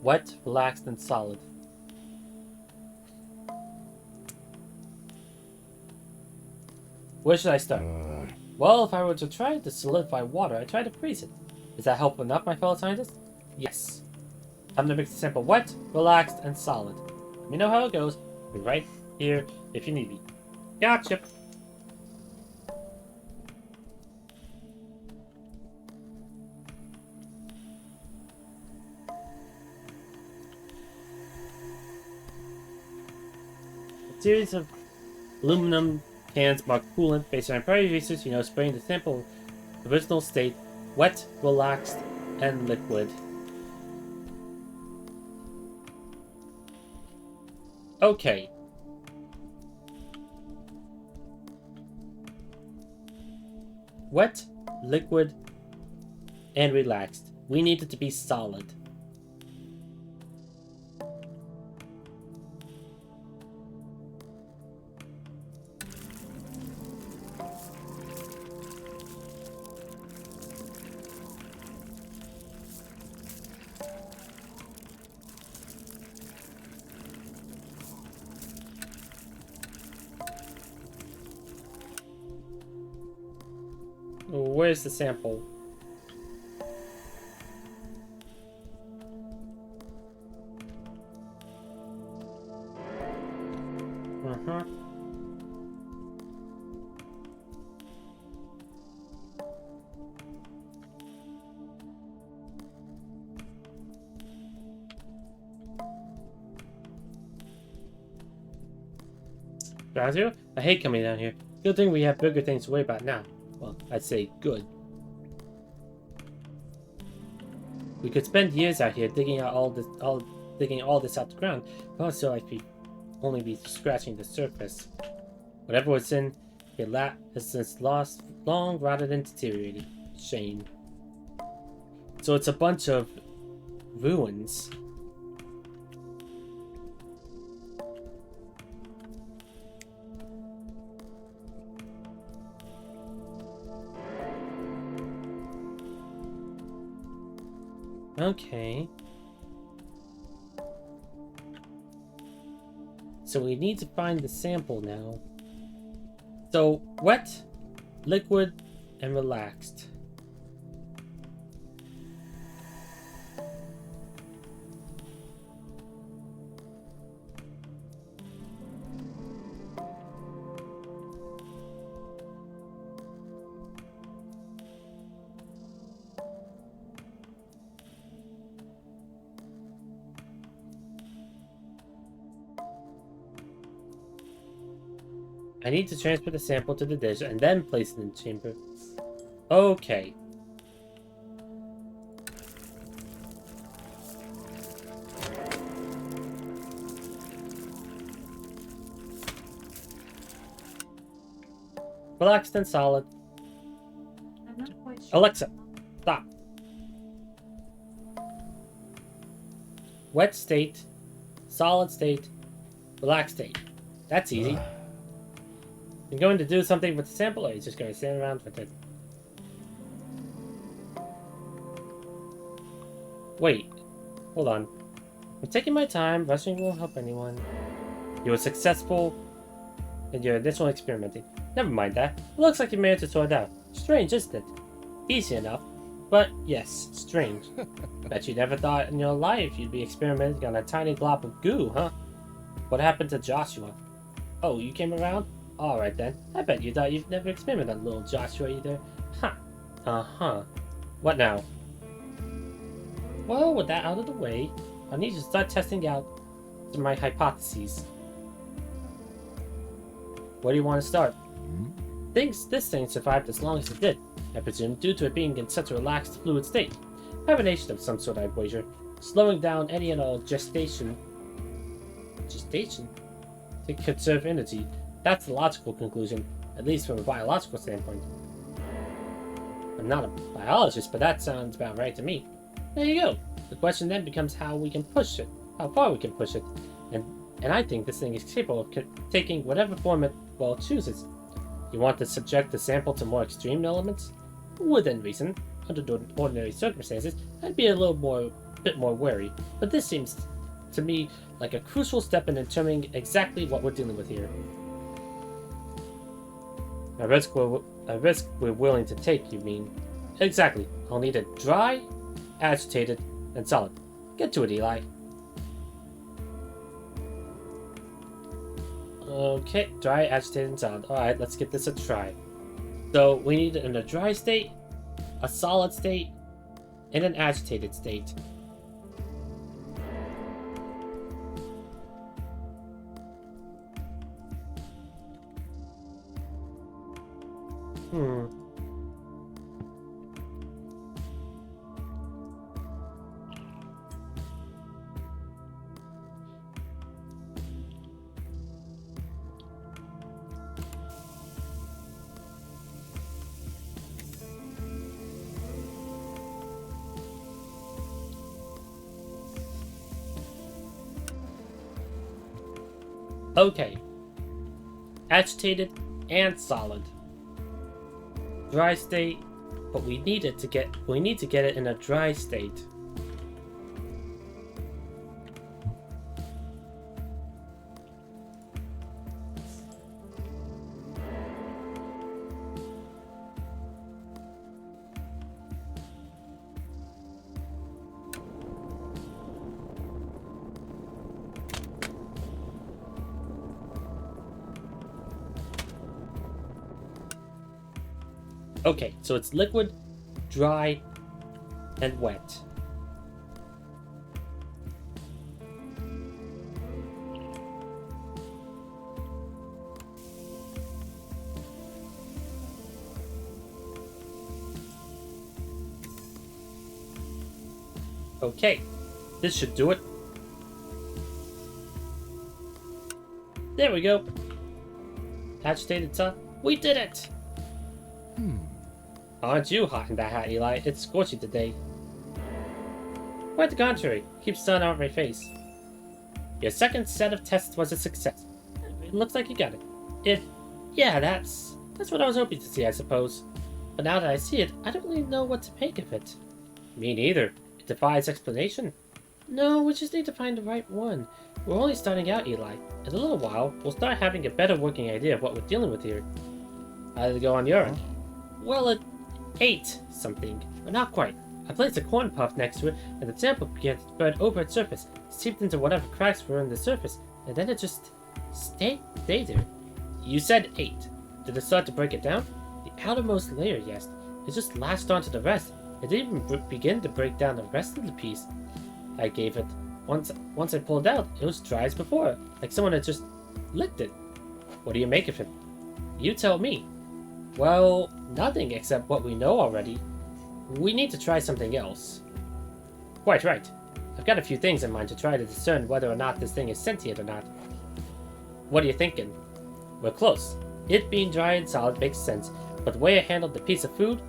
Wet, relaxed, and solid. Where should I start? Well, if I were to try to solidify water, I'd try to freeze it. Is that helpful enough, my fellow scientists? Yes. Time to make the sample wet, relaxed, and solid. Let me know how it goes. I'll be right here if you need me. Gotcha. A series of aluminum cans marked coolant. Based on prior research, spraying the sample original state, wet, relaxed, and liquid. Okay. Wet, liquid, and relaxed. We need it to be solid. Where's the sample? Ground Zero? I hate coming down here. Good thing we have bigger things to worry about now. Well, I'd say good. We could spend years out here digging all this out the ground, but I'd still like to only be scratching the surface. Whatever was in it has since lost long rotted and deteriorated. Shame. So it's a bunch of ruins. Okay. So we need to find the sample now. So, wet, liquid, and relaxed. I need to transfer the sample to the dish and then place it in the chamber. Okay. Relaxed and solid. I'm not quite sure. Alexa, stop. Wet state, solid state, relaxed state. That's easy. You're going to do something with the sample, or you're just going to stand around with it? Wait. Hold on. I'm taking my time. Rushing won't help anyone. You were successful in your additional experimenting. Never mind that. It looks like you managed to sort it out. Strange, isn't it? Easy enough. But yes, strange. Bet you never thought in your life you'd be experimenting on a tiny glob of goo, huh? What happened to Joshua? Oh, you came around? Alright then. I bet you thought you've never experimented on little Joshua either. Huh. Uh-huh. What now? Well, with that out of the way, I need to start testing out my hypotheses. Where do you want to start? This thing survived as long as it did, I presume due to it being in such a relaxed, fluid state. Hibernation of some sort, I wager. Slowing down any and all gestation to conserve energy. That's the logical conclusion, at least from a biological standpoint. I'm not a biologist, but that sounds about right to me. There you go. The question then becomes how we can push it, how far we can push it, and I think this thing is capable of taking whatever form it chooses. You want to subject the sample to more extreme elements? Within reason. Under ordinary circumstances, I'd be a bit more wary, but this seems to me like a crucial step in determining exactly what we're dealing with here. A risk we're willing to take, you mean? Exactly. I'll need it dry, agitated, and solid. Get to it, Eli. Okay, dry, agitated, and solid. Alright, let's give this a try. So, we need it in a dry state, a solid state, and an agitated state. Okay. Agitated and solid. Dry state, but we need to get it in a dry state. Okay, so it's liquid, dry, and wet. Okay, this should do it. There we go. Agitated sun. We did it! Aren't you hot in that hat, Eli? It's scorchy today. Quite the contrary. Keeps sun out of my face. Your second set of tests was a success. It looks like you got it. Yeah, that's what I was hoping to see, I suppose. But now that I see it, I don't really know what to make of it. Me neither. It defies explanation. No, we just need to find the right one. We're only starting out, Eli. In a little while, we'll start having a better working idea of what we're dealing with here. How did it go on your end? Well, it ate something, but not quite. I placed a corn puff next to it, and the sample began to spread over its surface, seeped into whatever cracks were in the surface, and then it just stayed there. You said ate. Did it start to break it down? The outermost layer, yes. It just latched onto the rest. It didn't even begin to break down the rest of the piece. I gave it. Once I pulled out, it was dry as before, like someone had just licked it. What do you make of it? You tell me. Well, nothing except what we know already. We need to try something else. Quite right. I've got a few things in mind to try to discern whether or not this thing is sentient or not. What are you thinking? We're close. It being dry and solid makes sense, but the way I handled the piece of food?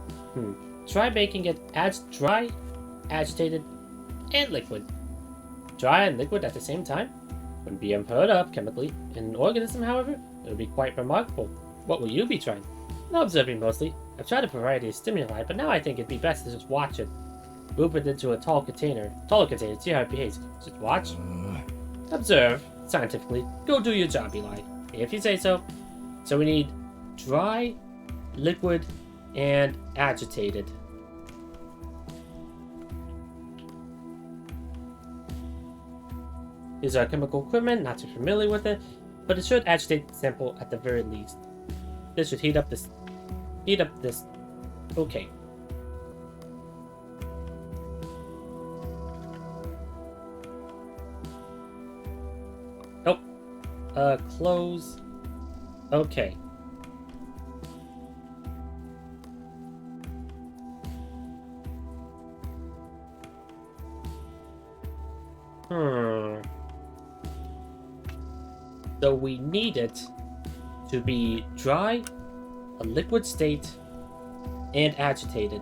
Try making it dry, agitated, and liquid. Dry and liquid at the same time? Wouldn't be unheard of chemically. In an organism, however, it would be quite remarkable. What will you be trying? Not observing mostly. I've tried a variety of stimuli, but now I think it'd be best to just watch it. Move it into a taller container, see how it behaves. Just watch. Observe, scientifically. Go do your job, Eli. If you say so. So we need dry, liquid, and agitated. These are chemical equipment, not too familiar with it, but it should agitate the sample at the very least. This should heat up this. Okay. Oh. Close. Okay. So we need it to be dry, a liquid state, and agitated.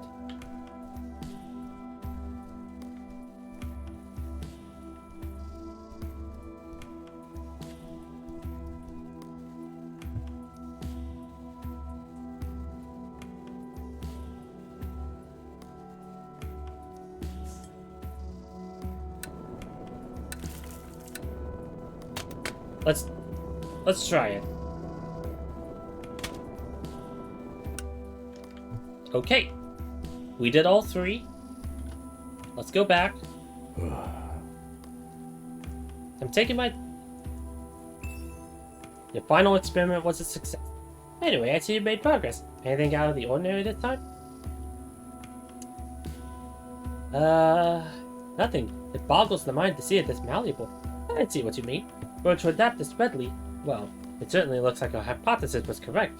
Let's try it. Okay. We did all three. Let's go back. I'm taking my... Your final experiment was a success. Anyway, I see you made progress. Anything out of the ordinary this time? Nothing. It boggles the mind to see it this malleable. I see what you mean. But to adapt this readily, well, it certainly looks like our hypothesis was correct.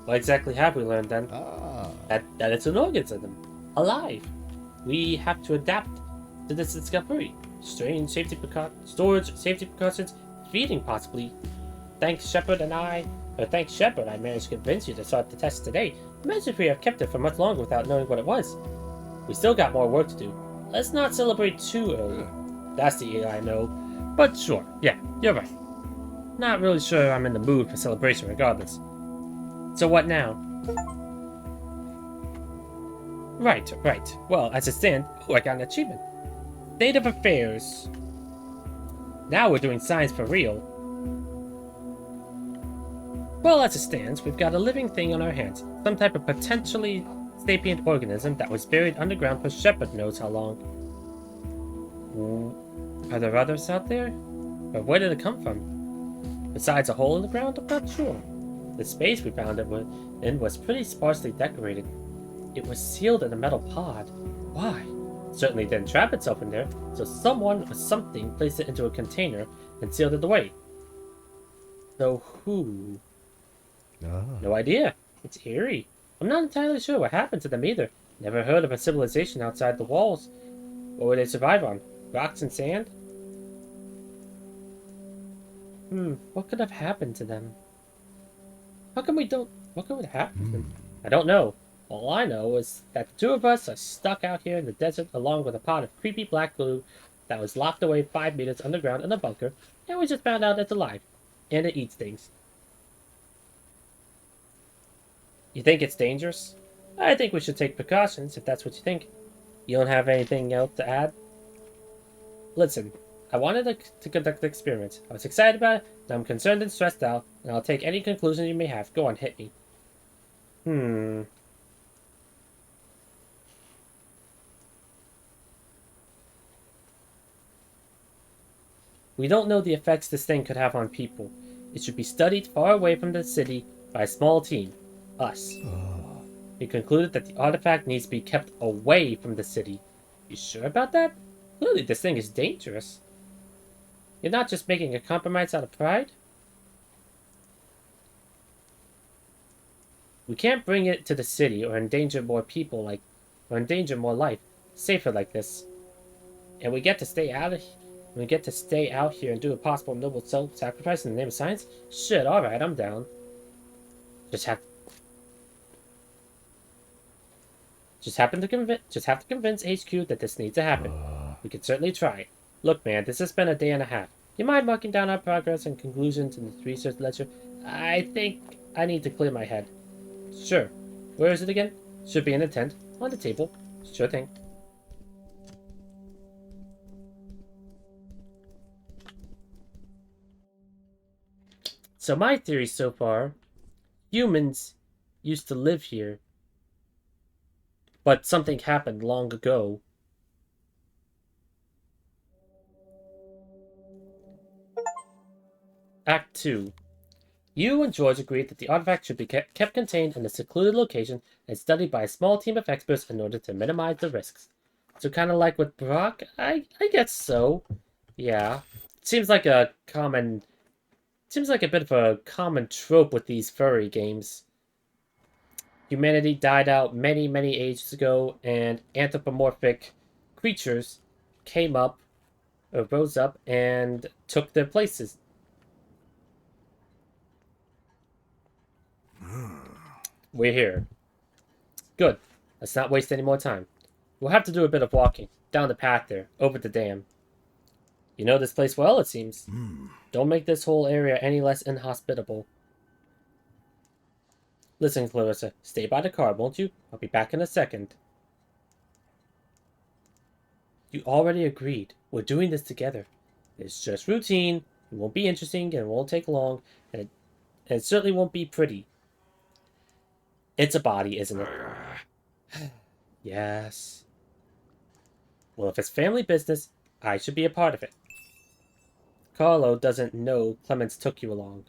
What exactly have we learned then? That it's an organism. Alive. We have to adapt to this discovery. Storage safety precautions, feeding possibly. Thanks Shepard, I managed to convince you to start the test today. Imagine if we have kept it for much longer without knowing what it was. We still got more work to do. Let's not celebrate too early. That's the Eli I know. But sure, yeah, you're right. Not really sure I'm in the mood for celebration regardless. So what now? Right. Well, as it stands, I got an achievement. State of affairs. Now we're doing science for real. Well, as it stands, we've got a living thing on our hands. Some type of potentially sapient organism that was buried underground for Shepard knows how long. Are there others out there? But where did it come from? Besides a hole in the ground, I'm not sure. The space we found it in was pretty sparsely decorated. It was sealed in a metal pod. Why? Certainly didn't trap itself in there, so someone or something placed it into a container and sealed it away. So who? No idea. It's eerie. I'm not entirely sure what happened to them either. Never heard of a civilization outside the walls. What would they survive on? Rocks and sand? What could have happened to them? How come we don't... What could have happened to them? I don't know. All I know is that the two of us are stuck out here in the desert along with a pot of creepy black glue that was locked away 5 meters underground in a bunker, and we just found out it's alive. And it eats things. You think it's dangerous? I think we should take precautions, if that's what you think. You don't have anything else to add? Listen, I wanted to conduct the experiment. I was excited about it, and I'm concerned and stressed out, and I'll take any conclusion you may have. Go on, hit me. We don't know the effects this thing could have on people. It should be studied far away from the city by a small team. Us. We concluded that the artifact needs to be kept away from the city. You sure about that? Clearly this thing is dangerous. You're not just making a compromise out of pride? We can't bring it to the city or endanger more people or endanger more life. Safer like this. And we get to stay out here and do a possible noble self-sacrifice in the name of science? Shit, alright, I'm down. Just have to convince HQ that this needs to happen. We could certainly try. Look, man, this has been a day and a half. You mind marking down our progress and conclusions in this research ledger? I think I need to clear my head. Sure. Where is it again? Should be in the tent. On the table. Sure thing. So my theory so far, humans used to live here, but something happened long ago. Act 2. You and George agreed that the artifact should be kept contained in a secluded location and studied by a small team of experts in order to minimize the risks. So kind of like with Brock? I guess so. Yeah. Seems like a bit of a common trope with these furry games. Humanity died out many, many ages ago, and anthropomorphic creatures rose up, and took their places. We're here. Good. Let's not waste any more time. We'll have to do a bit of walking. Down the path there, over the dam. You know this place well, it seems. Don't make this whole area any less inhospitable. Listen, Clarissa, stay by the car, won't you? I'll be back in a second. You already agreed. We're doing this together. It's just routine. It won't be interesting, and it won't take long, and it certainly won't be pretty. It's a body, isn't it? Yes. Well, if it's family business, I should be a part of it. Carlo doesn't know Clemens took you along.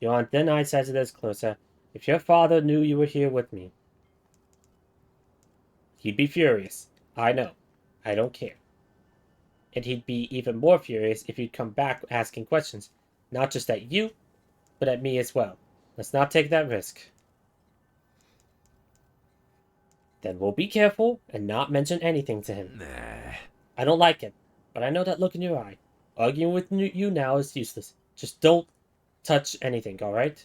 You're on thin ice as it is, Clarissa. If your father knew you were here with me, he'd be furious. I know. I don't care. And he'd be even more furious if you'd come back asking questions. Not just at you, but at me as well. Let's not take that risk. Then we'll be careful and not mention anything to him. Nah. I don't like it, but I know that look in your eye. Arguing with you now is useless. Just don't touch anything, alright?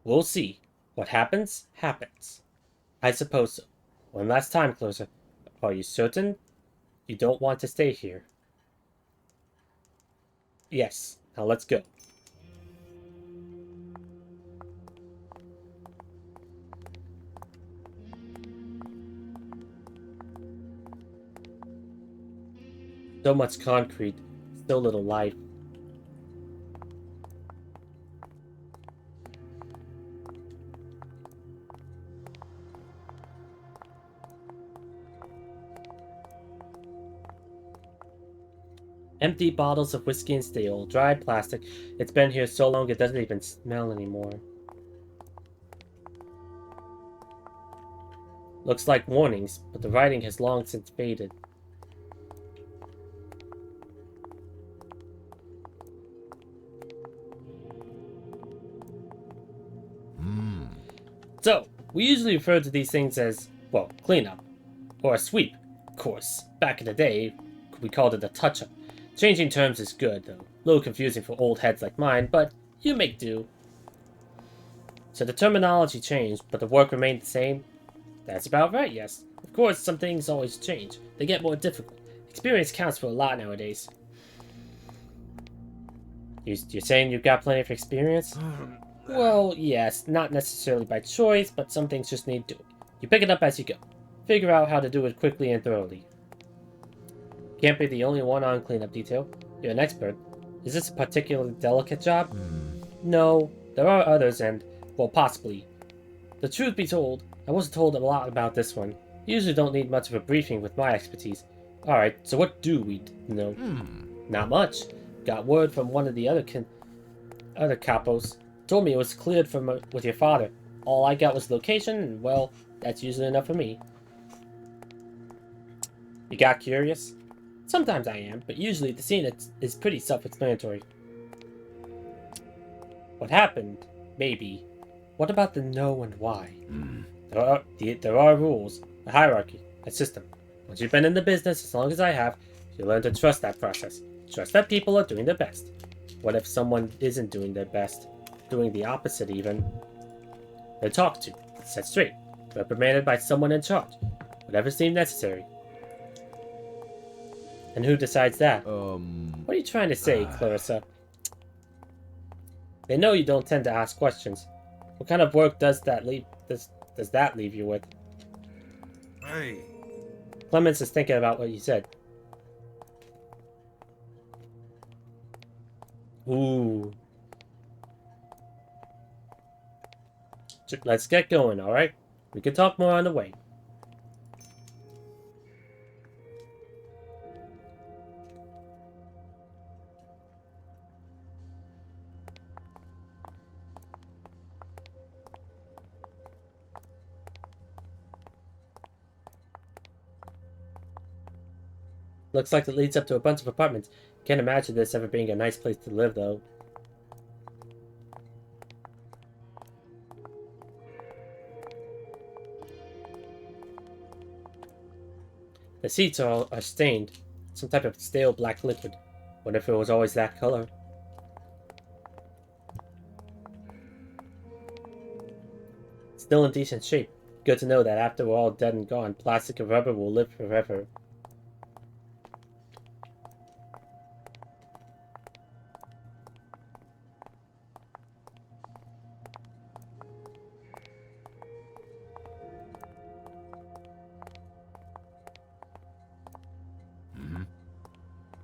We'll see. What happens, happens. I suppose so. One last time, Clarissa. Are you certain you don't want to stay here? Yes. Now let's go. So much concrete, so little life. Empty bottles of whiskey and stale, dried plastic. It's been here so long it doesn't even smell anymore. Looks like warnings, but the writing has long since faded. So, we usually refer to these things as, well, cleanup. Or a sweep, of course. Back in the day, we called it a touch-up. Changing terms is good, though. A little confusing for old heads like mine, but you make do. So the terminology changed, but the work remained the same? That's about right, yes. Of course, some things always change. They get more difficult. Experience counts for a lot nowadays. You're saying you've got plenty of experience? Well, yes, not necessarily by choice, but some things just need doing. You pick it up as you go. Figure out how to do it quickly and thoroughly. Can't be the only one on cleanup detail. You're an expert. Is this a particularly delicate job? No, there are others and, well, possibly. The truth be told, I wasn't told a lot about this one. You usually don't need much of a briefing with my expertise. Alright, so what do we know? Not much. Got word from one of the other capos. Told me it was cleared from with your father. All I got was location, and well, that's usually enough for me. You got curious? Sometimes I am, but usually the scene is pretty self-explanatory. What happened? Maybe. What about the no and why? There are rules, a hierarchy, a system. Once you've been in the business as long as I have, you learn to trust that process. Trust that people are doing their best. What if someone isn't doing their best? Doing the opposite even? They're talked to, set straight, reprimanded by someone in charge. Whatever seemed necessary. And who decides that? What are you trying to say, Clarissa? They know you don't tend to ask questions. What kind of work does that leave you with? Hey. Clemens is thinking about what you said. Ooh. Let's get going, alright? We can talk more on the way. Looks like it leads up to a bunch of apartments. Can't imagine this ever being a nice place to live, though. The seats are stained. Some type of stale black liquid. Wonder if it was always that color. Still in decent shape. Good to know that after we're all dead and gone, plastic and rubber will live forever.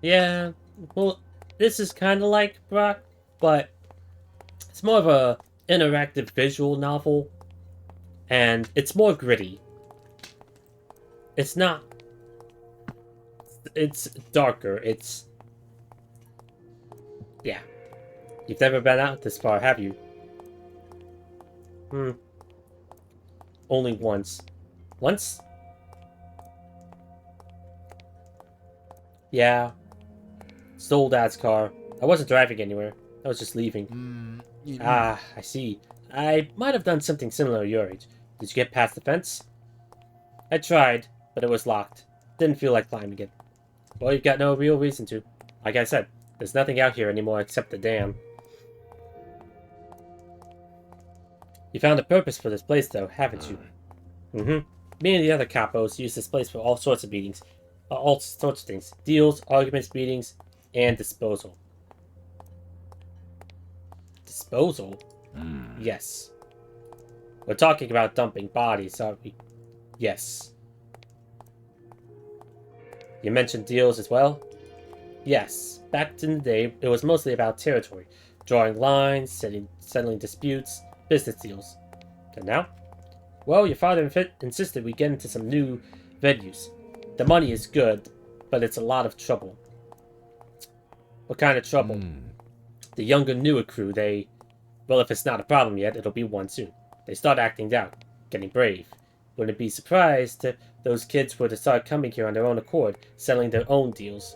Yeah, well, this is kind of like Brock, but it's more of a interactive visual novel, and it's more gritty. It's not... It's darker, it's... Yeah. You've never been out this far, have you? Only once. Once? Yeah. Stole Dad's car. I wasn't driving anywhere. I was just leaving. Ah, I see. I might have done something similar at your age. Did you get past the fence? I tried, but it was locked. Didn't feel like climbing it. Well, you've got no real reason to. Like I said, there's nothing out here anymore except the dam. You found a purpose for this place, though, haven't you? Me and the other capos use this place for all sorts of meetings. All sorts of things. Deals, arguments, meetings, and disposal. Disposal? Yes. We're talking about dumping bodies, aren't we? Yes. You mentioned deals as well? Yes. Back in the day, it was mostly about territory. Drawing lines, settling disputes, business deals. And now? Well, your father insisted we get into some new venues. The money is good, but it's a lot of trouble. What kind of trouble? The younger, newer crew, they... Well, if it's not a problem yet, it'll be one soon. They start acting out, getting brave. Wouldn't be surprised if those kids were to start coming here on their own accord, selling their own deals.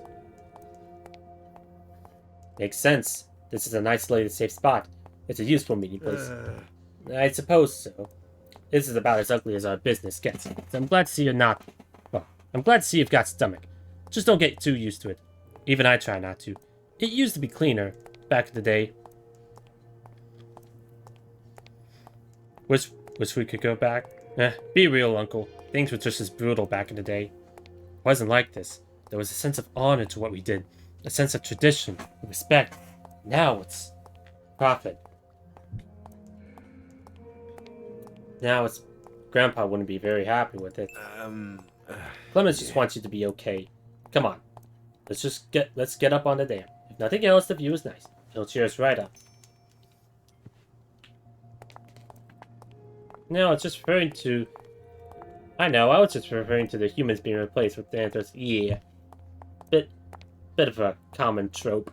Makes sense. This is an isolated, safe spot. It's a useful meeting place. I suppose so. This is about as ugly as our business gets. So I'm glad to see you're not... Well, I'm glad to see you've got stomach. Just don't get too used to it. Even I try not to. It used to be cleaner, back in the day. Wish we could go back. Be real, Uncle. Things were just as brutal back in the day. It wasn't like this. There was a sense of honor to what we did. A sense of tradition, respect. Now it's profit. Now it's... Grandpa wouldn't be very happy with it. Clemens just wants you to be okay. Come on. Let's get up on the dam. If nothing else, the view is nice. It'll cheer us right up. No, it's just referring to... I know, I was just referring to the humans being replaced with the anthros. Yeah. Bit of a common trope.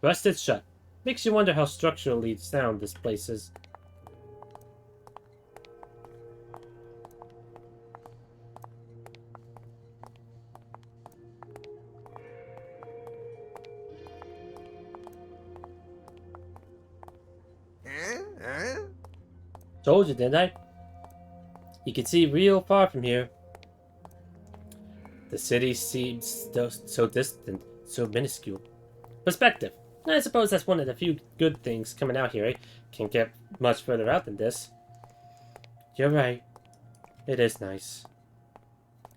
Rusted shut. Makes you wonder how structurally sound this place is. Told you, didn't I? You can see real far from here. The city seems so distant, so minuscule. Perspective. I suppose that's one of the few good things coming out here, eh? Can't get much further out than this. You're right. It is nice.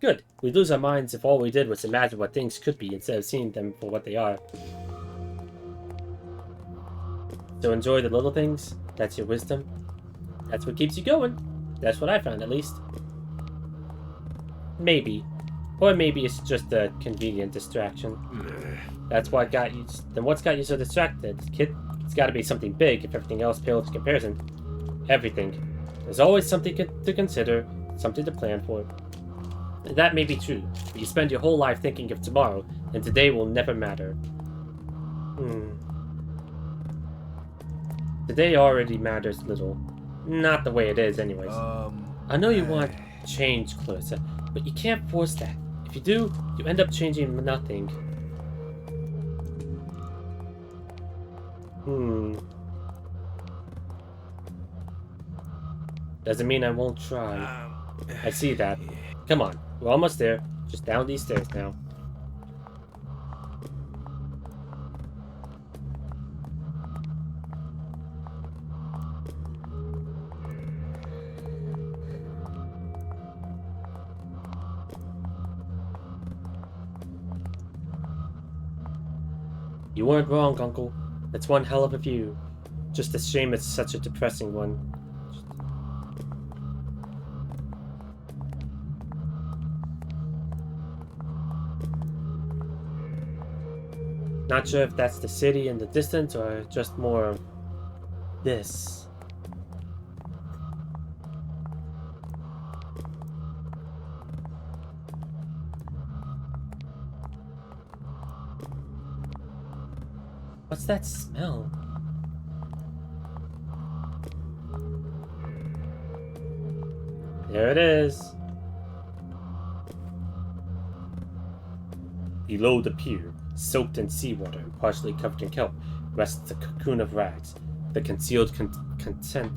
Good. We lose our minds if all we did was imagine what things could be instead of seeing them for what they are. So enjoy the little things. That's your wisdom. That's what keeps you going. That's what I found, at least. Maybe. Or maybe it's just a convenient distraction. That's what got you... Then what's got you so distracted, kid? It's gotta be something big if everything else pales in comparison. Everything. There's always something to consider, something to plan for. That may be true, but you spend your whole life thinking of tomorrow, and today will never matter. Today already matters little. Not the way it is, anyways. I know you want change, Clarissa, but you can't force that. If you do, you end up changing nothing. Doesn't mean I won't try. I see that. Come on, we're almost there. Just down these stairs now. You weren't wrong, Uncle. That's one hell of a view. Just a shame it's such a depressing one. Not sure if that's the city in the distance or just more of this. What's that smell? There it is. Below the pier, soaked in seawater and partially covered in kelp, rests a cocoon of rags. The concealed content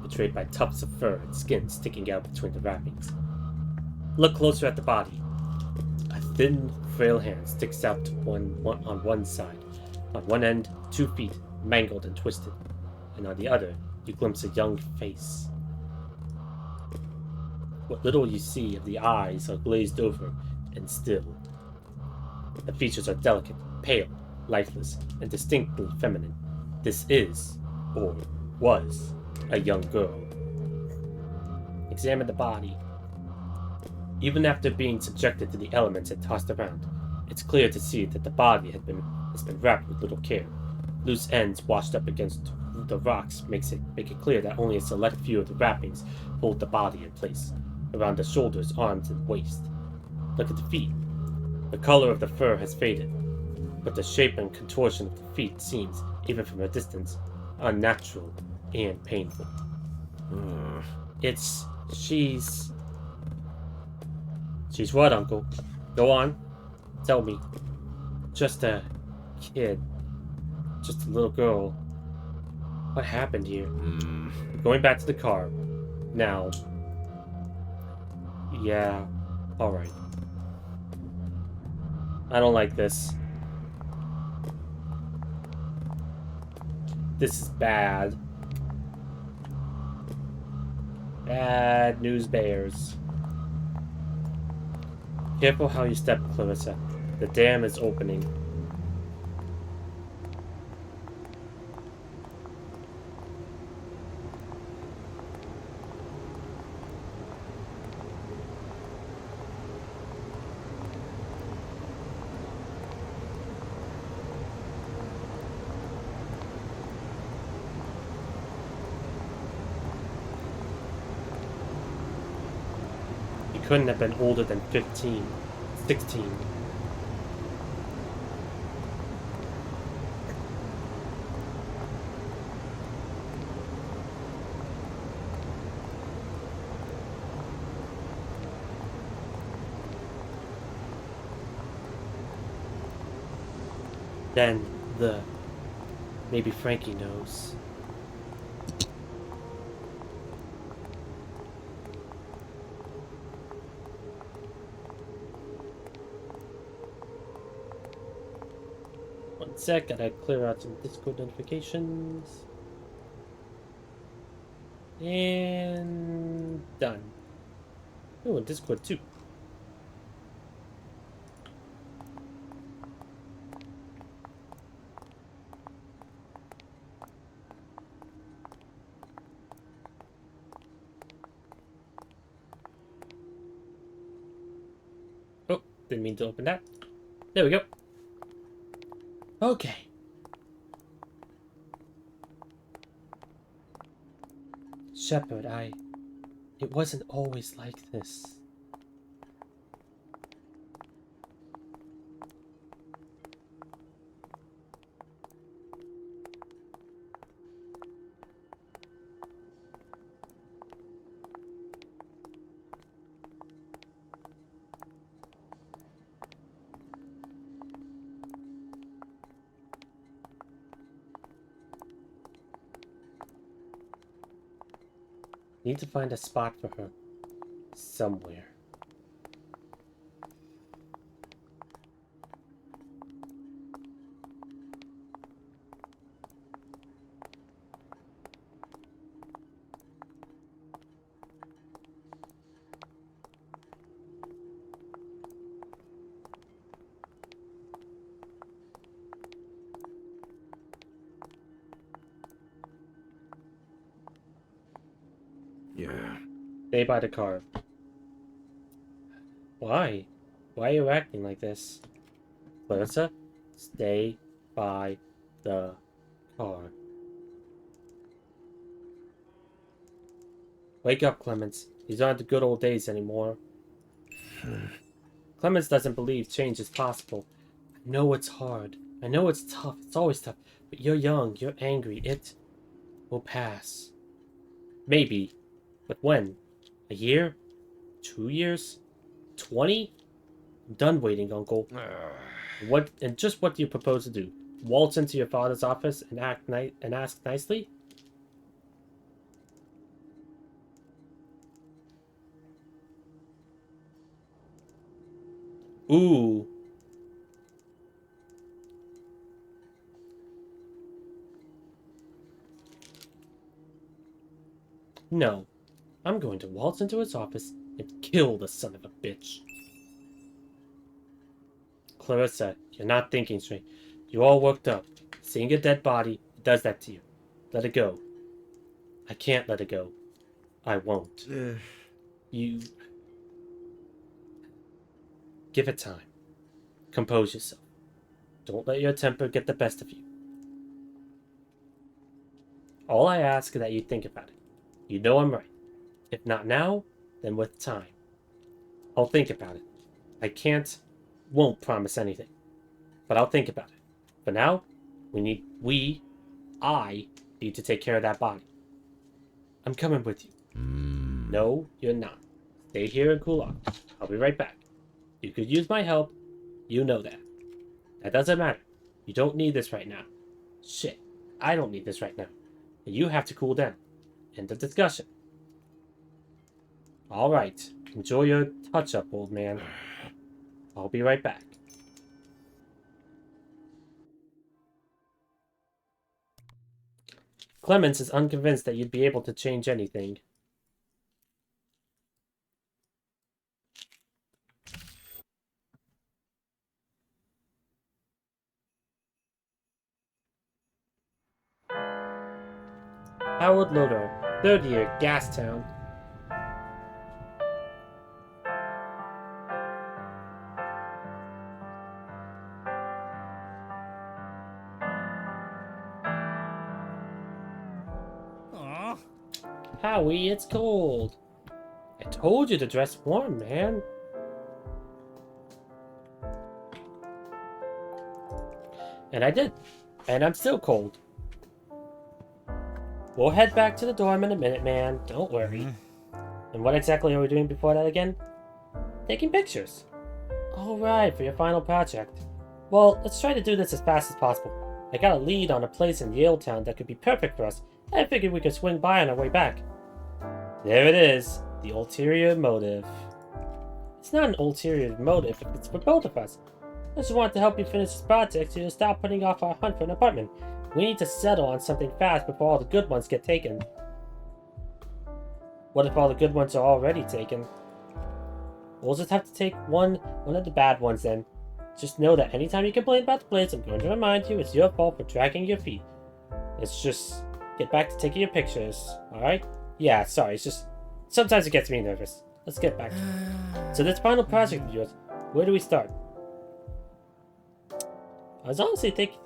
betrayed by tufts of fur and skin sticking out between the wrappings. Look closer at the body. A thin, frail hand sticks out on one side. On one end, 2 feet, mangled and twisted, and on the other, you glimpse a young face. What little you see of the eyes are glazed over and still. The features are delicate, pale, lifeless, and distinctly feminine. This is, or was, a young girl. Examine the body. Even after being subjected to the elements it tossed around, it's clear to see that the body has been wrapped with little care. Loose ends washed up against the rocks make it clear that only a select few of the wrappings hold the body in place, around the shoulders, arms, and waist. Look at the feet. The color of the fur has faded, but the shape and contortion of the feet seems, even from a distance, unnatural and painful. She's what, Uncle? Go on. Tell me. Just a kid. Just a little girl. What happened here? We're going back to the car. Now. Yeah. Alright. I don't like this. This is bad. Bad news bears. Careful how you step, Clarissa. The dam is opening. He couldn't have been older than 15. 16. Then maybe Frankie knows. One sec, gotta clear out some Discord notifications. And done. Oh, and Discord too. Oh, didn't mean to open that. There we go. Okay. Shepard, it wasn't always like this. Need to find a spot for her. Somewhere. Yeah. Stay by the car. Why? Why are you acting like this? Clarissa, stay by the car. Wake up, Clemens. These aren't the good old days anymore. Clemens doesn't believe change is possible. I know it's hard. I know it's tough. It's always tough. But you're young. You're angry. It will pass. Maybe. But when? A year? 2 years? 20? I'm done waiting, Uncle. Just what do you propose to do? Waltz into your father's office and ask nicely? Ooh. No. I'm going to waltz into his office and kill the son of a bitch. Clarissa, you're not thinking straight. You're all worked up. Seeing a dead body does that to you. Let it go. I can't let it go. I won't. You... Give it time. Compose yourself. Don't let your temper get the best of you. All I ask is that you think about it. You know I'm right. If not now, then with time. I'll think about it. I won't promise anything. But I'll think about it. For now, I need to take care of that body. I'm coming with you. No, you're not. Stay here and cool off. I'll be right back. You could use my help. You know that. That doesn't matter. You don't need this right now. Shit. I don't need this right now. You have to cool down. End of discussion. Alright. Enjoy your touch-up, old man. I'll be right back. Clemens is unconvinced that you'd be able to change anything. Howard Loder, 3rd year, Gastown. Aw. Howie, it's cold. I told you to dress warm, man. And I did. And I'm still cold. We'll head back to the dorm in a minute, man. Don't worry. And what exactly are we doing before that again? Taking pictures. Alright, for your final project. Well, let's try to do this as fast as possible. I got a lead on a place in Yale Town that could be perfect for us. I figured we could swing by on our way back. There it is. The ulterior motive. It's not an ulterior motive if it's for both of us. I just want to help you finish this project so you'll stop putting off our hunt for an apartment. We need to settle on something fast before all the good ones get taken. What if all the good ones are already taken? We'll just have to take one of the bad ones then. Just know that anytime you complain about the place, I'm going to remind you it's your fault for dragging your feet. Let's just get back to taking your pictures, alright? Yeah, sorry, it's just... sometimes it gets me nervous. Let's get back to it. So this final project of yours, where do we start? I was honestly thinking...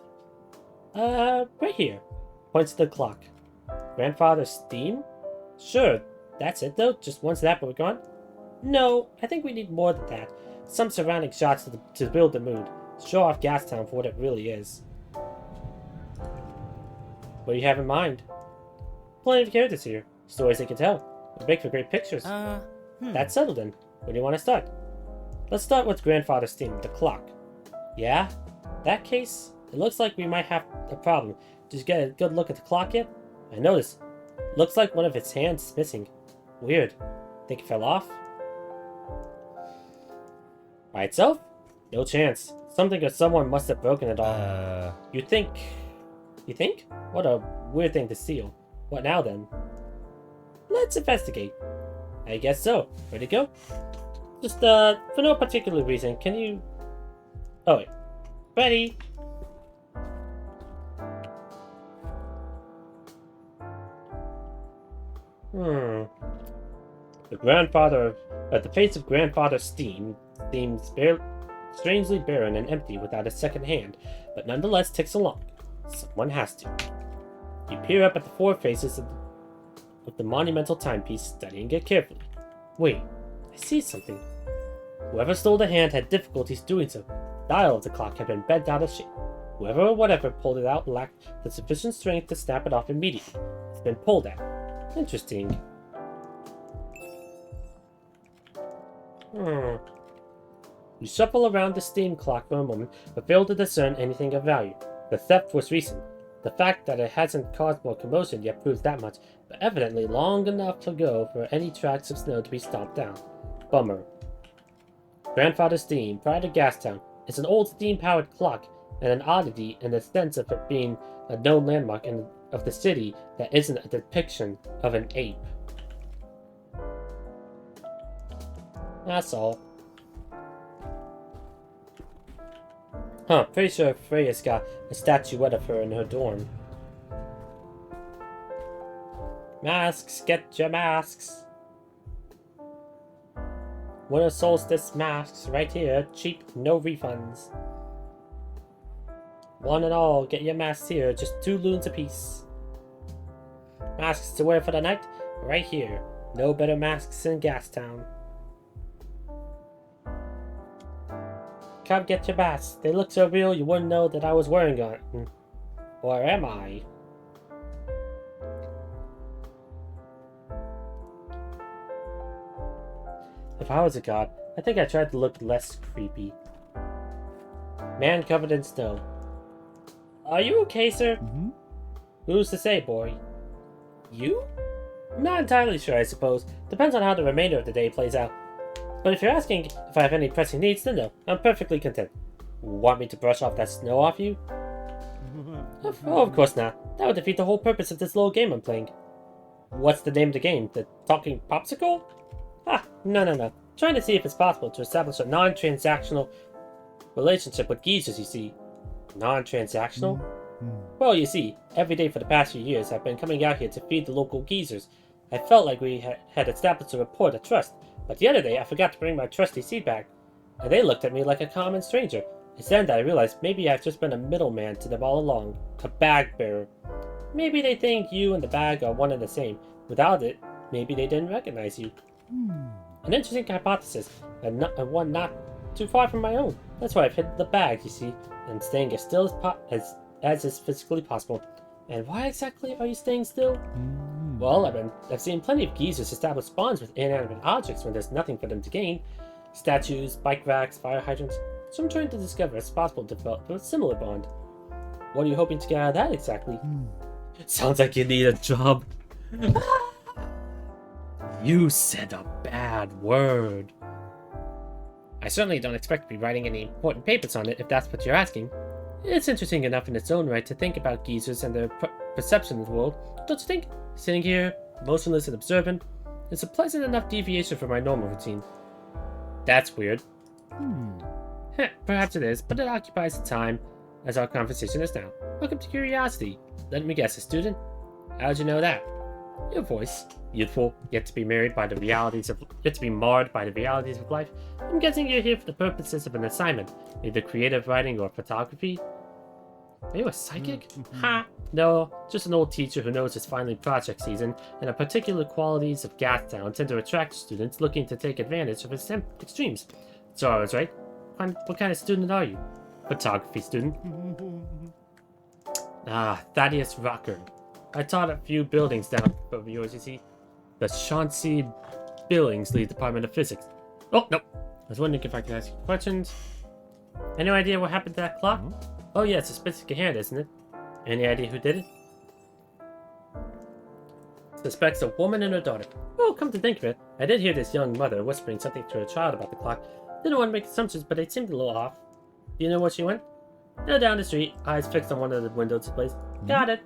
right here. Points to the clock. Grandfather's steam? Sure, that's it though? Just one snap and we're gone? No, I think we need more than that. Some surrounding shots to build the mood. Show off Gastown for what it really is. What do you have in mind? Plenty of characters here. Stories they can tell. They make for great pictures. That's settled then. Where do you want to start? Let's start with Grandfather's steam, the clock. Yeah? That case, it looks like we might have a problem. Did you get a good look at the clock yet? I noticed. Looks like one of its hands is missing. Weird. Think it fell off? By itself? No chance. Something or someone must have broken it off. You think? What a weird thing to steal. What now then? Let's investigate. I guess so. Ready to go? Just, for no particular reason, can you... Oh, wait. Ready? The face of Grandfather Steam seems strangely barren and empty without a second hand, but nonetheless ticks along. Someone has to. You peer up at the four faces of the monumental timepiece, studying it carefully. Wait, I see something. Whoever stole the hand had difficulties doing so. The dial of the clock had been bent out of shape. Whoever or whatever pulled it out lacked the sufficient strength to snap it off immediately. It's been pulled out. Interesting. You shuffle around the steam clock for a moment, but fail to discern anything of value. The theft was recent. The fact that it hasn't caused more commotion yet proves that much, but evidently long enough to go for any tracks of snow to be stomped down. Bummer. Grandfather's steam, prior to Gastown, is an old steam-powered clock, and an oddity in the sense of it being a known landmark of the city that isn't a depiction of an ape. That's all. Huh, pretty sure Freya's got a statuette of her in her dorm. Masks, get your masks. Winter solstice masks right here, cheap, no refunds. One and all, get your masks here, just 2 loons apiece. Masks to wear for the night, right here. No better masks in Gastown. Come get your masks. They look so real you wouldn't know that I was wearing one. Or am I? If I was a god, I think I tried to look less creepy. Man covered in snow. Are you okay, sir? Who's to say, boy? You? I'm not entirely sure, I suppose. Depends on how the remainder of the day plays out. But if you're asking if I have any pressing needs, then no. I'm perfectly content. Want me to brush off that snow off you? Oh, of course not. That would defeat the whole purpose of this little game I'm playing. What's the name of the game? The Talking Popsicle? Ah, no. Trying to see if it's possible to establish a non-transactional relationship with geezers, you see. Non-transactional? Well, you see, every day for the past few years, I've been coming out here to feed the local geezers. I felt like we had established a rapport of trust, but the other day I forgot to bring my trusty seed bag, and they looked at me like a common stranger. It's then that I realized maybe I've just been a middleman to them all along, a bag bearer. Maybe they think you and the bag are one and the same. Without it, maybe they didn't recognize you. An interesting hypothesis, and one not too far from my own. That's why I've hidden the bag, you see, and staying as still as is physically possible. And why exactly are you staying still? Well, I've seen plenty of geezers establish bonds with inanimate objects when there's nothing for them to gain. Statues, bike racks, fire hydrants. So I'm trying to discover if it's possible to develop a similar bond. What are you hoping to get out of that exactly? Sounds like you need a job. You said a bad word. I certainly don't expect to be writing any important papers on it if that's what you're asking. It's interesting enough in its own right to think about geezers and their perception of the world, don't you think? Sitting here, motionless and observant, it's a pleasant enough deviation from my normal routine. That's weird. Perhaps it is, but it occupies the time as our conversation is now. Welcome to curiosity. Let me guess, a student? How'd you know that? Your voice. Youthful, yet to be marred by the realities of life. I'm guessing you're here for the purposes of an assignment, either creative writing or photography. Are you a psychic? Ha! No, just an old teacher who knows it's finally project season, and the particular qualities of Gastown tend to attract students looking to take advantage of its extremes. So I was right. What kind of student are you? Photography student. Thaddeus Rocker. I taught a few buildings down over yours, you see. The Chauncey Billingsley Department of Physics. Oh, no. I was wondering if I could ask you questions. Any idea what happened to that clock? Oh, yeah, it's a specific hand, isn't it? Any idea who did it? Suspects a woman and her daughter. Oh, come to think of it, I did hear this young mother whispering something to her child about the clock. Didn't want to make assumptions, but it seemed a little off. Do you know where she went? No, down the street, eyes fixed on one of the window displays. Got it.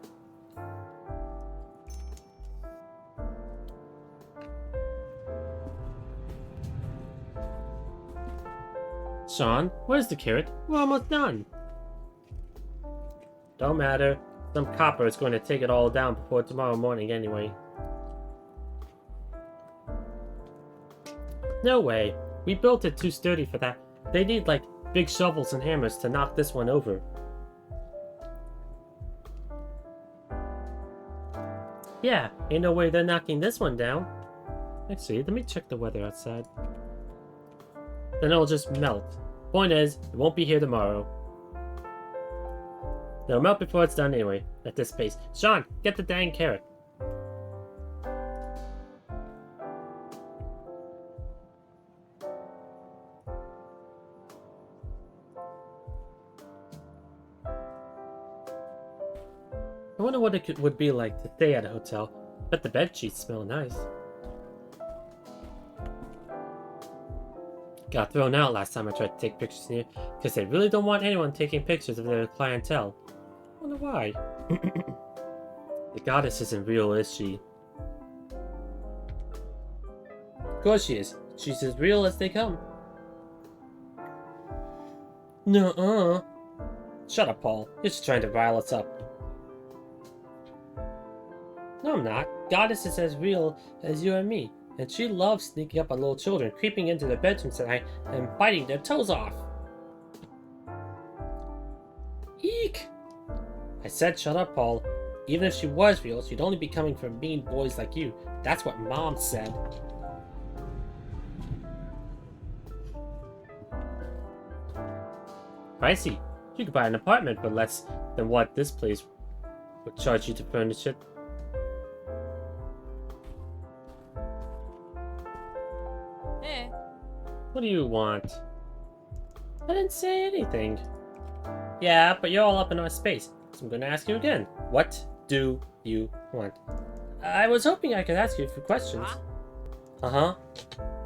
Sean, where's the carrot? We're almost done. Don't matter. Some copper is going to take it all down before tomorrow morning anyway. No way. We built it too sturdy for that. They need, like, big shovels and hammers to knock this one over. Yeah, ain't no way they're knocking this one down. Actually, let me check the weather outside. Then it'll just melt. Point is, it won't be here tomorrow. It'll melt before it's done anyway, at this pace. Sean, get the dang carrot. I wonder what it would be like to stay at a hotel. Bet the bed sheets smell nice. Got thrown out last time I tried to take pictures in here, because they really don't want anyone taking pictures of their clientele. Wonder why. The goddess isn't real, is she? Of course she is. She's as real as they come. Nuh-uh. Shut up, Paul. You're just trying to rile us up. No, I'm not. Goddess is as real as you and me. And she loves sneaking up on little children, creeping into their bedrooms at night, and biting their toes off. Eek! I said shut up, Paul. Even if she was real, she'd only be coming from mean boys like you. That's what Mom said. Pricey. You could buy an apartment for less than what this place would charge you to furnish it. What do you want? I didn't say anything. Yeah, but you're all up in our space, so I'm gonna ask you again. What do you want? I was hoping I could ask you a few questions. Uh-huh.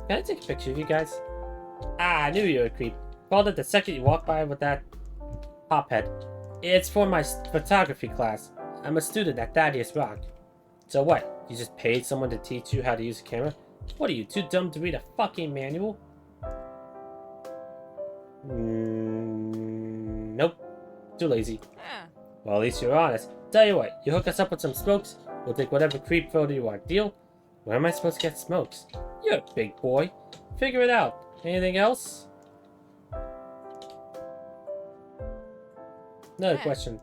Can I take a picture of you guys? Ah, I knew you were a creep. Called it the second you walked by with that top head. It's for my photography class. I'm a student at Thaddeus Rock. So what? You just paid someone to teach you how to use a camera? What are you, too dumb to read a fucking manual? Nope. Too lazy. Well, at least you're honest. Tell you what, you hook us up with some smokes, we'll take whatever creep photo you want. Deal? Where am I supposed to get smokes? You're a big boy. Figure it out. Anything else? Another question.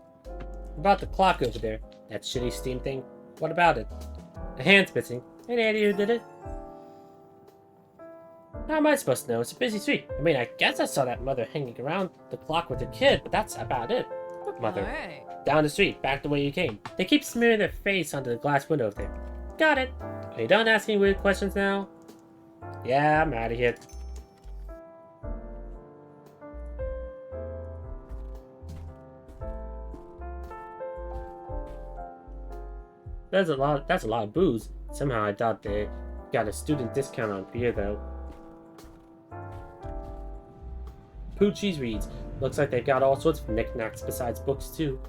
About the clock over there. That shitty steam thing. What about it? A hand's missing. Any idea who did it? How am I supposed to know? It's a busy street. I mean, I guess I saw that mother hanging around the clock with her kid, but that's about it. What mother? Down the street, back the way you came. They keep smearing their face onto the glass window over there. Got it. Are you done asking weird questions now? Yeah, I'm out of here. That's a lot of booze. Somehow I thought they got a student discount on beer though. Poochie's reads. Looks like they've got all sorts of knickknacks besides books too.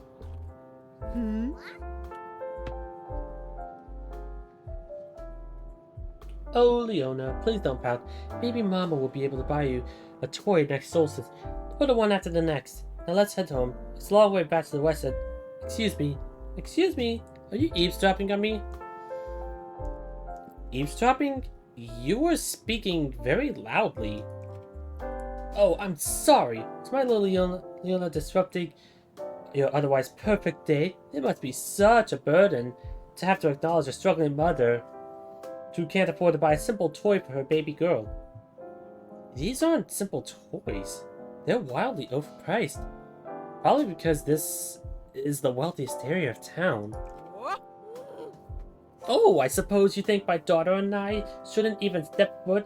Oh, Leona, please don't pout. Maybe Mama will be able to buy you a toy next solstice. Or the one after the next. Now let's head home. It's a long way back to the west end. Excuse me. Excuse me. Are you eavesdropping on me? Eavesdropping? You were speaking very loudly. Oh, I'm sorry. It's my little Leona disrupting your otherwise perfect day. It must be such a burden to have to acknowledge a struggling mother who can't afford to buy a simple toy for her baby girl. These aren't simple toys. They're wildly overpriced. Probably because this is the wealthiest area of town. Oh, I suppose you think my daughter and I shouldn't even step foot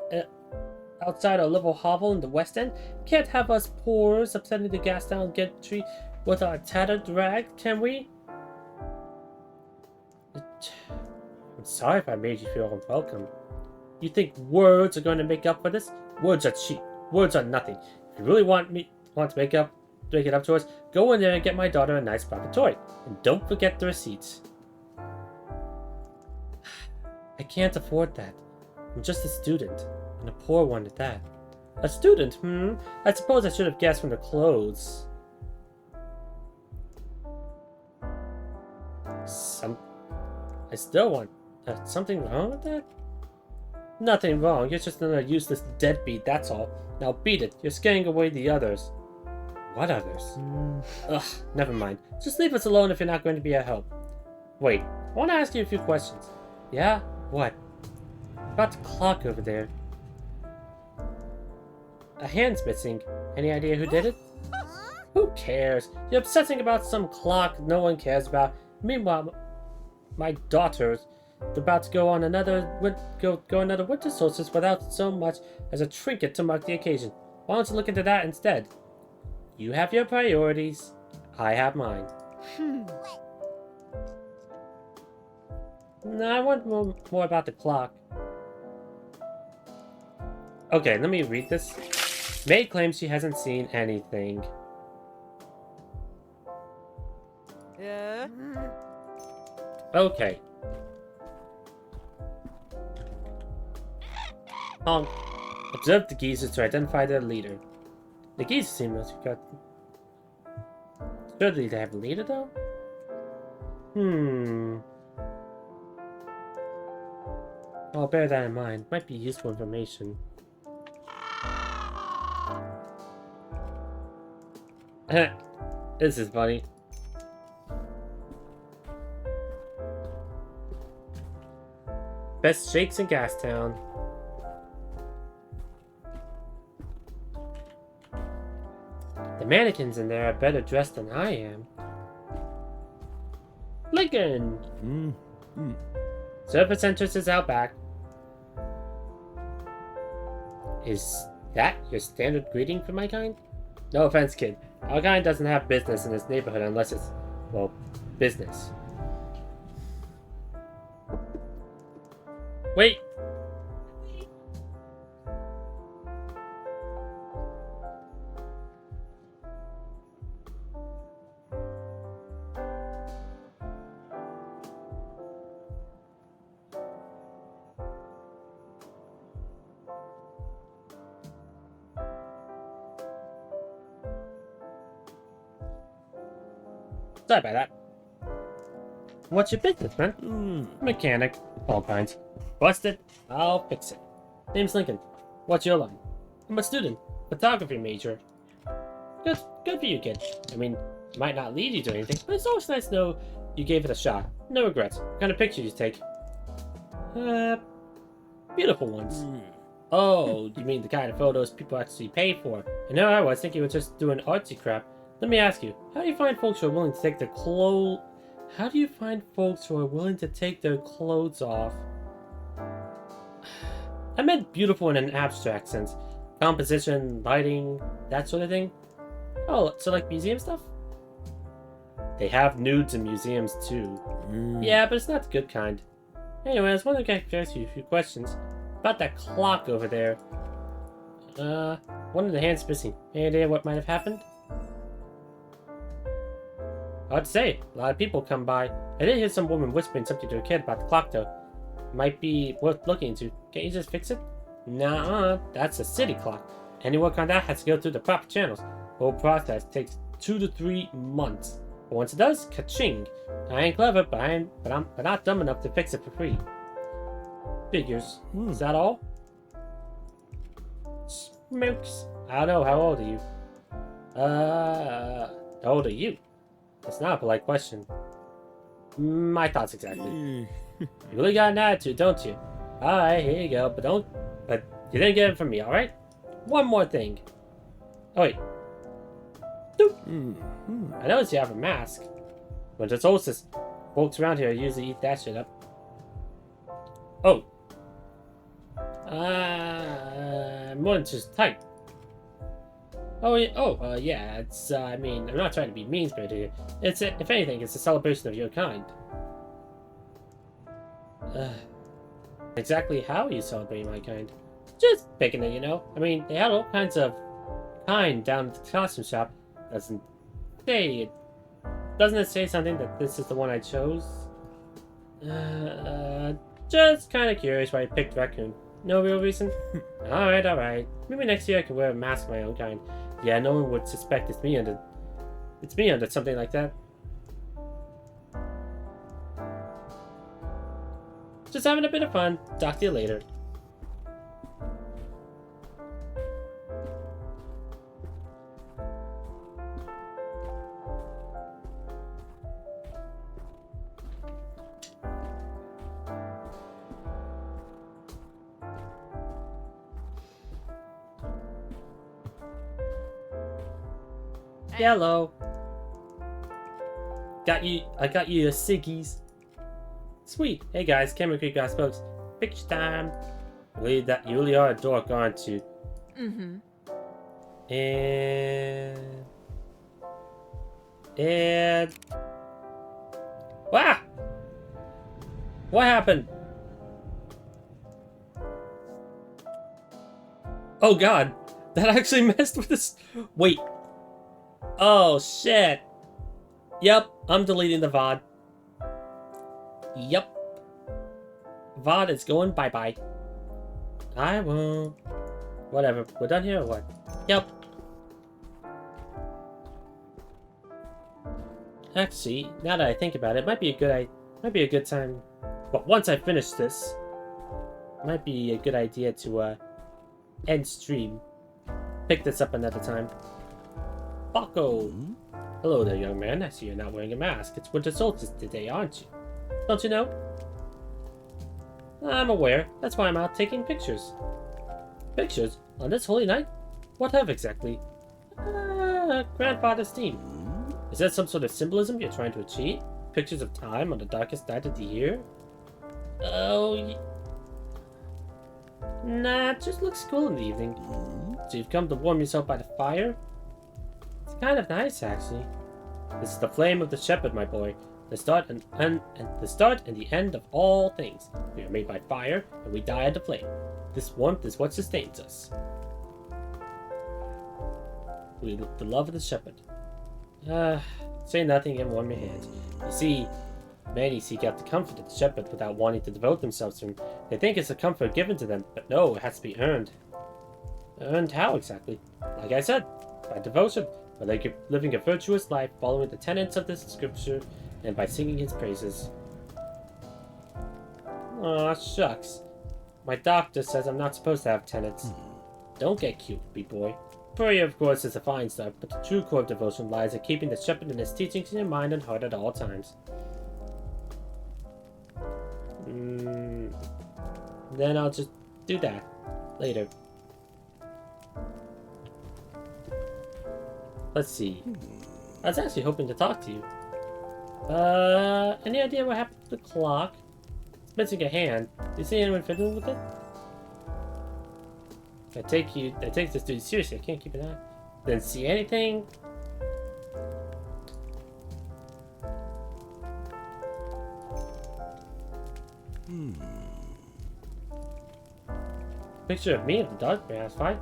outside our little hovel in the West End? Can't have us poors upsetting the gas down gentry with our tattered rag, can we? I'm sorry if I made you feel unwelcome. You think words are going to make up for this? Words are cheap. Words are nothing. If you really want to make it up to us, go in there and get my daughter a nice proper toy. And don't forget the receipts. I can't afford that. I'm just a student, and a poor one at that. A student, I suppose I should have guessed from the clothes. I still want... something wrong with that? Nothing wrong, you're just another useless deadbeat, that's all. Now beat it, you're scaring away the others. What others? Ugh, never mind. Just leave us alone if you're not going to be a help. Wait, I want to ask you a few questions. Yeah? What? About the clock over there. A hand's missing. Any idea who did it? Who cares? You're obsessing about some clock no one cares about. Meanwhile, my daughter's about to go on another winter solstice without so much as a trinket to mark the occasion. Why don't you look into that instead? You have your priorities. I have mine. No, I want more about the clock. Okay, let me read this. Maid claims she hasn't seen anything. Yeah. Okay. Observe the geezers to identify their leader. The geezers seem to have got... Surely they have a leader, though? I'll bear that in mind. Might be useful information. This is funny. Best shakes in Gastown. The mannequins in there are better dressed than I am. Lincoln! Surface entrance is out back. Is that your standard greeting for my kind? No offense, kid. Our kind doesn't have business in this neighborhood unless it's, well, business. Wait! Sorry about that. What's your business, man? Mechanic. All kinds. Busted? I'll fix it. Name's Lincoln. What's your line? I'm a student. Photography major. Good for you, kid. I mean, it might not lead you to anything, but it's always nice to know you gave it a shot. No regrets. What kind of pictures you take? Beautiful ones. Oh, you mean the kind of photos people actually pay for? I know I was thinking you were just doing artsy crap. Let me ask you, how do you find folks who are willing to take their clothes... How do you find folks who are willing to take their clothes off? I meant beautiful in an abstract sense. Composition, lighting, that sort of thing. Oh, so like museum stuff? They have nudes in museums too. Yeah, but it's not the good kind. Anyway, I was wondering if I could ask you a few questions. About that clock over there. One of the hands missing. Any idea what might have happened? Hard to say. A lot of people come by. I did hear some woman whispering something to a kid about the clock though. Might be worth looking into. Can't you just fix it? Nah, that's a city clock. Any work on that has to go through the proper channels. The whole process takes 2 to 3 months. But once it does, ka-ching. I ain't clever, but I'm not dumb enough to fix it for free. Figures. Is that all? Smokes. I don't know. How old are you? How old are you? That's not a polite question. My thoughts exactly. You really got an attitude, don't you? Alright, here you go. But you didn't get it from me, alright? One more thing. Oh, wait. Doop. I noticed you have a mask. Winter solstice. Folks around here usually eat that shit up. Oh. More than just tight. Oh, yeah, yeah, it's, I mean, I'm not trying to be mean-spirited here. It's, if anything, it's a celebration of your kind. Exactly how are you celebrating my kind? Just picking it, you know? I mean, they had all kinds of kind down at the costume shop. Doesn't it say something that this is the one I chose? Just kind of curious why I picked raccoon. No real reason? Alright. Maybe next year I can wear a mask of my own kind. Yeah, no one would suspect it's me under something like that. Just having a bit of fun. Talk to you later. Hello. I got you your ciggies. Sweet. Hey guys, Cameron Creek Gas folks. Picture time. You really are a dork, aren't you? And wow! What happened? Oh god, that actually messed with this. Wait. Oh shit. Yep, I'm deleting the VOD. Yep. VOD is going bye-bye. I won't. Whatever. We're done here or what? Yep. Actually, now that I think about it, might be a good time. But once I finish this, might be a good idea to end stream. Pick this up another time. Paco. Hello there, young man. I see you're not wearing a mask. It's winter solstice today, aren't you? Don't you know? I'm aware. That's why I'm out taking pictures. Pictures? On this holy night? What of exactly? Grandfather's theme. Is that some sort of symbolism you're trying to achieve? Pictures of time on the darkest night of the year? Oh, nah, it just looks cool in the evening. So you've come to warm yourself by the fire? It's kind of nice, actually. This is the flame of the shepherd, my boy. The start and the end of all things. We are made by fire, and we die at the flame. This warmth is what sustains us. The love of the shepherd. Say nothing and warm your hands. You see, many seek out the comfort of the shepherd without wanting to devote themselves to him. They think it's a comfort given to them, but no, it has to be earned. Earned how exactly? Like I said, by devotion, by living a virtuous life, following the tenets of this scripture, and by singing his praises. Aw, shucks. My doctor says I'm not supposed to have tenets. Don't get cute, big boy. Prayer, of course, is a fine start, but the true core of devotion lies in keeping the shepherd and his teachings in your mind and heart at all times. Then I'll just do that later. Let's see. I was actually hoping to talk to you. Any idea what happened to the clock? It's missing a hand. Do you see anyone fiddling with it? I take this dude seriously. I can't keep an eye. Didn't see anything. Picture of me in the dark, man. That's fine.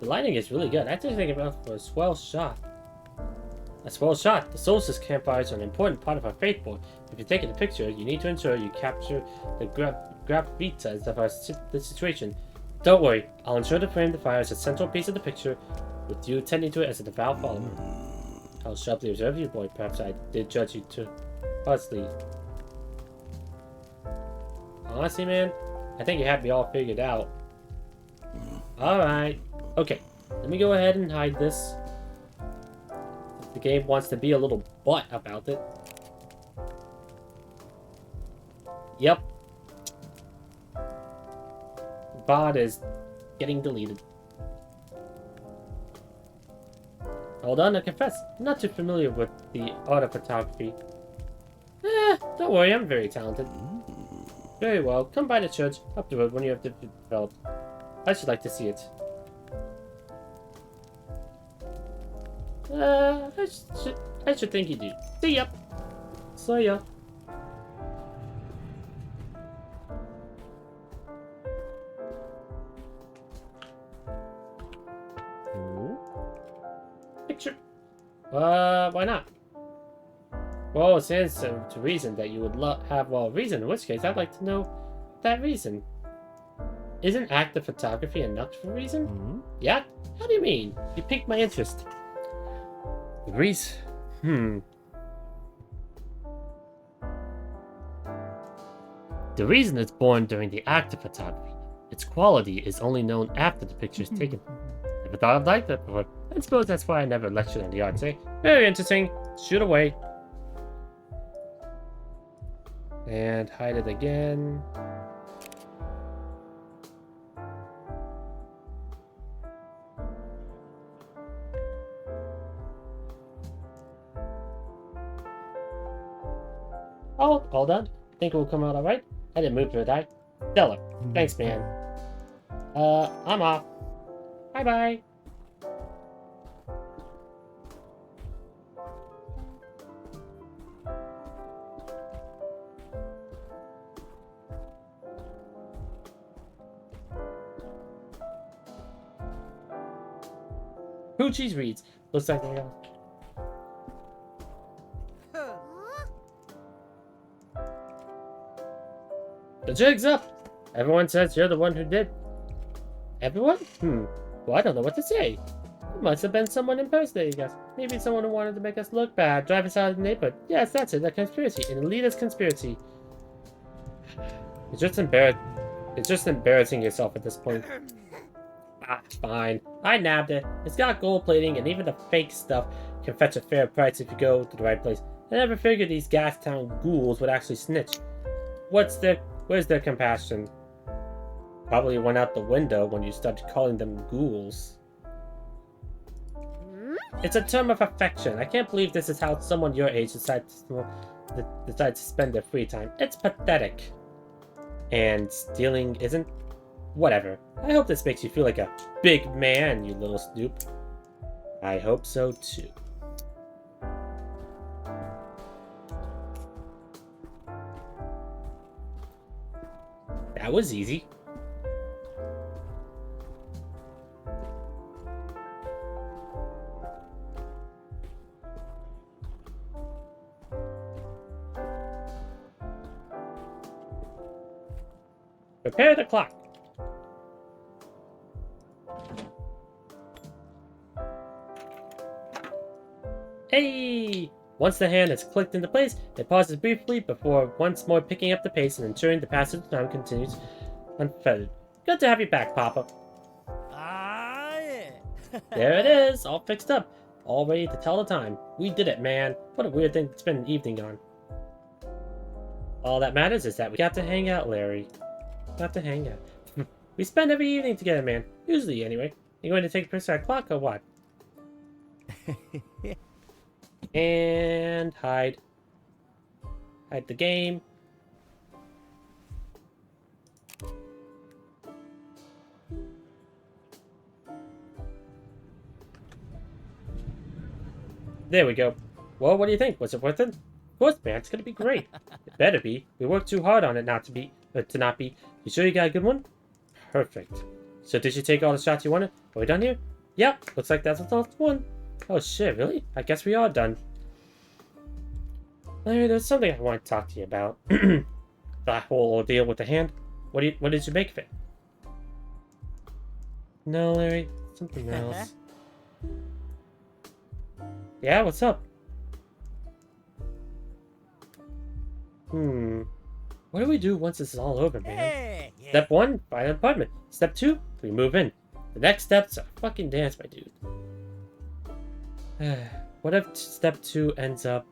The lighting is really good. I just think about for a swell shot. A swell shot. The solstice campfires are an important part of our faith board. If you're taking a picture, you need to ensure you capture the gravitas of the situation. Don't worry, I'll ensure to frame the fire as a central piece of the picture, with you tending to it as a devout follower. I'll sharply observe you, boy. Perhaps I did judge you too harshly. Honestly, man, I think you have me all figured out. Alright. Okay, let me go ahead and hide this. If the game wants to be a little butt about it. Yep. VOD is getting deleted. Hold on, I confess, I'm not too familiar with the art of photography. Don't worry, I'm very talented. Very well, come by the church up the road when you have developed. I should like to see it. I should think you do. See ya. See ya. Picture. Why not? Well, it stands to reason that you would have reason, in which case I'd like to know that reason. Isn't active photography enough for reason? Yeah? How do you mean? You piqued my interest. The reason? The reason is born during the act of photography. Its quality is only known after the picture is taken. Never thought of like that before. I suppose that's why I never lectured on the art. Say, very interesting. Shoot away. And hide it again. Oh, all done. Think it will come out alright? I didn't move to a die. Stellar. Thanks, man. I'm off. Bye-bye. Poochie's reads. Looks like they are. The jig's up! Everyone says you're the one who did. Everyone? Well, I don't know what to say. It must have been someone impersonating us. Maybe someone who wanted to make us look bad, drive us out of the neighborhood. Yes, that's it, a conspiracy. An elitist conspiracy. It's just embarrassing yourself at this point. Fine. I nabbed it. It's got gold plating, and even the fake stuff can fetch a fair price if you go to the right place. I never figured these Gastown ghouls would actually snitch. Where's their compassion? Probably went out the window when you started calling them ghouls. It's a term of affection. I can't believe this is how someone your age decides to spend their free time. It's pathetic. And stealing isn't? Whatever. I hope this makes you feel like a big man, you little snoop. I hope so too. That was easy. Prepare the clock. Hey! Once the hand is clicked into place, it pauses briefly before once more picking up the pace and ensuring the passage of time continues unfettered. Good to have you back, Papa. Ah, yeah. There it is, all fixed up. All ready to tell the time. We did it, man. What a weird thing to spend an evening on. All that matters is that we got to hang out, Larry. Got to hang out. We spend every evening together, man. Usually, anyway. You going to take a picture of that clock or what? And hide. Hide the game. There we go. Well, what do you think? Was it worth it? Of course, man. It's gonna be great. It better be. We worked too hard on it not to be, to not be. You sure you got a good one? Perfect. So did you take all the shots you wanted? Are we done here? Yep. Looks like that's the last one. Oh shit, really? I guess we are done. Larry, there's something I want to talk to you about. That whole ordeal with the hand. What did you make of it? No, Larry. Something else. Yeah, what's up? What do we do once this is all over, man? Hey, yeah. Step 1, find an apartment. Step 2, we move in. The next step's a fucking dance, my dude. What if step 2 ends up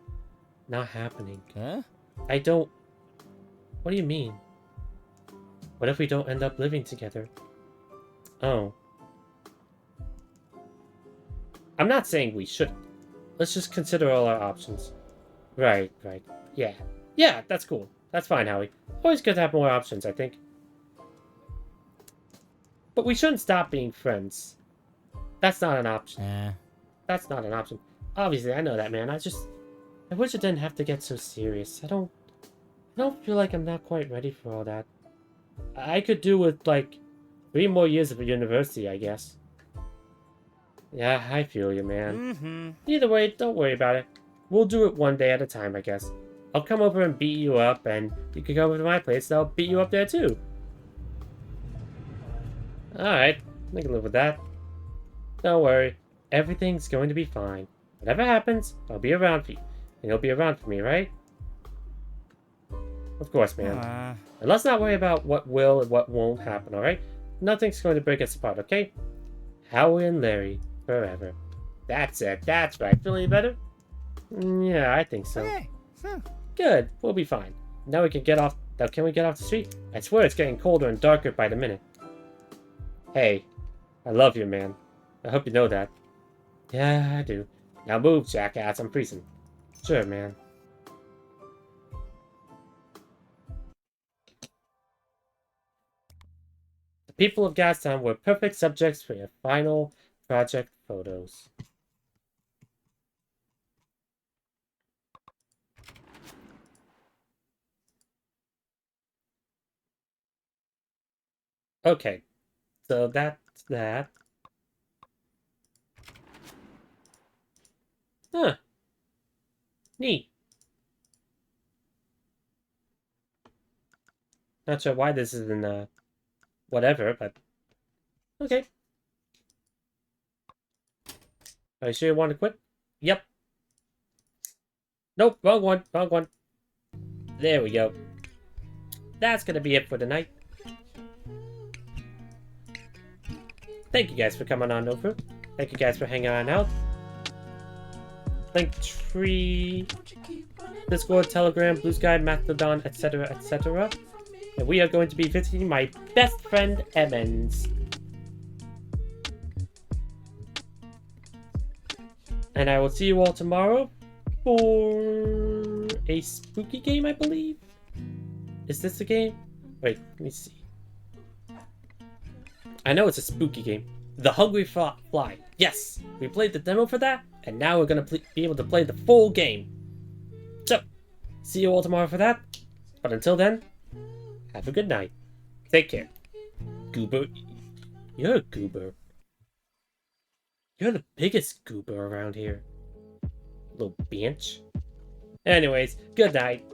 not happening? Huh? I don't... What do you mean? What if we don't end up living together? Oh. I'm not saying we shouldn't. Let's just consider all our options. Right. Yeah. Yeah, that's cool. That's fine, Howie. Always good to have more options, I think. But we shouldn't stop being friends. That's not an option. That's not an option. Obviously, I know that, man. I wish it didn't have to get so serious. I don't feel like I'm not quite ready for all that. I could do with, like, 3 more years of university, I guess. Yeah, I feel you, man. Either way, don't worry about it. We'll do it one day at a time, I guess. I'll come over and beat you up, and you can come over to my place, and I'll beat you up there, too. Alright, I can live with that. Don't worry. Everything's going to be fine. Whatever happens, I'll be around for you. And you'll be around for me, right? Of course, man. And let's not worry about what will and what won't happen, alright? Nothing's going to break us apart, okay? Howie and Larry, forever. That's it. That's right. Feeling better? Yeah, I think so. Okay. Good. We'll be fine. Now we can get off... Now can we get off the street? I swear it's getting colder and darker by the minute. Hey. I love you, man. I hope you know that. Yeah, I do. Now move, jackass. I'm freezing. Sure, man. The people of Gastown were perfect subjects for your final project photos. Okay, so that's that. Huh. Neat. Not sure why this isn't, whatever, but... Okay. Are you sure you want to quit? Yep. Nope, wrong one, wrong one. There we go. That's gonna be it for tonight. Thank you guys for coming on over. Thank you guys for hanging on out. Linktree, Discord, Telegram, Blue Sky, Mastodon, etc., etc. And we are going to be visiting my best friend, Emmons. And I will see you all tomorrow for a spooky game, I believe. Is this the game? Wait, let me see. I know it's a spooky game. The Hungry Fly. Yes, we played the demo for that, and now we're gonna be able to play the full game. So, see you all tomorrow for that. But until then, have a good night. Take care. Goober. You're a goober. You're the biggest goober around here. Little bench. Anyways, good night.